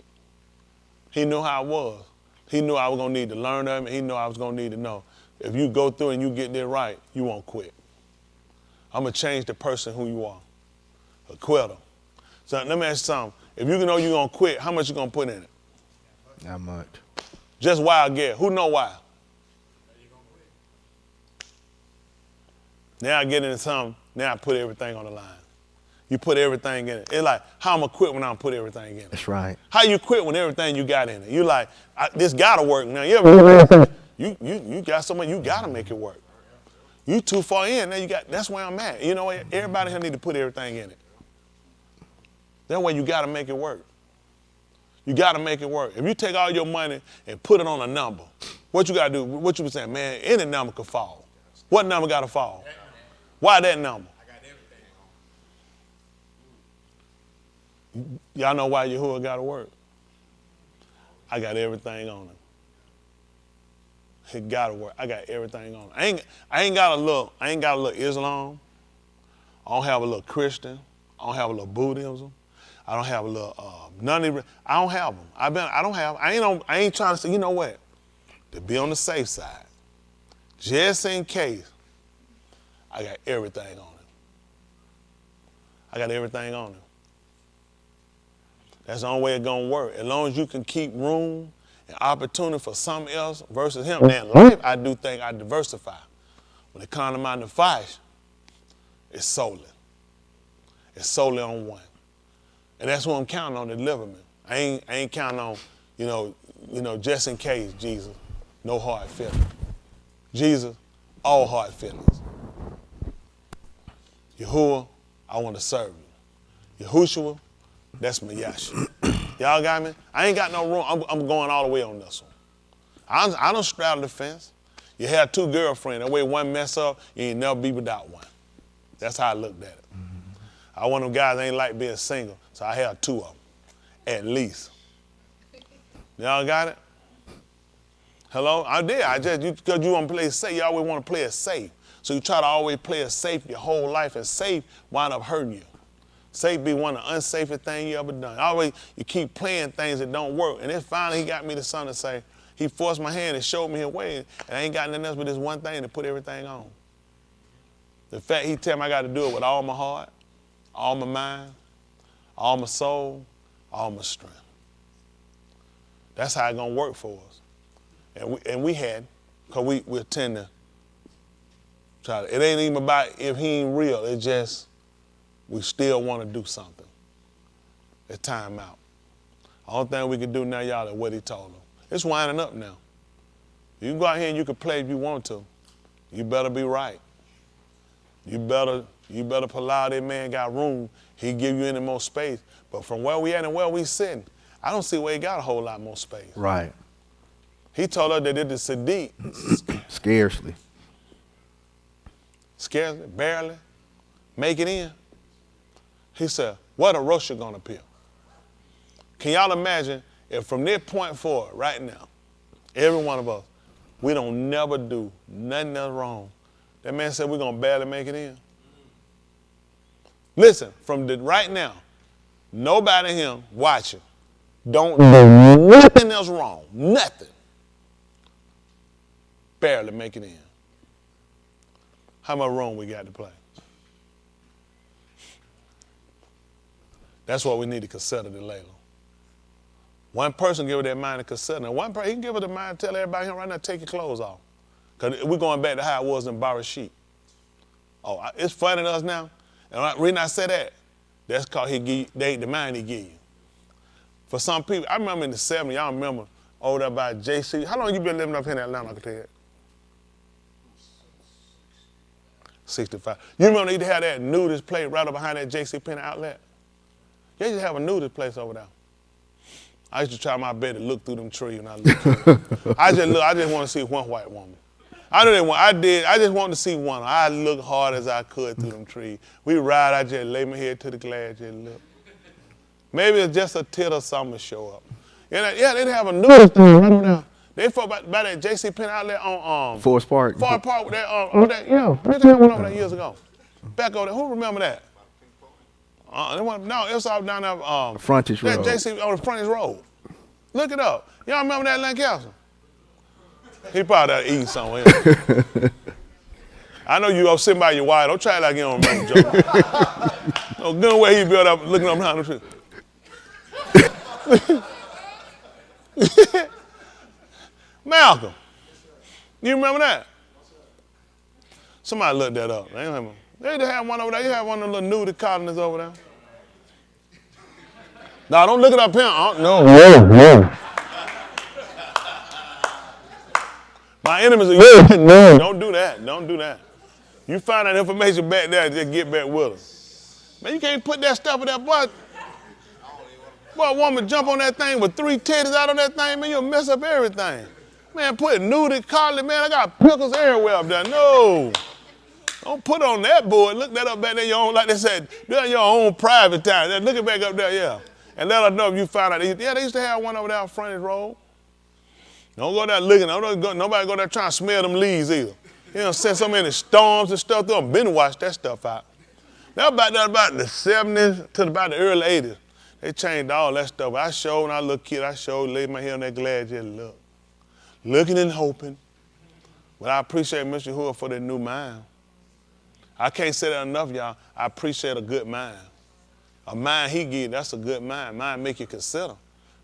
He knew how I was. He knew I was going to need to learn of him, and he knew I was going to need to know. If you go through and you get there right, you won't quit. I'm going to change the person who you are. A quitter. So let me ask you something. If you know you're going to quit, how much you going to put in it? Not much. Just wild guess. Who know why? Now I get into something, now I put everything on the line. You put everything in it. It's like, how I'm going to quit when I don't put everything in it? That's right. How you quit when everything you got in it? You like, this got to work now. You got someone, you got to make it work. You too far in, now that's where I'm at. You know what? Everybody here need to put everything in it. That way you got to make it work. You got to make it work. If you take all your money and put it on a number, what you got to do? What you be saying, man, any number could fall. What number got to fall? Why that number? I got everything on. Y'all know why Yahuwah got to work? I got everything on it. It got to work. I got everything on it. I ain't got a little Islam. I don't have a little Christian. I don't have a little Buddhism. I don't have a little none of it. I don't have them. I ain't trying to say, you know what? To be on the safe side, just in case, I got everything on it. I got everything on it. That's the only way it's gonna work. As long as you can keep room and opportunity for something else versus him. Now in life, I do think I diversify. When it comes to my nefesh, it's solely. It's solely on one. And that's what I'm counting on to deliver me. I ain't counting on, just in case, Jesus, no hard feelings. Jesus, all hard feelings. Yahuwah, I want to serve you. Yahushua, that's my Yahshua. Y'all got me? I ain't got no room. I'm going all the way on this one. I don't straddle the fence. You have two girlfriends. That way one mess up, you ain't never be without one. That's how I looked at it. I one of them guys that ain't like being single, so I have two of them, at least. Y'all got it? Hello? I did. Because you want to play it safe, you always want to play it safe. So you try to always play it safe your whole life, and safe wind up hurting you. Safe be one of the unsafest things you ever done. Always you keep playing things that don't work. And then finally he got me the son to say, he forced my hand and showed me a way, and I ain't got nothing else but this one thing to put everything on. The fact he tell me I got to do it with all my heart, all my mind, all my soul, all my strength. That's how it's going to work for us. And we had, because we attend the It ain't even about if he ain't real. It's just we still want to do something. It's time out. All thing we can do now, y'all, is what he told them. It's winding up now. You can go out here and you can play if you want to. You better be right. You better allow that man got room. He give you any more space. But from where we at and where we sitting, I don't see where he got a whole lot more space. Right. He told us that it is Sadiq. Scarcely. Scarcely, barely, make it in. He said, what a Rosh gonna appear. Can y'all imagine if from this point forward, right now, every one of us, we don't never do nothing else wrong. That man said we're gonna barely make it in. Listen, right now, nobody here watching, don't do nothing else wrong, nothing. Barely make it in. How much room we got to play? That's what we need to consider, Layla. One person give her that mind to consider. And one person, he can give her the mind to tell everybody here right now, take your clothes off. Because we're going back to how it was in Barashit. Oh, it's funny to us now. And the reason I say that, that's because they ain't the mind he give you. For some people, I remember in the 70s, y'all remember over there by JC. How long you been living up here in Atlanta, Uncle Ted? 65. You remember they used to have that nudist place right up behind that J.C. Penney outlet? They used to have a nudist place over there. I used to try my best to look through them trees when I looked through them. I just want to see one white woman. I just wanted to see one. I looked hard as I could through them trees. We ride, I just lay my head to the glass, just look. Maybe it's just a tit or something show up. Yeah, they'd have a nudist thing right over there. They fought by that J.C. Penney outlet on Forest Park. Forest Park with that, they went over there years ago. Back over there, who remember that? No, it was all down there. Frontage Road. J.C. on the Frontage Road. Look it up. Y'all remember that Lancaster? He probably out eating somewhere. I know you up sitting by your wife. Don't try like you don't remember, Joe. No good way he built up looking up behind the tree. Malcolm, you remember that? Somebody looked that up. They have one over there. You have one of the little nudie colonists over there. No, don't look it up here. No. My enemies are no. Don't do that. Don't do that. You find that information back there, just get back with us. Man, you can't put that stuff in that boy. Boy, a woman jump on that thing with 3 titties out on that thing, man, you'll mess up everything. Man, put nudie collar, man, I got pickles everywhere up there. No. Don't put on that board. Look that up back there, your own, like they said, do it in your own private time. Look it back up there, yeah. And let us know if you find out. Yeah, they used to have one over there on Frontage Road. Don't go there looking. Nobody go there trying to smell them leaves either. You know, send so many storms and stuff through them. Been watched that stuff out. That about the 70s to about the early 80s. They changed all that stuff. I showed when I was a little kid, laid my head on that glass, just look. Looking and hoping. But I appreciate Mr. Hood for that new mind. I can't say that enough, y'all. I appreciate a good mind. A mind he give, that's a good mind. Mind make you consider.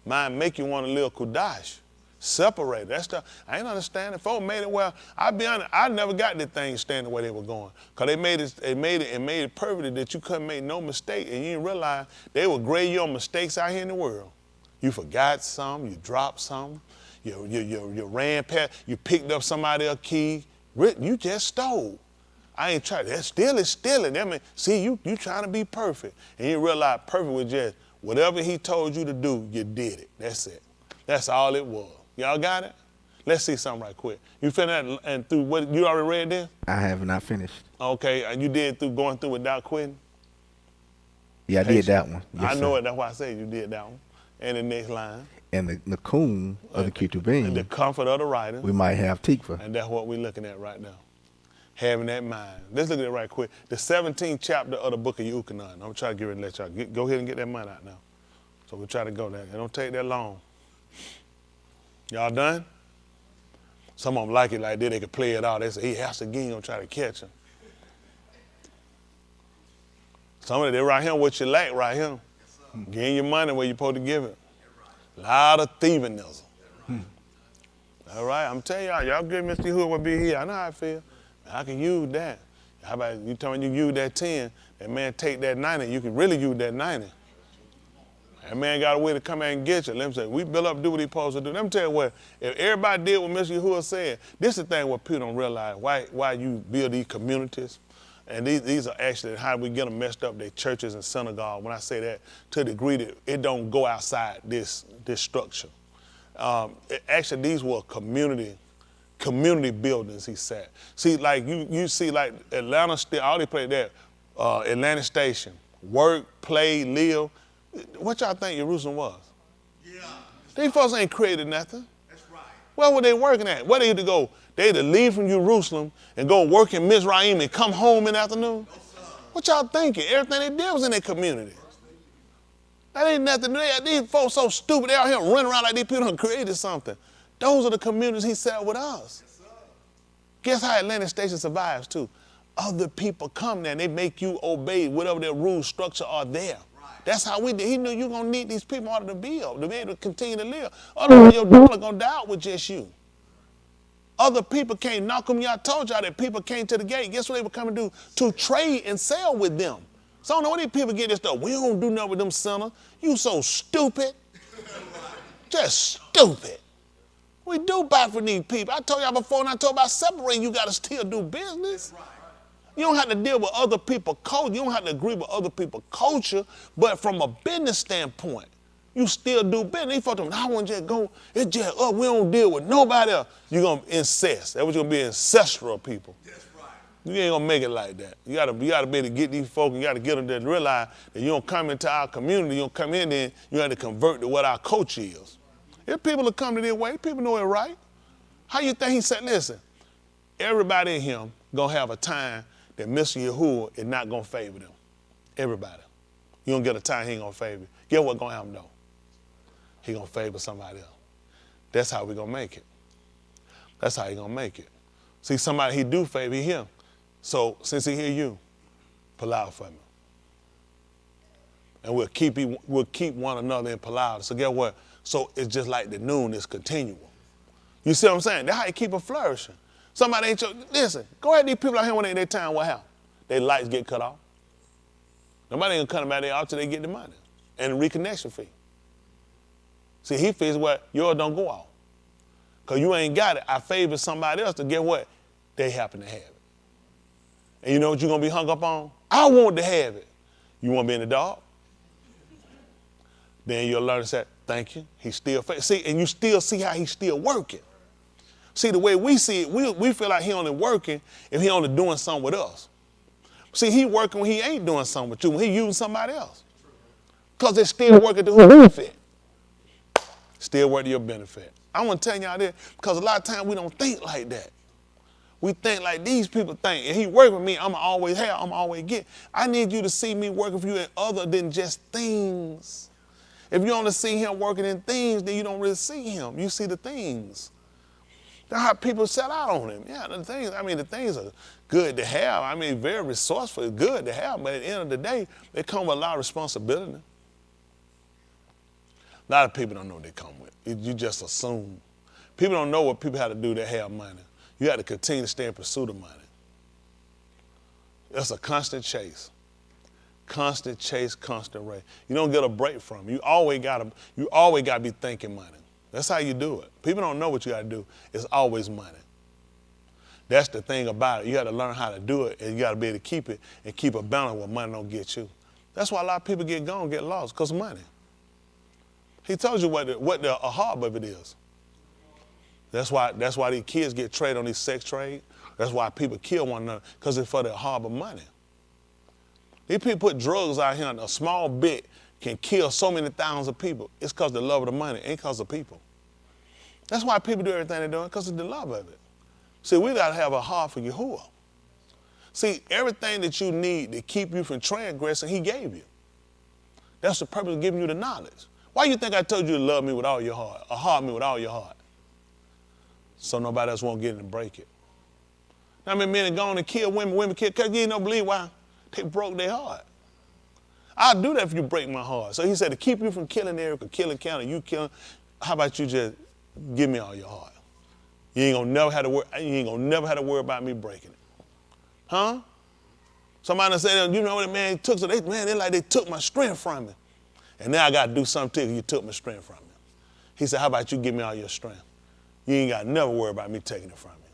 Mind make you want to live kudash. Separate. That stuff, I ain't understanding. Folks made it well. I'll be honest, I never got the thing standing the way they were going. Because they made it perfect that you couldn't make no mistake, and you didn't realize they would grade your mistakes out here in the world. You forgot something, you dropped something, you ran past, you picked up somebody else's key, you just stole. I ain't trying, that still is stealing. I mean, see, you trying to be perfect. And you realize perfect was just whatever he told you to do, you did it. That's it. That's all it was. Y'all got it? Let's see something right quick. You finished that and through what you already read this? I have not finished. Okay, and you did through going through without quitting? Yeah, I did that one. Yes, I know sir. it, that's why I said you did that one. And the next line. And the Nakum of the Ketubim. And the comfort of the writer. We might have Tikva. And that's what we're looking at right now. Having that mind. Let's look at it right quick. The 17th chapter of the book of Yuchanan. I'm going to try to get ready and let y'all go ahead and get that mind out now. So we'll try to go there. It don't take that long. Y'all done? Some of them like it like that. They can play it out. They say, he has to get, gonna try to catch him. Some of them, they're right here what you lack right here. Getting your money where you're supposed to give it. A lot of thievingism. All right, I'm telling y'all give Mr. Hood will be here. I know how I feel. I can use that. How about you tell me you use that 10, that man take that 90, you can really use that 90. That man got a way to come out and get you. Let me say, we build up, do what he supposed to do. Let me tell you what, if everybody did what Mr. Yahuwah said, this is the thing what people don't realize, why you build these communities. And these are actually how we get them messed up, they churches and synagogues. When I say that, to the degree that it don't go outside this structure. Actually, these were community buildings, he said. See, like you see like Atlanta, I already played that, Atlantic Station, work, play, live. What y'all think Jerusalem was? Yeah. These folks ain't created nothing. That's right. Where were they working at? Where they had to go? They had to leave from Jerusalem and go work in Mizraim and come home in the afternoon? No, what y'all thinking? Everything they did was in their community. That ain't nothing. These folks so stupid. They out here running around like these people done created something. Those are the communities he set with us. Yes, guess how Atlantic Station survives too? Other people come there and they make you obey whatever their rules, structure are there. That's how we did. He knew you were going to need these people in order to build, to be able to continue to live. Otherwise, your dollar going to die out with just you. Other people came, knock them. I told y'all that people came to the gate. Guess what they were coming to do? To trade and sell with them. So I don't know where these people get this stuff. We don't do nothing with them sinners. You so stupid. Just stupid. We do buy from these people. I told y'all before, and I told about separating, you got to still do business. You don't have to deal with other people's culture. You don't have to agree with other people's culture. But from a business standpoint, you still do business. They fuck them. I want to just go. It's just us. We don't deal with nobody else. You're going to incest. That's what you're going to be, ancestral people. That's right. You ain't going to make it like that. You got to be able to get these folks. You got to get them to realize that you don't come into our community. You don't come in there. You have to convert to what our culture is. If people will come to their way, people know it right. How you think he said, listen, everybody in him going to have a time that Mr. Yahuwah is not going to favor them. Everybody. You don't get a time he ain't going to favor you. Get what going to happen though? He going to favor somebody else. That's how we going to make it. That's how he going to make it. See, somebody he do favor him. So since he hear you, pull out for me. And we'll keep one another in Palau. So get what? So it's just like the noon is continual. You see what I'm saying? That's how you keep it flourishing. Somebody ain't listen, go ahead, these people out here when they in their time, what happen? Their lights get cut off. Nobody ain't gonna come out there until they get the money and the reconnection fee. See, he figures what yours don't go off. Because you ain't got it. I favor somebody else to get what? They happen to have it. And you know what you're gonna be hung up on? I want to have it. You wanna be in the dark? Then you'll learn to say, thank you. He's still see, and you still see how he's still working. See, the way we see it, we feel like he only working if he only doing something with us. See, he working when he ain't doing something with you, when he using somebody else. Because it's still working to who benefit. Still working to your benefit. I want to tell y'all this, because a lot of times we don't think like that. We think like these people think. If he work with me, I'm always have, I'm always get. I need you to see me working for you in other than just things. If you only see him working in things, then you don't really see him. You see the things. That's how people sell out on him. Yeah, the things are good to have. I mean, very resourceful. It's good to have, but at the end of the day, they come with a lot of responsibility. A lot of people don't know what they come with. You just assume. People don't know what people have to do to have money. You have to continue to stay in pursuit of money. It's a constant chase. Constant chase, constant race. You don't get a break from it. You always gotta be thinking money. That's how you do it. People don't know what you gotta do. It's always money. That's the thing about it. You gotta learn how to do it, and you gotta be able to keep it and keep a balance where money don't get you. That's why a lot of people get gone, get lost, because of money. He told you what the hard of it is. That's why these kids get traded on these sex trade. That's why people kill one another, because it's for the harbor money. These people put drugs out here, and a small bit can kill so many thousands of people. It's because of the love of the money, ain't because of people. That's why people do everything they're doing, because of the love of it. See, we got to have a heart for Yahuwah. See, everything that you need to keep you from transgressing, he gave you. That's the purpose of giving you the knowledge. Why you think I told you to love me with all your heart, or heart me with all your heart? So nobody else won't get in and break it. I mean, men are going to kill women kill, because you ain't don't believe why. They broke their heart. I'll do that if you break my heart. So he said, to keep you from killing Eric or killing County, you killing, how about you just give me all your heart? You ain't gonna never have to worry about me breaking it. Huh? Somebody said, you know what, man, took, so they like they took my strength from me. And now I got to do something to you. You took my strength from me. He said, how about you give me all your strength? You ain't got to never worry about me taking it from you.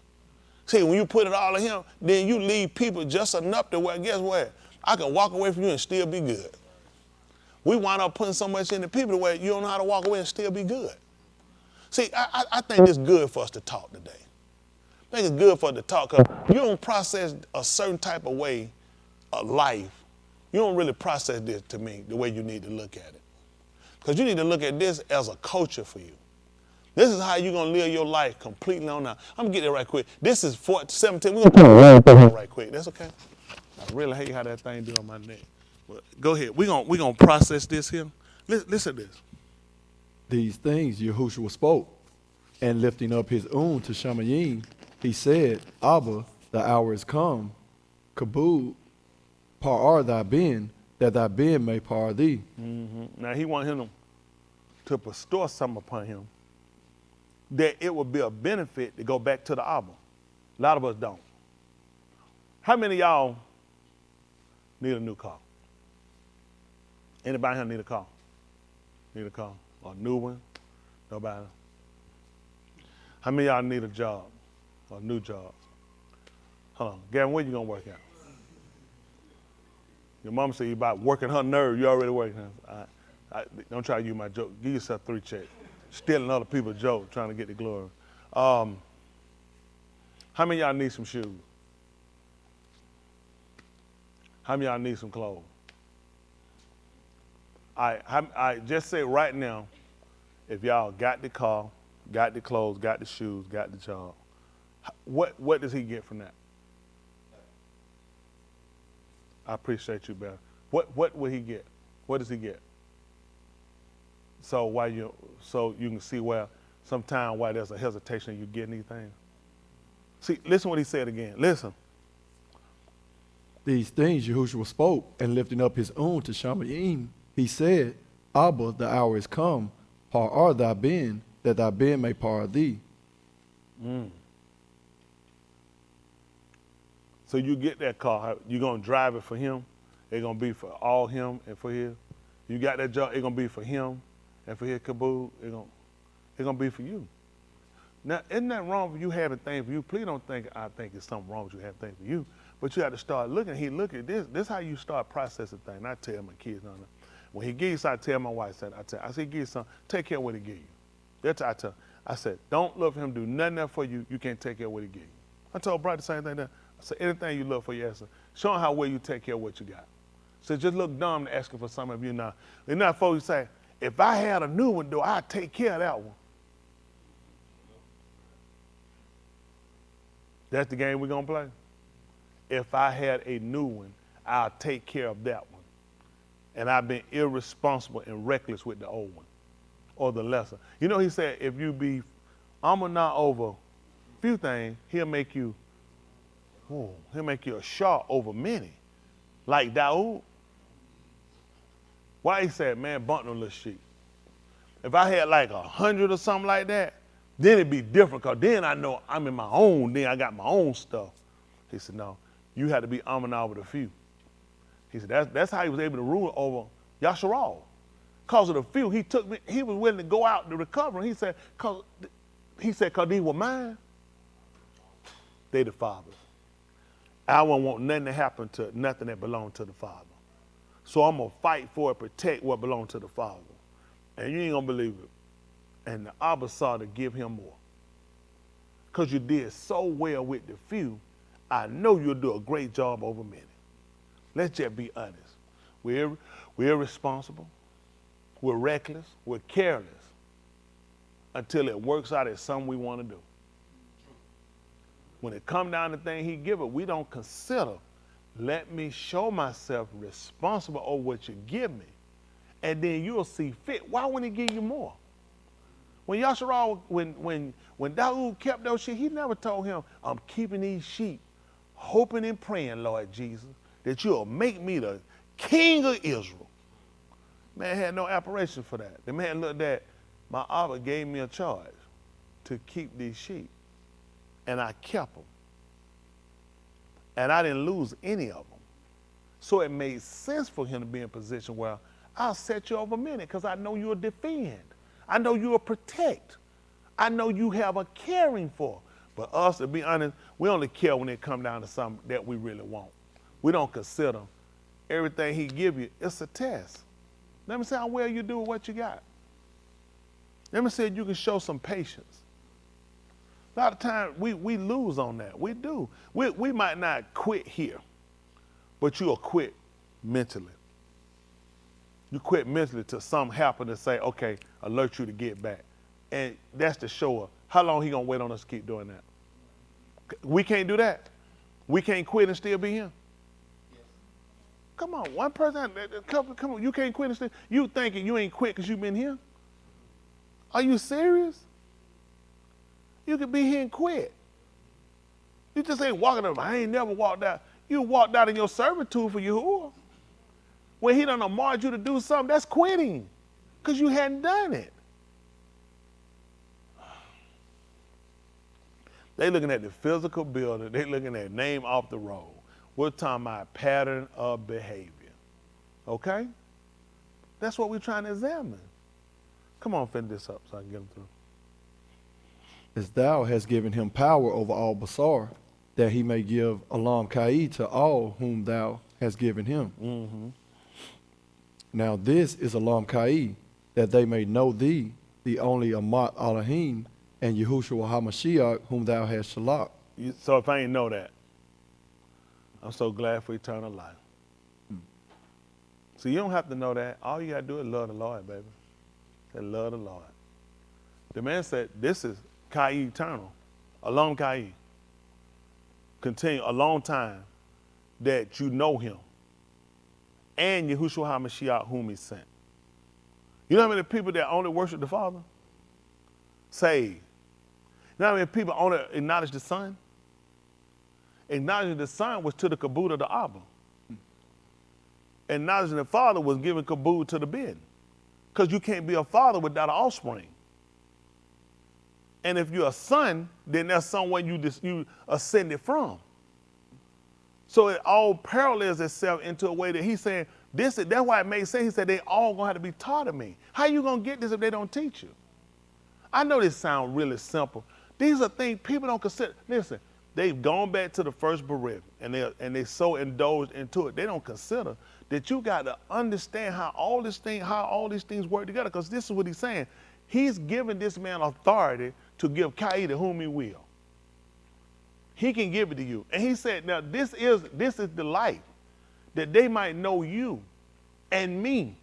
See, when you put it all in him, then you leave people just enough to where, guess what? I can walk away from you and still be good. We wind up putting so much into people where you don't know how to walk away and still be good. See, I think it's good for us to talk today. I think it's good for us to talk because you don't process a certain type of way of life. You don't really process this, to me, the way you need to look at it. Because you need to look at this as a culture for you. This is how you're going to live your life completely on now. I'm going to get there right quick. This is 17. We're going to right quick. That's okay. I really hate how that thing do on my neck. Well, go ahead. We're gonna process this here. Listen to this. These things Yahushua spoke, and lifting up his own to Shamayim, he said, Abba, the hour is come. Kabul, par thy ben, that thy ben may par thee. Mm-hmm. Now he want him to bestow something upon him that it would be a benefit to go back to the Abba. A lot of us don't. How many of y'all need a new car? Anybody here need a car? Need a car? Or a new one? Nobody? How many of y'all need a job? Or a new job? Hold on. Gavin, where you gonna work out? Your mama said you about working her nerve. You already working. Don't try to use my joke. Give yourself 3 checks. Stealing other people's joke, trying to get the glory. How many of y'all need some shoes? How many of y'all need some clothes? I just say right now, if y'all got the car, got the clothes, got the shoes, got the job, what does he get from that? I appreciate you, Beth. What will he get? What does he get? So you can see where sometimes why there's a hesitation you getting these things. See, listen what he said again. Listen. These things Yahushua spoke, and lifting up his own to Shamayim, he said, Abba, the hour is come. Par thy ben, that thy ben may par thee. So you get that car, you're going to drive it for him. It's going to be for all him and for his. You got that job, it's going to be for him and for his caboose. It's going to be for you. Now, isn't that wrong for you having things for you? Please don't think I think it's something wrong with you having things for you. But you have to start looking. He look at this. This is how you start processing things. And I tell my kids, no. When he gives you something, I tell my wife, I said, give you something, take care of what he give you. That's what I tell. I said, don't look for him to do nothing else for you. You can't take care of what he give you. I told Bright the same thing there. I said, anything you look for your answer, show him how well you take care of what you got. So just look dumb to asking for something if you're not. They're not folks say, if I had a new one, though, I'd take care of that one. That's the game we're going to play. If I had a new one, I'll take care of that one. And I've been irresponsible and reckless with the old one or the lesser. You know, he said, if you be not over few things, he'll make you a shark over many. Like Daoud. Why he said, man, bunt no little sheep. If I had like 100 or something like that, then it'd be different, because then I know I'm in my own, then I got my own stuff. He said, no, you had to be over the few. He said, that's how he was able to rule over Yasharal. Because of the few, he was willing to go out to recover. He said, because these were mine, they the Father's. I won't want nothing to happen to nothing that belonged to the Father. So I'm going to fight for it, protect what belonged to the Father. And you ain't going to believe it. And the Abba saw to give him more. Because you did so well with the few, I know you'll do a great job over many. Let's just be honest. We're irresponsible. We're reckless. We're careless. Until it works out as something we want to do. When it comes down to things he give us, we don't consider, let me show myself responsible over what you give me. And then you'll see fit. Why wouldn't he give you more? When Yasharal, when Daoud kept those sheep, he never told him, I'm keeping these sheep, hoping and praying, Lord Jesus, that you'll make me the king of Israel. Man had no aspiration for that. The man looked at, my Abba gave me a charge to keep these sheep. And I kept them. And I didn't lose any of them. So it made sense for him to be in a position where I'll set you over a minute because I know you'll defend. I know you'll protect. I know you have a caring for. But us, to be honest, we only care when it come down to something that we really want. We don't consider everything he give you. It's a test. Let me see how well you do with what you got. Let me see if you can show some patience. A lot of times we lose on that. We do. We might not quit here, but you'll quit mentally. You quit mentally till something happen to say, okay, alert you to get back. And that's to show us how long he gonna wait on us to keep doing that. We can't do that. We can't quit and still be him. Yes. Come on, one person, come on, you can't quit and still, you thinking you ain't quit because you been here? Are you serious? You could be here and quit. You just ain't walking up, I ain't never walked out. You walked out in your servitude for Yahuwah. When he done marked you to do something, that's quitting because you hadn't done it. They looking at the physical building. They looking at name off the road. We're talking about pattern of behavior. Okay? That's what we're trying to examine. Come on, finish this up so I can get them through. As thou hast given him power over all Basar, that he may give Alam Kai to all whom thou hast given him. Mm-hmm. Now this is Alam Kai, that they may know thee, the only Amat Elohim, and Yahushua HaMashiach, whom thou hast shalak. So if I ain't know that, I'm so glad for eternal life. So you don't have to know that. All you got to do is love the Lord, baby. Say, love the Lord. The man said, this is Kai eternal, Alam Kai. Continue a long time that you know him. And Yahushua HaMashiach, whom he sent. You know how many people that only worship the Father? Saved. You know how many people only acknowledge the Son? Acknowledging the Son was to the kabod of the Abba. Acknowledging the Father was giving kabod to the bin. Because you can't be a father without an offspring. And if you're a son, then that's someone you ascended from. So it all parallels itself into a way that he's saying, that's why it makes sense. He said they all gonna have to be taught of me. How you gonna get this if they don't teach you? I know this sounds really simple. These are things people don't consider. Listen, they've gone back to the first Bereavement and they so indulged into it. They don't consider that you got to understand how all these things work together. Because this is what he's saying. He's given this man authority to give Kai to whom he will. He can give it to you. And he said, now this is the life, that they might know you and me.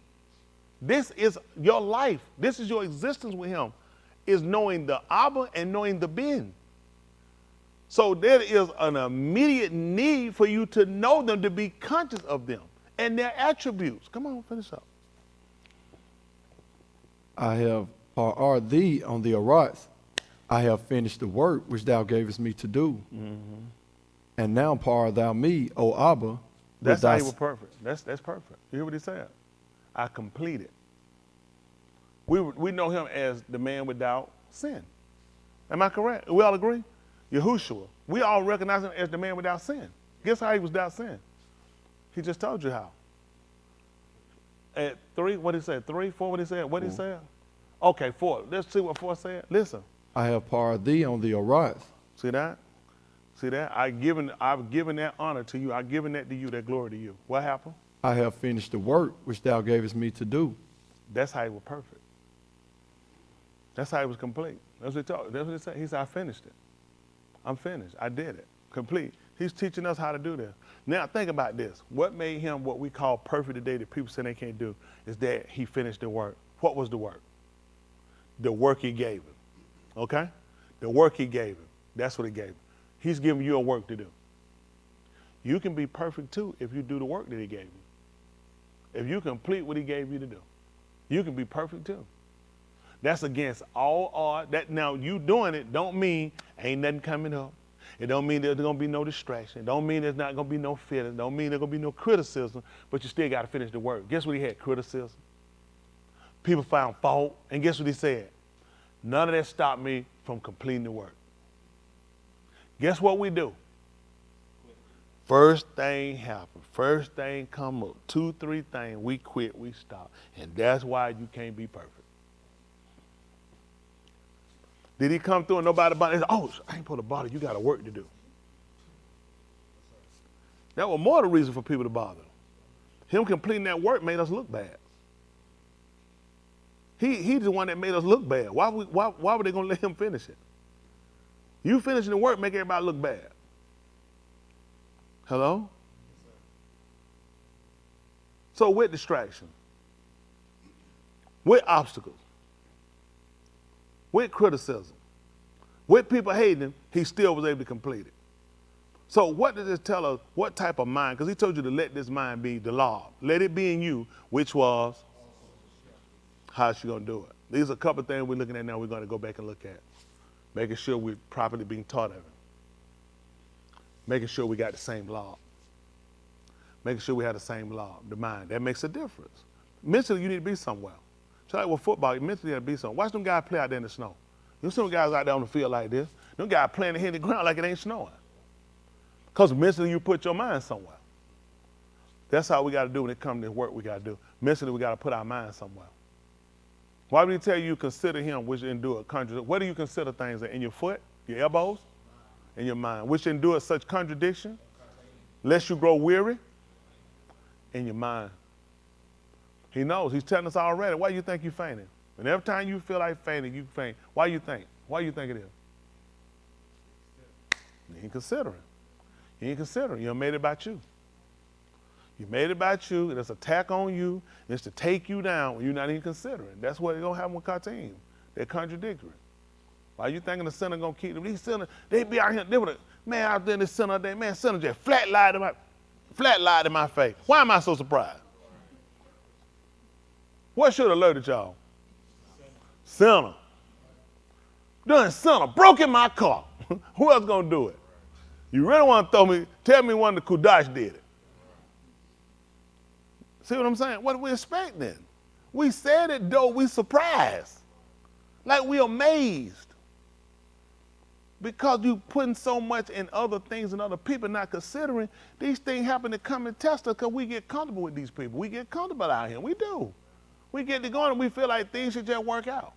This is your life. This is your existence with him, is knowing the Abba and knowing the Ben. So there is an immediate need for you to know them, to be conscious of them and their attributes. Come on, finish up. I have par thee on the arats. I have finished the work which thou gavest me to do. Mm-hmm. And now par thou me, O Abba. That's how he was perfect. That's perfect. You hear what he said? I completed. We know him as the man without sin. Am I correct? We all agree? Yahushua. We all recognize him as the man without sin. Guess how he was without sin? He just told you how. At 3, what did he say? 3, 4, what did he say? What did he say? Okay, 4. Let's see what 4 said. Listen. I have par thee on the arats. See that? See that? I've given that honor to you. I've given that to you, that glory to you. What happened? I have finished the work which thou gavest me to do. That's how he was perfect. That's how he was complete. That's what he told. That's what he said. He said, I finished it. I'm finished. I did it. Complete. He's teaching us how to do this. Now think about this. What made him what we call perfect today that people say they can't do is that he finished the work. What was the work? The work he gave him. Okay? The work he gave him. That's what he gave him. He's giving you a work to do. You can be perfect too if you do the work that he gave you. If you complete what he gave you to do, you can be perfect too. That's against all odds. That now you doing it don't mean ain't nothing coming up. It don't mean there's gonna be no distraction. It don't mean there's not gonna be no feeling. It don't mean there's gonna be no criticism, but you still gotta finish the work. Guess what he had? Criticism. People found fault, and guess what he said? None of that stopped me from completing the work. Guess what we do? First thing happen. First thing come up. 2, 3 things. We quit. We stop. And that's why you can't be perfect. Did he come through and nobody bothered? Oh, I ain't put a bother. You got a work to do. That was more the reason for people to bother. Him completing that work made us look bad. He's the one that made us look bad. Why were they going to let him finish it? You finishing the work make everybody look bad. Hello? So with distraction, with obstacles, with criticism, with people hating him, he still was able to complete it. So what does this tell us? What type of mind? Because he told you to let this mind be the law. Let it be in you, which was how's she going to do it? These are a couple of things we're looking at now we're going to go back and look at. Making sure we're properly being taught of it. Making sure we got the same law. Making sure we have the same law, the mind. That makes a difference. Mentally, you need to be somewhere. Just like with football, you mentally have to be somewhere. Watch them guys play out there in the snow. You see them guys out there on the field like this. Them guys playing to hit the ground like it ain't snowing. Because mentally, you put your mind somewhere. That's how we got to do when it comes to work we got to do. Mentally, we got to put our mind somewhere. Why would he tell you consider him which endure contradiction? What do you consider things in your foot, your elbows, and your mind? Which endure such contradiction, lest you grow weary in your mind. He knows. He's telling us already. Why do you think you're fainting? And every time you feel like fainting, you faint. Why do you think? Why do you think it is? You ain't considering. You ain't considering. You done made it about you. You made it about you, and it's an attack on you, and it's to take you down when you're not even considering. That's what they're going to have with cartoons. They're contradictory. Why you thinking the sinner going to keep them? These sinners, they be out here, they would man out there in the sinner day, man, sinner just flat lied in my face. Why am I so surprised? What should have alerted y'all? Sinner. Done sinner, broke in my car. Who else going to do it? You really want to tell me one of the Kudash did it. See what I'm saying? What are we expecting? We said it though, we surprised. Like we amazed. Because you putting so much in other things and other people not considering, these things happen to come and test us because we get comfortable with these people. We get comfortable out here. We do. We get to going and we feel like things should just work out.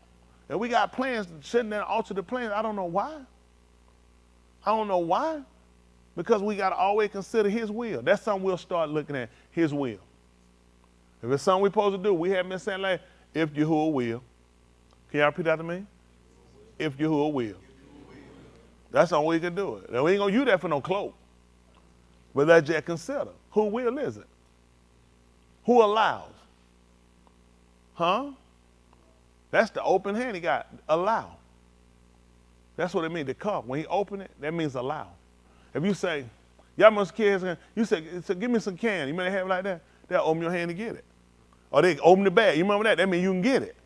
And we got plans sitting there alter the plans. I don't know why. I don't know why. Because we got to always consider his will. That's something we'll start looking at, his will. If it's something we're supposed to do, we have been saying like, if Yahuwah will. Can y'all repeat that to me? If Yahuwah will. That's the only way we can do it. And we ain't going to use that for no cloak. But let's just consider. Who will is it? Who allows? Huh? That's the open hand he got. Allow. That's what it means, the cup. When he open it, that means allow. If you say, y'all must kids, you say, give me some candy. You may have it like that. They'll open your hand to get it. Or they open the bag. You remember that? That means you can get it.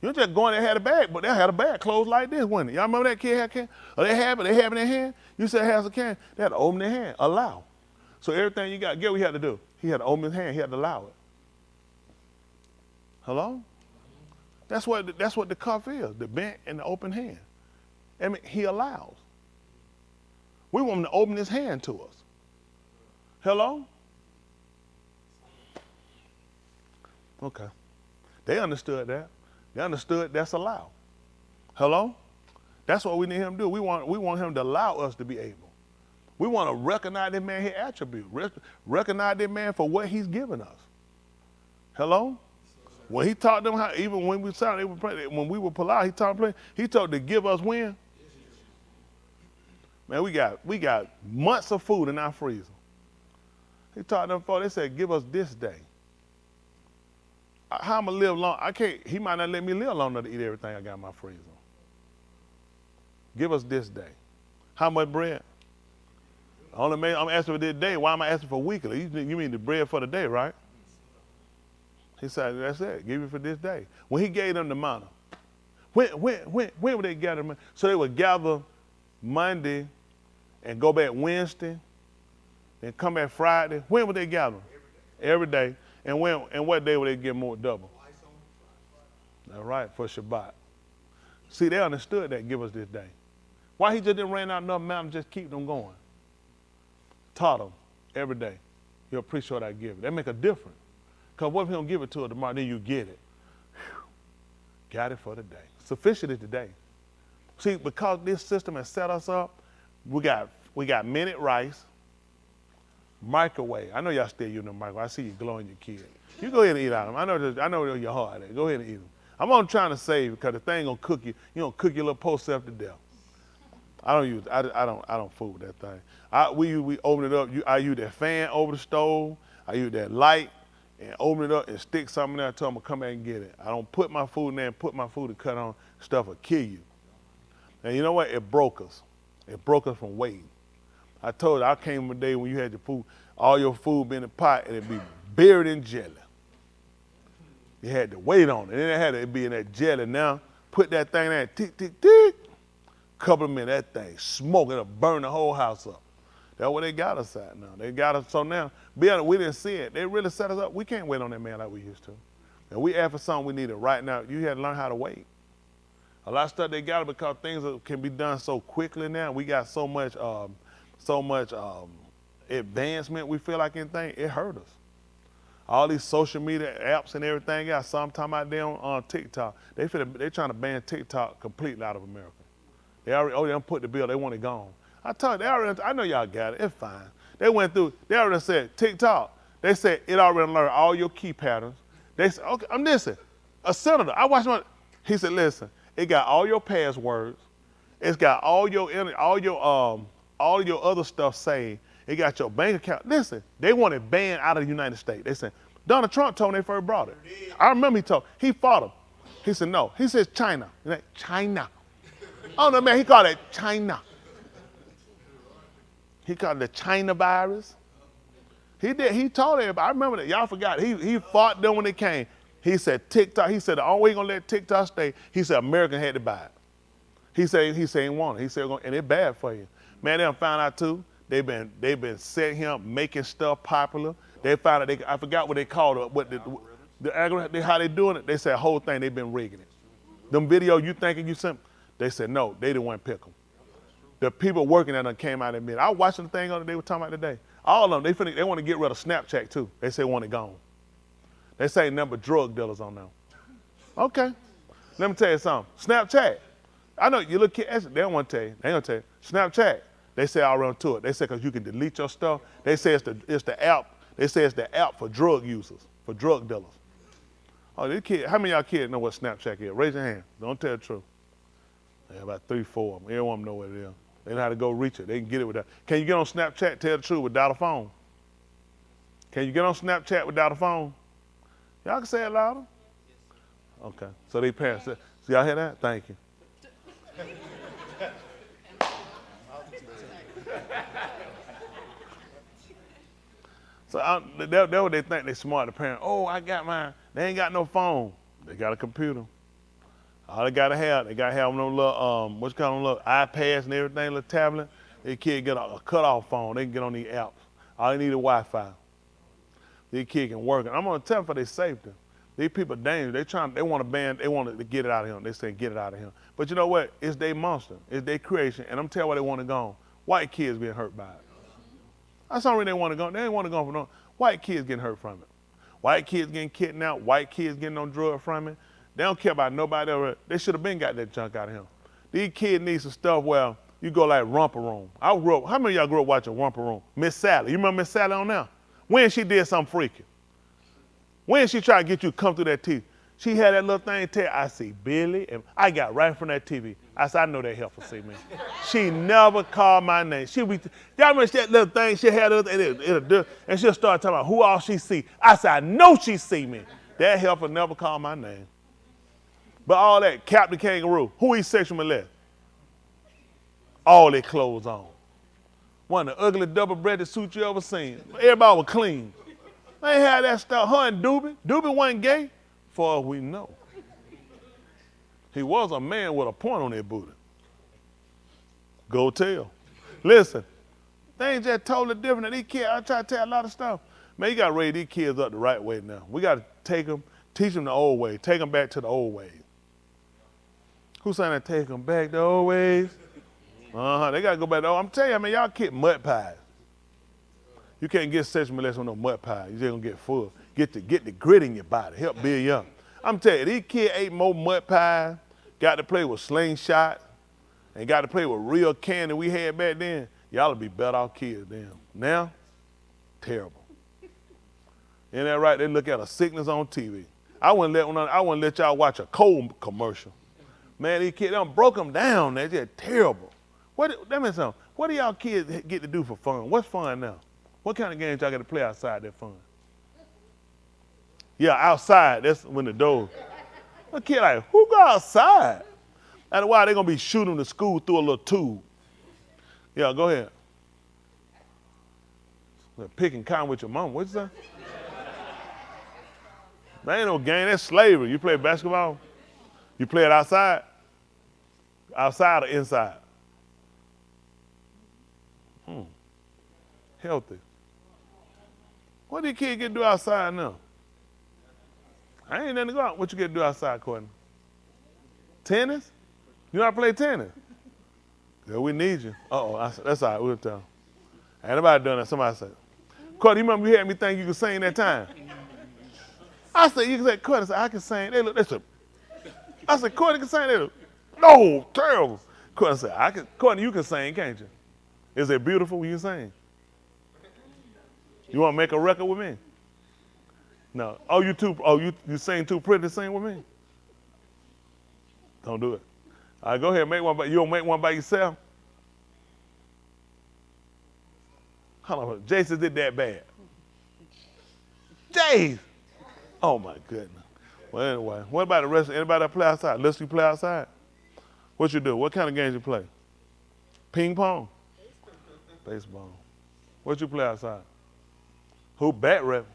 You just go in there and have a bag, but they had a bag closed like this, wasn't it? Y'all remember that kid had candy? Or they have it in their hand. You said has a candy. They had to open their hand, allow. So everything you got, get what he had to do. He had to open his hand. He had to allow it. Hello? That's what the cuff is, the bent and the open hand. I mean, he allows. We want him to open his hand to us. Hello? Okay. They understood that. They understood that's allowed. Hello? That's what we need him to do. We want him to allow us to be able. We want to recognize that man his attribute. Recognize that man for what he's given us. Hello? When he taught them how, even when we started, when we were Palau, he taught them, he told to give us when? Man, we got months of food in our freezer. He taught them for, they said, give us this day. How I'm gonna live long? He might not let me live long enough to eat everything I got in my freezer. Give us this day. How much bread? I'm asking for this day. Why am I asking for weekly? You mean the bread for the day, right? He said, that's it. Give it for this day. When he gave them the manna, when would they gather? So they would gather Monday and go back Wednesday and come back Friday. When would they gather? Every day. And what day would they get more double? All right, for Shabbat. See, they understood that, give us this day. Why he just didn't rain out enough mountains, just keep them going? Taught them. every day. You appreciate what I give you. That make a difference. Because what if he don't give it to her tomorrow, then you get it. Whew. Got it for the day. Sufficient is today. See, because this system has set us up, we got minute rice, microwave. I know y'all still using the microwave. I see you glowing your kid. You go ahead and eat out of them. I know where your heart is. Go ahead and eat them. I'm only trying to save because the thing gonna cook you. You don't cook your little post self to death. I don't fool with that thing. We open it up. I use that fan over the stove. I use that light and open it up and stick something in there and tell them to come back and get it. I don't put my food in there and put my food to cut on. Stuff will kill you. And you know what? It broke us. It broke us from waiting. I told you, I came a day when you had your food, all your food be in the pot and it'd be buried in jelly. You had to wait on it. And then it had to be in that jelly. Now, put that thing there, tick, tick, tick. Couple of minutes, that thing smoke, it'll burn the whole house up. That's what they got us at now. They got us, so now, we didn't see it. They really set us up. We can't wait on that man like we used to. And we asked for something we needed right now. You had to learn how to wait. A lot of stuff they got it because things can be done so quickly now. We got so much advancement, we feel like anything, it hurt us. All these social media apps and everything else, some talking about they on TikTok. They trying to ban TikTok completely out of America. They done put the bill, they want it gone. I told you, I know y'all got it, it's fine. They went through, they already said, TikTok, they said it already learned all your key patterns. They said, okay, I'm listening. A senator, I watched one, he said, listen, it got all your passwords, it's got all your other stuff saved, it got your bank account. Listen, they want it banned out of the United States. They said, Donald Trump told me they first brought it. I remember he fought him. He said, no, he says China. China. Oh no, man, he called it China. He called it the China virus. He did, he told everybody, I remember that, y'all forgot, he fought them when they came. He said TikTok, he said the only way he's gonna let TikTok stay, he said American had to buy it. He said he want it. He said, and it's bad for you. Man, they done found out too, they've been setting him, making stuff popular. They found out, I forgot what they called it, what the algorithm, how they doing it, they said the whole thing, they've been rigging it. Them videos you thinking you sent, they said no, they didn't want to pick them. The people working at them came out and admitted. I was watching the thing on they were talking about today. All of them, they want to get rid of Snapchat too. They say want it gone. They say number drug dealers on them. Okay, let me tell you something. Snapchat, I know you look kids, they don't want to tell you. They ain't gonna tell you. Snapchat, they say I'll run to it. They say because you can delete your stuff. They say it's the app. They say it's the app for drug users, for drug dealers. Oh, these kids, how many of y'all kids know what Snapchat is? Raise your hand. Don't tell the truth. Yeah, about 3, 4 of them. Every one of them know what it is. They know how to go reach it. They can get it without. Can you get on Snapchat, tell the truth, without a phone? Can you get on Snapchat without a phone? Y'all can say it louder? Okay, so they parents said, so y'all hear that? Thank you. So that's what they think they smart, the parent. Oh, I got mine. They ain't got no phone. They got a computer. All they gotta have them little, what's called them little iPads and everything, little tablet. They kid get a cutoff phone. They can get on these apps. All they need is Wi-Fi. These kids can work. I'm gonna tell them for their safety. These people dangerous. They want to ban. They want to get it out of him. They say get it out of him. But you know what? It's their monster. It's their creation. And I'm telling you why they want to go. White kids being hurt by it. That's the only reason they want to go. They ain't want to go for no. White kids getting hurt from it. White kids getting kidnapped. White kids getting on drugs from it. They don't care about nobody else. They should have been got that junk out of him. These kids need some stuff where you go like Romper Room. How many of y'all grew up watching Romper Room? Miss Sally. You remember Miss Sally on there? When she did something freaky? When she tried to get you to come through that TV? She had that little thing tell, I see Billy, and I got right from that TV. I said, I know that heifer see me. She never called my name. Y'all remember that little thing she had, and she'll start talking about who all she see. I said, I know she see me. That heifer never called my name. But all that, Captain Kangaroo, who he sexually molested? All their clothes on. One of the ugly double-breasted suits you ever seen. Everybody was clean. They had that stuff. Her and Doobie. Doobie wasn't gay, for all we know. He was a man with a point on that booty. Go tell. Listen, things just totally different. These kids, I try to tell a lot of stuff. Man, you got to raise these kids up the right way now. We got to take them, teach them the old way, take them back to the old ways. Who's saying that take them back the old ways? They got to go back to the old. I'm telling you, man, y'all kids mud pies. You can't get sexual molestation with no mud pie. You just gonna get full. Get the grit in your body. Help build you up. I'm telling you, these kids ate more mud pie, got to play with slingshot, and got to play with real candy we had back then. Y'all would be better off kids then. Now, terrible. Ain't that right? They look at a sickness on TV. I wouldn't let y'all watch a cold commercial. Man, these kids, they done broke them down. They're just terrible. That means something. What do y'all kids get to do for fun? What's fun now? What kind of games y'all got to play outside that fun? Yeah, outside. That's when the door. A kid like, who go outside? That's why they're going to be shooting the school through a little tube. Yeah, go ahead. Picking cotton with your mama. What's that? That ain't no game. That's slavery. You play basketball? You play it outside? Outside or inside? Healthy. What do you kids get to do outside now? I ain't nothing to go out. What you get to do outside, Courtney? Tennis? You know how to play tennis? Yeah, we need you. Uh-oh, that's all right. We'll tell. Ain't nobody done that. Somebody said, Courtney, you remember you had me think you could sing that time? I said, you can say, Courtney, I can sing. They said, I said, Courtney can sing. They look, no, terrible. Courtney said, Courtney, you can sing, can't you? Is it beautiful when you sing? You want to make a record with me? No. Oh, you sing too pretty to sing with me? Don't do it. All right, go ahead, make one. You don't make one by yourself? Hold on, Jason did that bad. Jason! Oh my goodness. Well, anyway, what about the rest? Anybody that play outside? Listen, you play outside? What you do? What kind of games you play? Ping pong? Baseball. What you play outside? Who? Bat rep?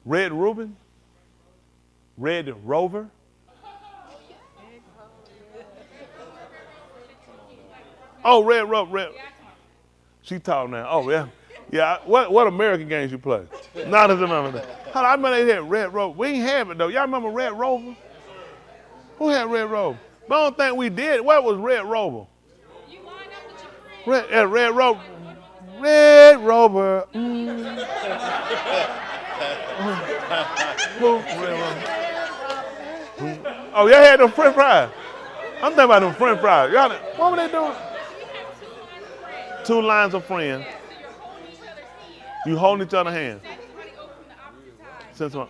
Red Reuben? Red Rover? Oh, Red Rover. She tall now. Oh, yeah. Yeah, what American games you play? Not as none of that. I remember they had Red Rover. We ain't have it, though. Y'all remember Red Rover? Who had Red Rover? But I don't think we did. What was Red Rover? Red Rover. Red Rover. Oh, y'all had them French fries. I'm thinking about them French fries. Y'all, what were they doing? 2 lines of friends. You holding each other's hands. Since when?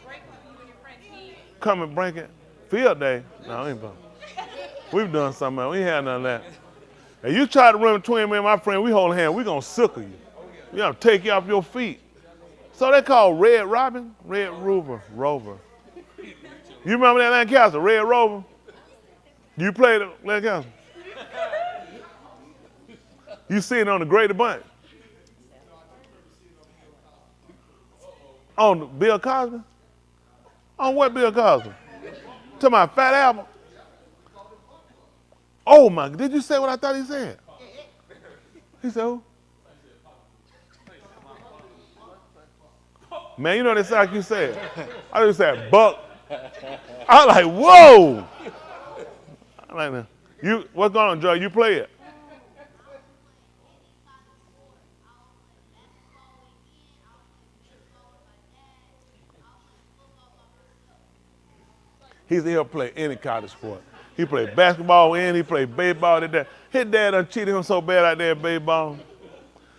Come and break it. Field day. No, ain't fun. We've done something else. We ain't had none of that. And you try to run between me and my friend, we hold hands, we gonna sickle you. We gonna take you off your feet. So they call Red Robin, Red Rover. You remember that Lancaster, Red Rover? You played at Lancaster? You seen it on the Grady Bunch? On Bill Cosby? On what Bill Cosby? To my Fat Album? Oh my, did you say what I thought he said? He said who? Man, you know that sound like you said. I just said Buck. I was like, whoa. I'm like, what's going on, Joe? You play it. He's here to play any kind of sport. He played basketball and he played baseball. His dad done cheated him so bad out there in baseball.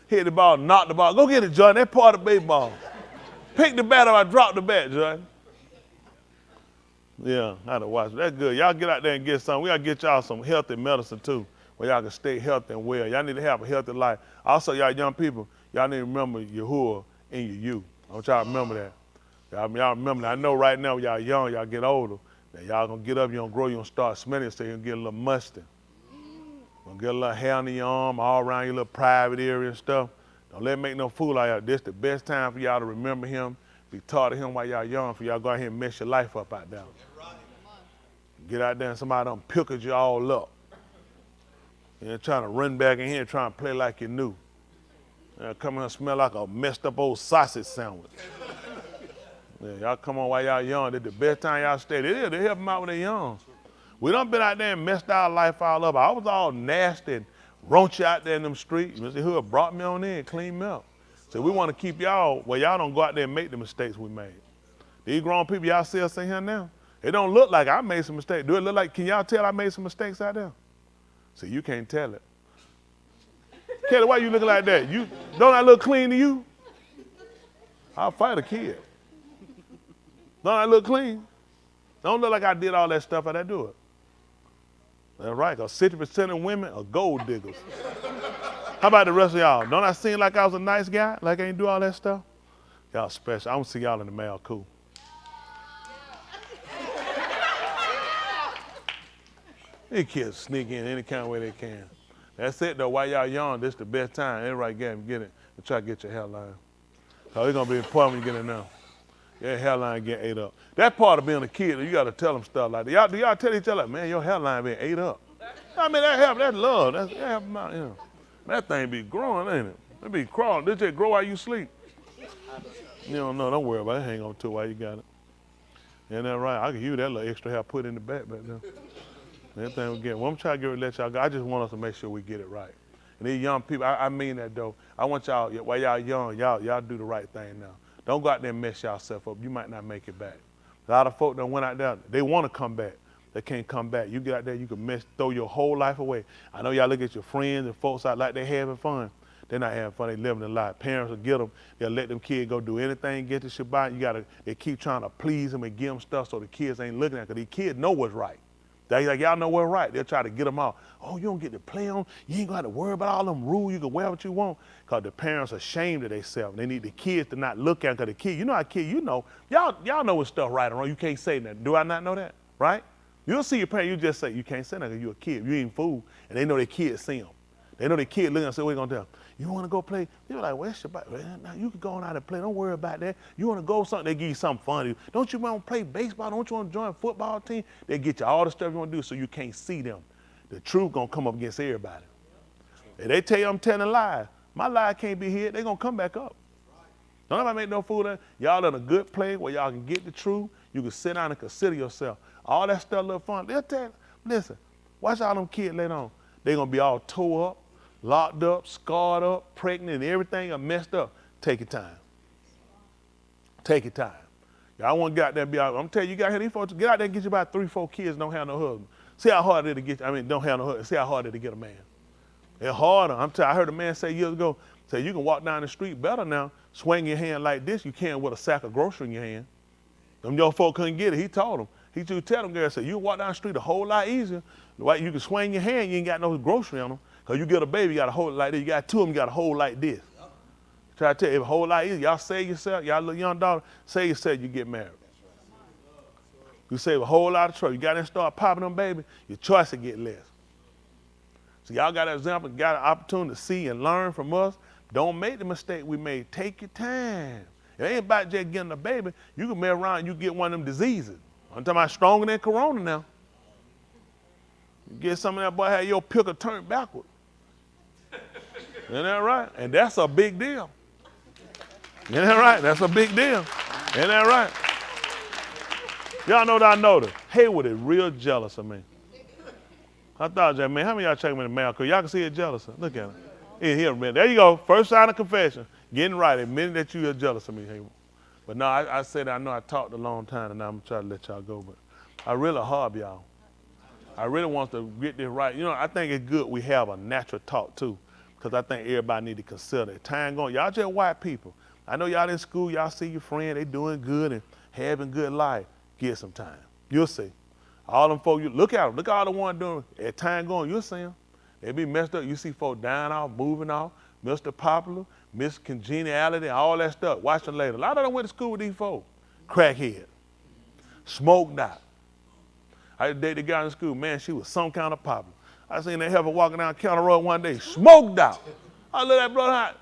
Hit the ball, knocked the ball. Go get it, Jordan. That's part of baseball. Pick the bat up, I dropped the bat, Jordan. Yeah, I had to watch it. That's good. Y'all get out there and get some. We got to get y'all some healthy medicine too, where y'all can stay healthy and well. Y'all need to have a healthy life. Also, y'all young people, y'all need to remember Yahuwah in your youth. I want y'all to remember that. Y'all remember that. I know right now y'all young, y'all get older. That y'all gonna get up, you gonna grow, you gonna start smelling, so you're gonna get a little musty. Gonna get a little hair on your arm, all around your little private area and stuff. Don't let him make no fool out of y'all. This the best time for y'all to remember him, be taught to him while y'all young, for y'all go out here and mess your life up out there. Get out there and somebody done pickled you all up. You're trying to run back in here and trying to play like you knew. Come here and smell like a messed up old sausage sandwich. Yeah, y'all come on while y'all young. This the best time y'all stay. They help them out when they're young. We done been out there and messed our life all up. I was all nasty and raunchy out there in them streets. Mr. Hood brought me on in and cleaned me up. So we want to keep y'all where y'all don't go out there and make the mistakes we made. These grown people y'all see us in here now, it don't look like I made some mistakes. Do it look like, can y'all tell I made some mistakes out there? See, you can't tell it. Kelly, why you looking like that? Don't I look clean to you? I'll fight a kid. Don't I look clean? Don't look like I did all that stuff. I didn't do it. That's right, because 60% of women are gold diggers. How about the rest of y'all? Don't I seem like I was a nice guy? Like I ain't do all that stuff? Y'all special. I'm going to see y'all in the mail. Cool. These kids sneak in any kind of way they can. That's it, though. While y'all young, this is the best time. Everybody get it and try to get your hairline. So it's going to be important when you get in there. Your hairline get ate up. That part of being a kid, you got to tell them stuff like that. Do y'all tell each other, man, your hairline being ate up? I mean, that's love. That thing be growing, ain't it? It be crawling. This just grow while you sleep. You don't know. Don't worry about it. Hang on to it while you got it. Ain't that right? I can use that little extra hair put in the back there. That thing will get. Well, I'm trying to let y'all go. I just want us to make sure we get it right. And these young people, I mean that though. I want y'all, while y'all young, y'all do the right thing now. Don't go out there and mess yourself up. You might not make it back. A lot of folk that went out there, they want to come back. They can't come back. You get out there, you can throw your whole life away. I know y'all look at your friends and folks out like they having fun. They're not having fun. They living a life. Parents will get them. They'll let them kids go do anything, get the Shabbat. They keep trying to please them and give them stuff so the kids ain't looking at it, because these kids know what's right. They like, y'all know what's right. They'll try to get them out. Oh, you don't get to play on. You ain't got to worry about all them rules. You can wear what you want. Because the parents are ashamed of themselves. They need the kids to not look at them. Because the kid, you know how kid, y'all know what stuff right or wrong. You can't say nothing. Do I not know that? Right? You'll see your parents, you just say, you can't say nothing because you're a kid. You ain't fool. And they know their kids see them. They know their kid looking and say, what you going to tell them? You want to go play? They're like, well, Shabbat. Now you can go on out and play. Don't worry about that. You want to go something, they give you something fun. Don't you want to play baseball? Don't you want to join a football team? They get you all the stuff you want to do so you can't see them. The truth going to come up against everybody. If they tell you I'm telling lies, my lie can't be hid. They're going to come back up. Don't nobody make no fool of that. Y'all in a good place where y'all can get the truth. You can sit down and consider yourself. All that stuff look fun. They'll tell you, listen, watch all them kids later on. They're going to be all tore up, locked up, scarred up, pregnant, and everything are messed up. Take your time. Take your time. Y'all want to get out there and be out. I'm telling you, you got here, these folks, get out there and get you about 3-4 kids, don't have no husband. See how hard it is to get, don't have no husband. See how hard it is to get a man. It's harder. I heard a man say years ago, say you can walk down the street better now, swing your hand like this, you can with a sack of groceries in your hand. Them young folk couldn't get it. He told them. He used to tell them girls, say, you can walk down the street a whole lot easier. You can swing your hand, you ain't got no grocery on them. Because you get a baby, you got to hold it like this. You got two of them, you got to hold like this. Try to tell you, it's a whole lot easier. Y'all save yourself, y'all little young daughter, save yourself, you get married. You save a whole lot of trouble. You got to start popping them, baby, your choice will get less. So y'all got an example, got an opportunity to see and learn from us. Don't make the mistake we made. Take your time. It ain't about just getting a baby. You can marry around and you get one of them diseases. I'm talking about stronger than corona now. You get some of that boy, have your picker turned backward. Isn't that right? And that's a big deal. Isn't that right? That's a big deal. Isn't that right? Y'all know that I know that. Hayward is real jealous of me. I thought, man, how many of y'all check me in the mail? Because y'all can see it jealous. Look at him. Here, man. There you go. First sign of confession. Getting right. Admitting that you are jealous of me, Hayward. But no, I said I know I talked a long time, and now I'm trying to let y'all go. But I really harp y'all. I really want to get this right. You know, I think it's good we have a natural talk, too, because I think everybody need to consider it. Time going. Y'all just white people. I know y'all in school, y'all see your friend, they doing good and having good life. Get some time. You'll see. All them folks, you look at them. Look at all the ones doing at time going, you'll see them. They be messed up. You see folks dying off, moving off, Mr. Popular, Miss Congeniality, all that stuff. Watch them later. A lot of them went to school with these folks. Crackhead. Smoked out. I dated a guy in school, man, she was some kind of popular. I seen that heifer walking down County Road one day, smoked out. I looked at that brother, I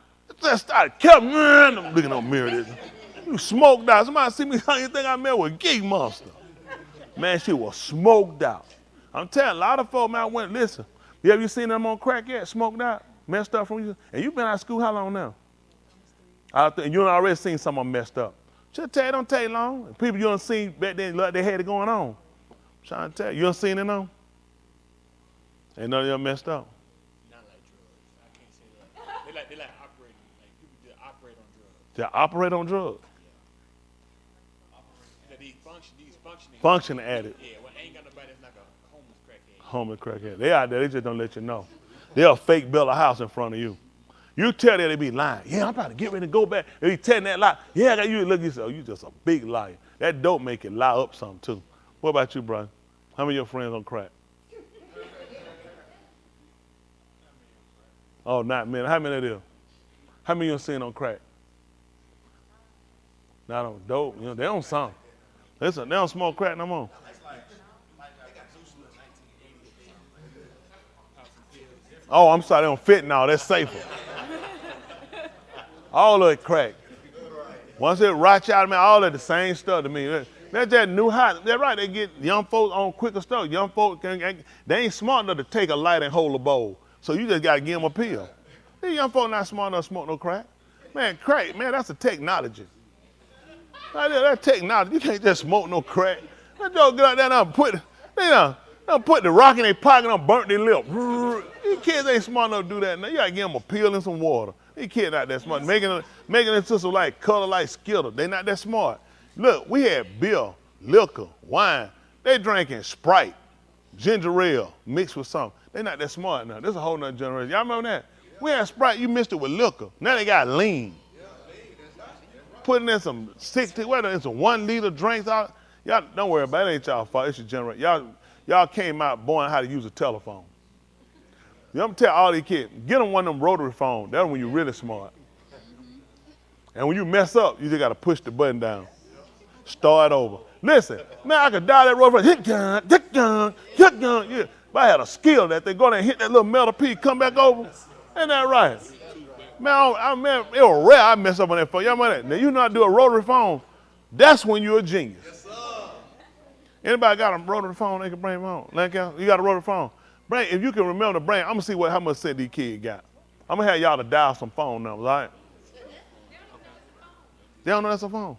just started killing, man. I'm looking on the mirror. You smoked out. Somebody see me, how you think I met with a geek monster? Man, she was smoked out. I'm telling a lot of folks, man, I went, listen, have you seen them on crack yet? Smoked out, messed up from you? And you been out of school how long now? You done already seen some of them messed up. Just tell you, don't take long. People you done seen back then, like they had it going on. I'm trying to tell you, you done seen it on? Ain't none of them messed up. Not like drugs. I can't say that. They like operating. Like people just They operate on drugs. Functioning addict. Yeah, well, ain't got nobody that's like a homeless crackhead. Homeless crackhead. They out there, they just don't let you know. They'll fake build a house in front of you. You tell them they be lying. Yeah, I'm about to get ready to go back. They be telling that lie. Yeah, I got you look, you say, oh, you just a big liar. That dope make it lie up something too. What about you, brother? How many of your friends on crack? Oh, not many. How many of them? How many of you seen on crack? Not on dope. You know, they don't some. They don't smoke crack no more. Oh, I'm sorry, they don't fit now. That's safer. All of it crack. Once it rots out of me, all of the same stuff to me. That's that new hot. That's right. They get young folks on quicker stuff. Young folks, they ain't smart enough to take a light and hold a bowl. So you just got to give them a pill. These young folks not smart enough to smoke no crack. Man, crack, man, that's a technology. That technology. You can't just smoke no crack. That dog get out there and put the rock in their pocket and burnt their lip. These kids ain't smart enough to do that. Now you got to give them a pill and some water. These kids not that smart. Making it into some like color like Skittles. They not that smart. Look, we had beer, liquor, wine. They drinking Sprite, ginger ale mixed with something. They not that smart now. This is a whole nother generation. Y'all remember that? We had Sprite, you mixed it with liquor. Now they got lean. Putting in some 60, whether it's some 1 liter drinks out. Y'all don't worry about it. It ain't y'all fault. It's your generation. Y'all came out born how to use a telephone. I'm gonna tell all these kids, get them one of them rotary phones. That's when you're really smart. And when you mess up, you just gotta push the button down. Start over. Listen, man, I could dial that rotary phone. Hit gun. Yeah. If I had a skill that they go there and hit that little metal piece, come back over. Ain't that right? Man, it was rare I mess up on that phone. Y'all know that? Now you know how to do a rotary phone. That's when you're a genius. Yes, sir. Anybody got a rotary phone they can bring home? You got a rotary phone? Bring, if you can remember the brand, I'm gonna see how much sense these kids got. I'm gonna have y'all to dial some phone numbers, all right? They don't know that's a phone.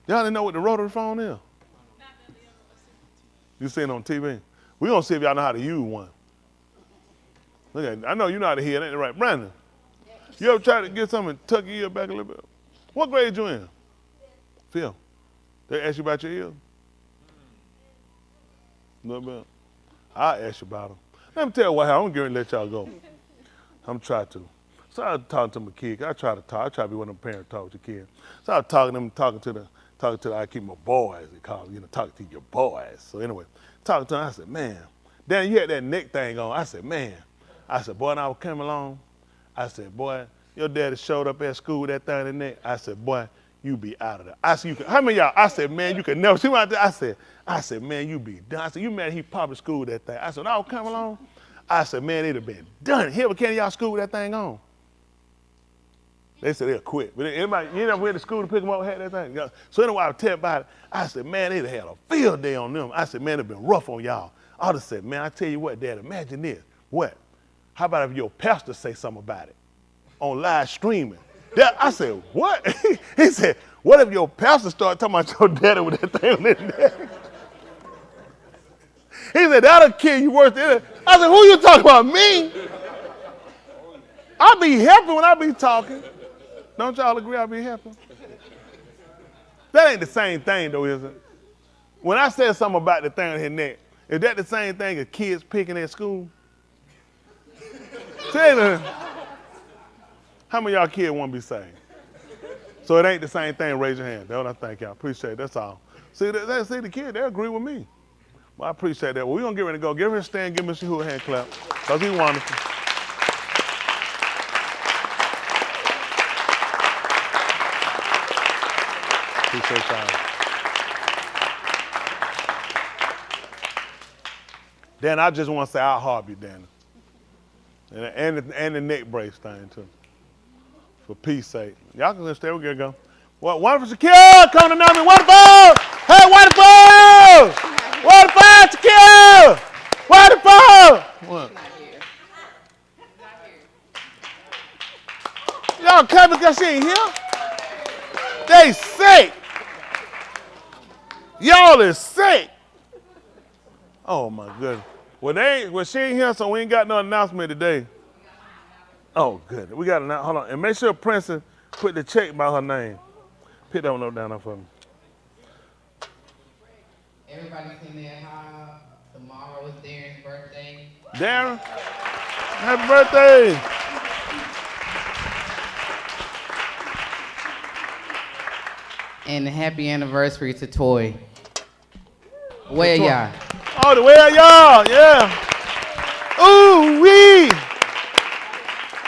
Y'all didn't know what the rotary phone is? You seen it on TV? We're gonna see if y'all know how to use one. Look at it. I know you know how to hear it, ain't it right? Brandon, you ever try to get something and tuck your ear back a little bit? What grade you in? Phil, they ask you about your ears? A little bit. I'll ask you about them. Let me tell you what happened. I'm going to let y'all go. I'm trying to. So I was talking to my kids. I try to talk. I try to be one of them parents talk to kids. So I was talking to them, talking to I keep my boys, they call them, talking to your boys. So anyway, talking to them, I said, man, Dan, you had that neck thing on. I said, man. I said, boy, and I was coming along. I said, boy, your daddy showed up at school with that thing in the neck. I said, boy, you be out of there. I said, how many of y'all? I said, man, you can never see me out there. I said, man, you be done. I said, you mad he probably school with that thing. I said, I was coming along. I said, man, it'd have been done. Here, can y'all school with that thing on? They said they'll quit. But anybody, you never went to school to pick them up and had that thing? So anyway, I was telling about it. I said, man, they'd have had a field day on them. I said, man, it'd been rough on y'all. I would have said, man, I tell you what, Dad, imagine this. What? How about if your pastor say something about it on live streaming? I said, what? He said, what if your pastor start talking about your daddy with that thing on his neck? He said, that'll kill you worse than it. I said, who you talking about, me? I be helping when I be talking. Don't y'all agree I be helping? That ain't the same thing though, is it? When I said something about the thing on his neck, is that the same thing as kids picking at school? How many of y'all kids want to be saved? So it ain't the same thing, raise your hand. That's what I think, y'all. Appreciate it, that's all. See the kid, they agree with me. Well, I appreciate that. Well, we're going to get ready to go. Give him a stand, give Mr. Who a hand clap, because he's wonderful. Appreciate y'all. Dan, I just want to say I'll harp you, Dan. And the neck brace thing, too. For peace sake. Y'all can stay, we're going to go. What, wonderful Shakira, come to know me, wonderful! Hey, wonderful! Wonderful Shakira! Wonderful! What? Y'all coming because she ain't here? They sick. Y'all is sick. Oh, my goodness. Well, she ain't here, so we ain't got no announcement today. Oh, good. We got it now. Hold on. And make sure Princess put the check by her name. Put that one up down there for me. Everybody sing that high. Tomorrow is Darren's birthday. Darren, happy birthday. And happy anniversary to Toy. Where y'all? Oh, the way y'all, yeah. Ooh, wee.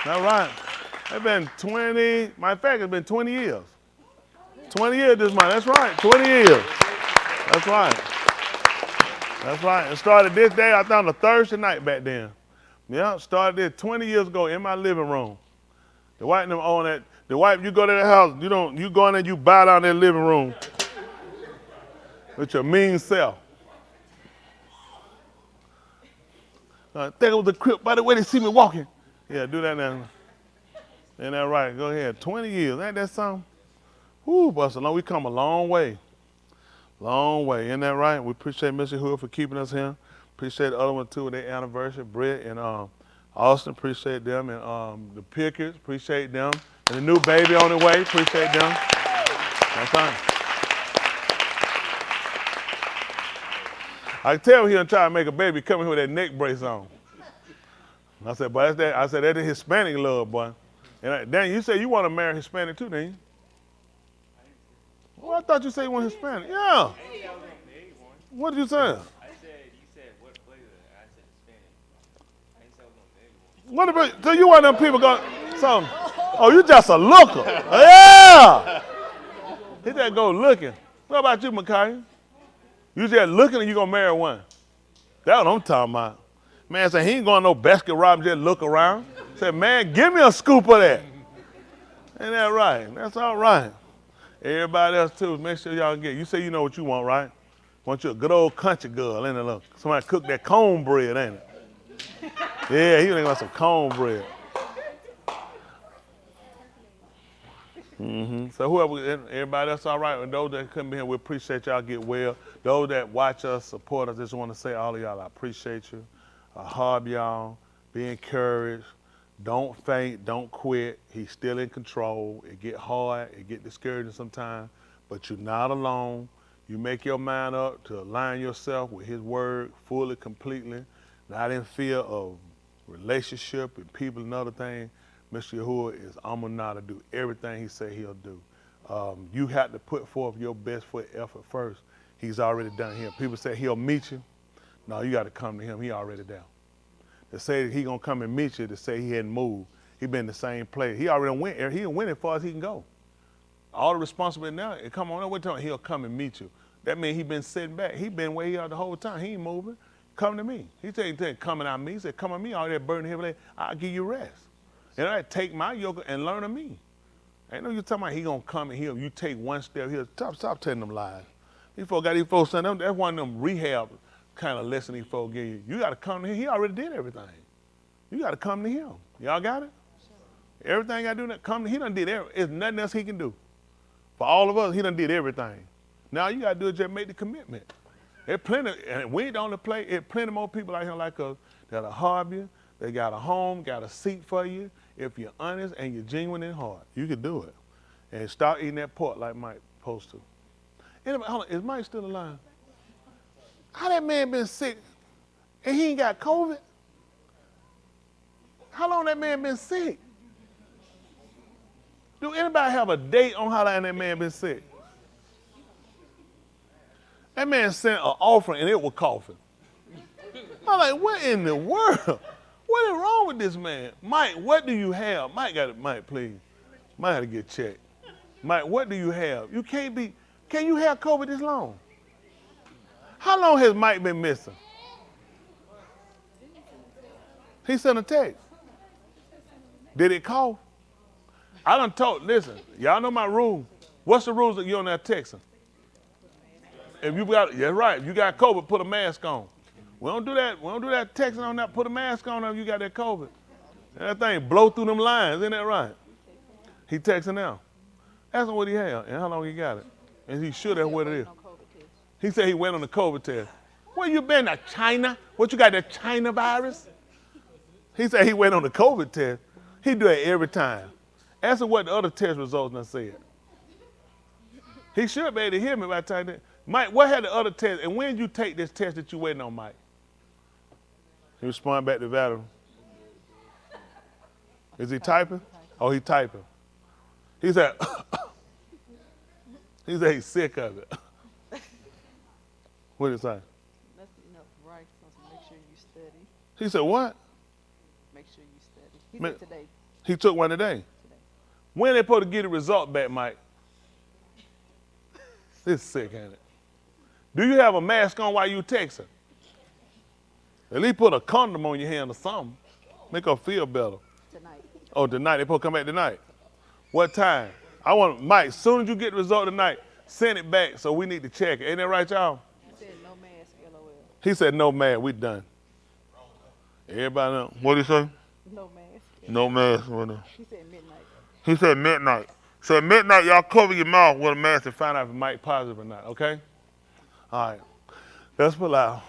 All right. It's been 20, matter of fact, it's been 20 years. 20 years this month, that's right, 20 years. That's right. That's right. It started this day, I think on a Thursday night back then. Yeah, started this 20 years ago in my living room. The white them own that. The white, you go to their house, you go in there, you bow down their living room with your mean self. I think it was a crip by the way they see me walking. Yeah, do that now. Ain't that right? Go ahead. 20 years, ain't that something? Whoo, Buster, we come a long way. Long way, isn't that right? We appreciate Mr. Hood for keeping us here. Appreciate the other one too with their anniversary. Brett and Austin, appreciate them. And the Pickers, appreciate them. And the new baby on the way, appreciate them. That's fine. I can tell he done try to make a baby coming here with that neck brace on. I said, boy, that's the Hispanic love, boy. And Dan, you said you want to marry Hispanic too, didn't you? Well, I thought you said you want Hispanic. Yeah. What did you say? I said, you said what flavor? I said Hispanic. I ain't said I want What about, so you want them people going, so, oh, you just a looker. Yeah. He just go looking. What about you, Micaiah? You just looking and you gonna marry one. That's what I'm talking about. Man said he ain't going no Baskin Robbins, just look around. Said, man, give me a scoop of that. Ain't that right? That's all right. Everybody else too, make sure y'all get. You say you know what you want, right? Want you a good old country girl, ain't it? Look, somebody cook that cornbread, ain't it? Yeah, he want some cornbread. So whoever, everybody else all right. And those that couldn't be here, we appreciate y'all get well. Those that watch us, support us, just want to say all of y'all, I appreciate you. Hub y'all, be encouraged. Don't faint, don't quit. He's still in control. It get hard, it get discouraging sometimes, but you're not alone. You make your mind up to align yourself with his word fully, completely, not in fear of relationship and people and other things. Mr. Yahuwah is Amunah to do everything he said he'll do. You have to put forth your best foot effort first. He's already done here. People say he'll meet you. No, you got to come to him. He already there. To say that he gonna come and meet you, to say he hadn't moved, he been in the same place. He already went. He went as far as he can go. All the responsibility now, come on, we're talking. He'll come and meet you. That means he been sitting back. He been where he are the whole time. He ain't moving. Come to me. He said, coming out me. He said, come to me. All that burden heavy, I'll give you rest. And I take my yoke and learn of me. Ain't no you talking about he gonna come and heal. You take one step here. Stop telling them lies. These folks got these folks saying that's one of them rehab kind of lesson these folks give you. You got to come to him. He already did everything. You got to come to him. Y'all got it? Sure. Everything I do, come to him. He done did everything. There's nothing else he can do. For all of us, he done did everything. Now you got to do is just make the commitment. There's plenty, and we don't play. There's plenty more people out here like us that are hobby. They got a home, got a seat for you. If you're honest and you're genuine in heart, you can do it. And start eating that pork like Mike supposed to. Anyway, hold on, is Mike still alive? How that man been sick and he ain't got COVID? How long that man been sick? Do anybody have a date on how long that man been sick? That man sent an offering and it was coughing. I'm like, what in the world? What is wrong with this man? Mike, what do you have? Mike got it, Mike, please. Mike had to get checked. Mike, what do you have? You can't be, can you have COVID this long? How long has Mike been missing? He sent a text. Did it cough? I done told, listen, y'all know my rule. What's the rules that you on that texting? If you got, yeah, right, if you got COVID, put a mask on. We don't do that. We don't do that texting on that. Put a mask on if you got that COVID. And that thing blow through them lines, isn't that right? He texting now. Ask him what he had and how long he got it. And he sure that's what it is. He said he went on the COVID test. Where you been, China? What you got, that China virus? He said he went on the COVID test. He do it every time. Ask him what the other test results done said. He should be able to hear me by the time that. Mike, what had the other test? And when you take this test that you waiting on, Mike? He respond back to Valerie. Is he typing? Oh, he typing. He said, he's sick of it. What did he say? That's enough right, so make sure you study. He said, what? Make sure you study. He said today. He took one today. When they supposed to get the result back, Mike? This is sick, ain't it? Do you have a mask on while you texting? At least put a condom on your hand or something. Make her feel better. Tonight. Oh, tonight. They supposed to come back tonight. What time? I want Mike, as soon as you get the result tonight, send it back so we need to check it. Ain't that right, y'all? He said no mask, LOL. He said no mask, we done. Everybody know. What did he say? No mask. No mask. What the- He said midnight. He said midnight. So at midnight, y'all cover your mouth with a mask and find out if Mike positive or not, okay? All right. Let's pull out.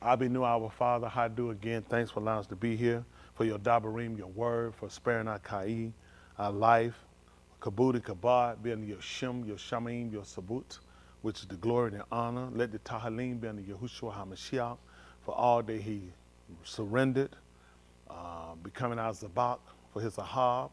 I be new, our Father. How do again. Thanks for allowing us to be here, for your dabarim, your word, for sparing our ka'i, our life. Kabudi kabad, be under your shim, your shamim, your sabut, which is the glory and the honor. Let the tahalim be under Yahushua HaMashiach, for all that he surrendered, becoming our zabak, for his ahab,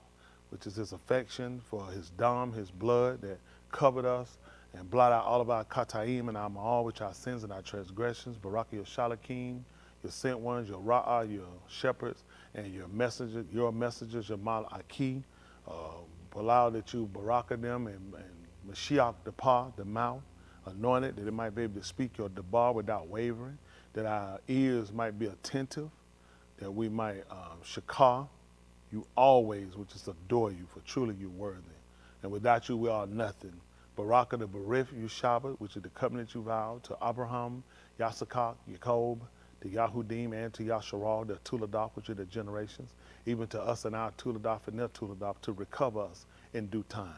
which is his affection, for his dam, his blood that covered us and blot out all of our kataim and our ma'al, which are our sins and our transgressions. Baraka your shalakim, your sent ones, your ra'ah, your shepherds, and your messengers, your mal'aki. Allow that you baraka them and Mashiach depah, the mouth, anointed, that it might be able to speak your debar without wavering, that our ears might be attentive, that we might shakar you always, which is adore you, for truly you worthy. And without you, we are nothing. Baraka the Barif, you Shabbat, which is the covenant you vowed to Abraham, Yasakak, Jacob, to Yahudim, and to Yasharal, the Tuladaf, which are the generations, even to us and our Tuladaf and their Tuladaf, to recover us in due time.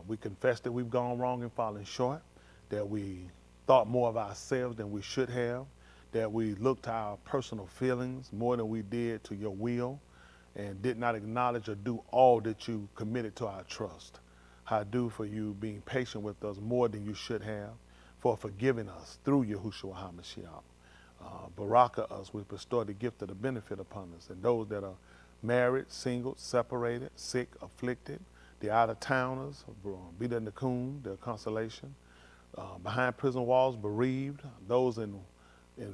We confess that we've gone wrong and fallen short, that we thought more of ourselves than we should have, that we looked to our personal feelings more than we did to your will, and did not acknowledge or do all that you committed to our trust. I do for you being patient with us more than you should have, for forgiving us through Yahushua HaMashiach. Baraka us, we bestow the gift of the benefit upon us, and those that are married, single, separated, sick, afflicted, the out-of-towners, be the Nakum, their consolation, behind prison walls, bereaved, those in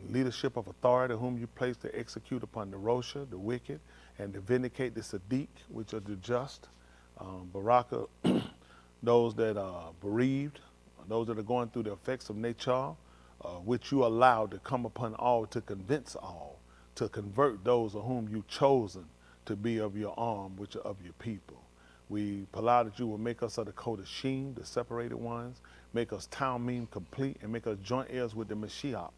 leadership of authority whom you place to execute upon the Rosha, the wicked, and to vindicate the Sadiq, which are the just. Baraka, those that are bereaved, those that are going through the effects of nature, which you allowed to come upon all, to convince all, to convert those of whom you've chosen to be of your arm, which are of your people. We allow that you will make us of the Kodashim, the separated ones, make us Talmim complete, and make us joint heirs with the Mashiach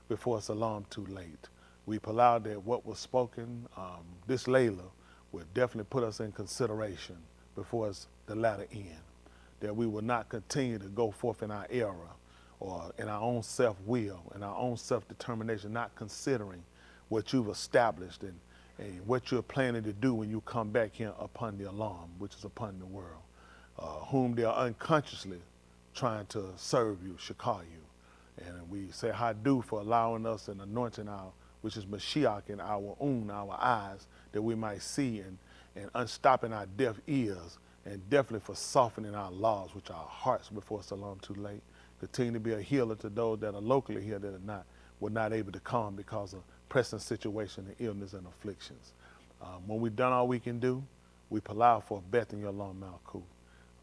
before it's alarm too late. We allow that what was spoken this Layla will definitely put us in consideration before it's the latter end, that we will not continue to go forth in our error or in our own self-will and our own self-determination, not considering what you've established and what you're planning to do when you come back here upon the alarm, which is upon the world, whom they are unconsciously trying to serve you, shakar you. And we say Hadu for allowing us and anointing our, which is Mashiach in our own, our eyes, that we might see, and unstopping our deaf ears, and definitely for softening our laws, which are our hearts before it's alarm too late. Continue to be a healer to those that are locally here that are not able to come because of pressing situation and illness and afflictions. When we've done all we can do, we allow for Beth in your long Malkut.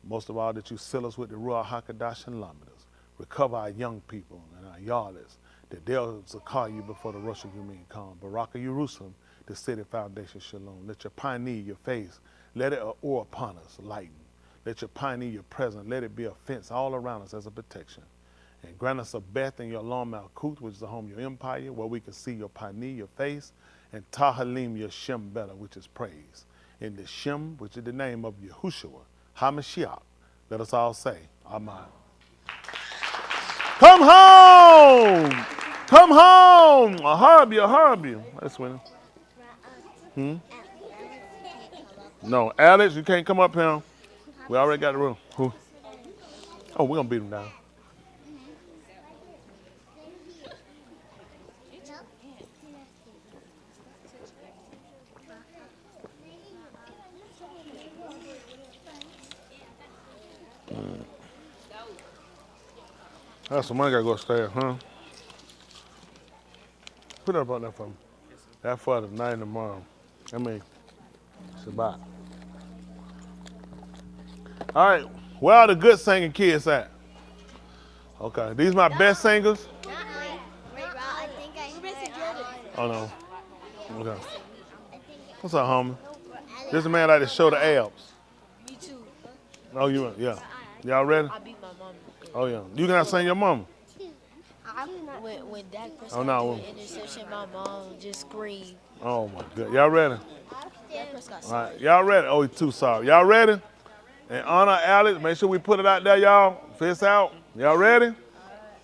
Most of all, that you seal us with the Ruach HaKadosh and Lamidas. Recover our young people and our yarders, that they'll call you before the Rosh Hashanah come. Baraka Jerusalem, the city foundation Shalom. Let your pioneer, your face, let it oar upon us, lighten. Let your pioneer, your presence, let it be a fence all around us as a protection. And grant us a Beth in your long Malkut, which is the home of your empire, where we can see your pioneer, your face, and Tahalim, your Shem better, which is praise. In the Shem, which is the name of Yahushua, HaMashiach, let us all say, Amen. Come home! Come home! A harb you. That's winning. No, Alex, you can't come up here. We already got the room. Who? Oh, we're gonna beat him down. That's some money gotta go upstairs, huh? Put that up there for me. That's for tonight and tomorrow. I mean, Shabbat. All right, where are the good singing kids at? Okay, these my best singers? Oh no. Okay. What's up, homie? This is the man like to show the abs. Me too. Oh, you, yeah. Y'all ready? I beat my mom. Oh, yeah. You cannot sing your mama? When Dak Prescott Oh, no. threw an interception, my mom just screamed. Oh, my God. Y'all ready? Dak Prescott. All right, y'all ready? Oh, he's too sorry. Y'all ready? In honor of Alex, make sure we put it out there, y'all. Fist out. Y'all ready?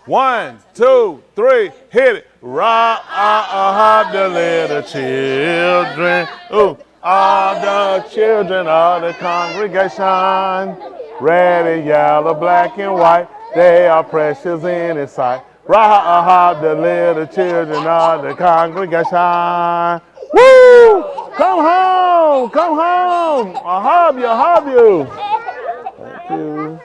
1, 2, 3, hit it. Rock the little children. Ooh, all the children of the congregation. Red and yellow, black and white, they are precious in His sight. Rock the little children of the congregation. Woo! Come home, come home. I hug you, I hug you. Thank you.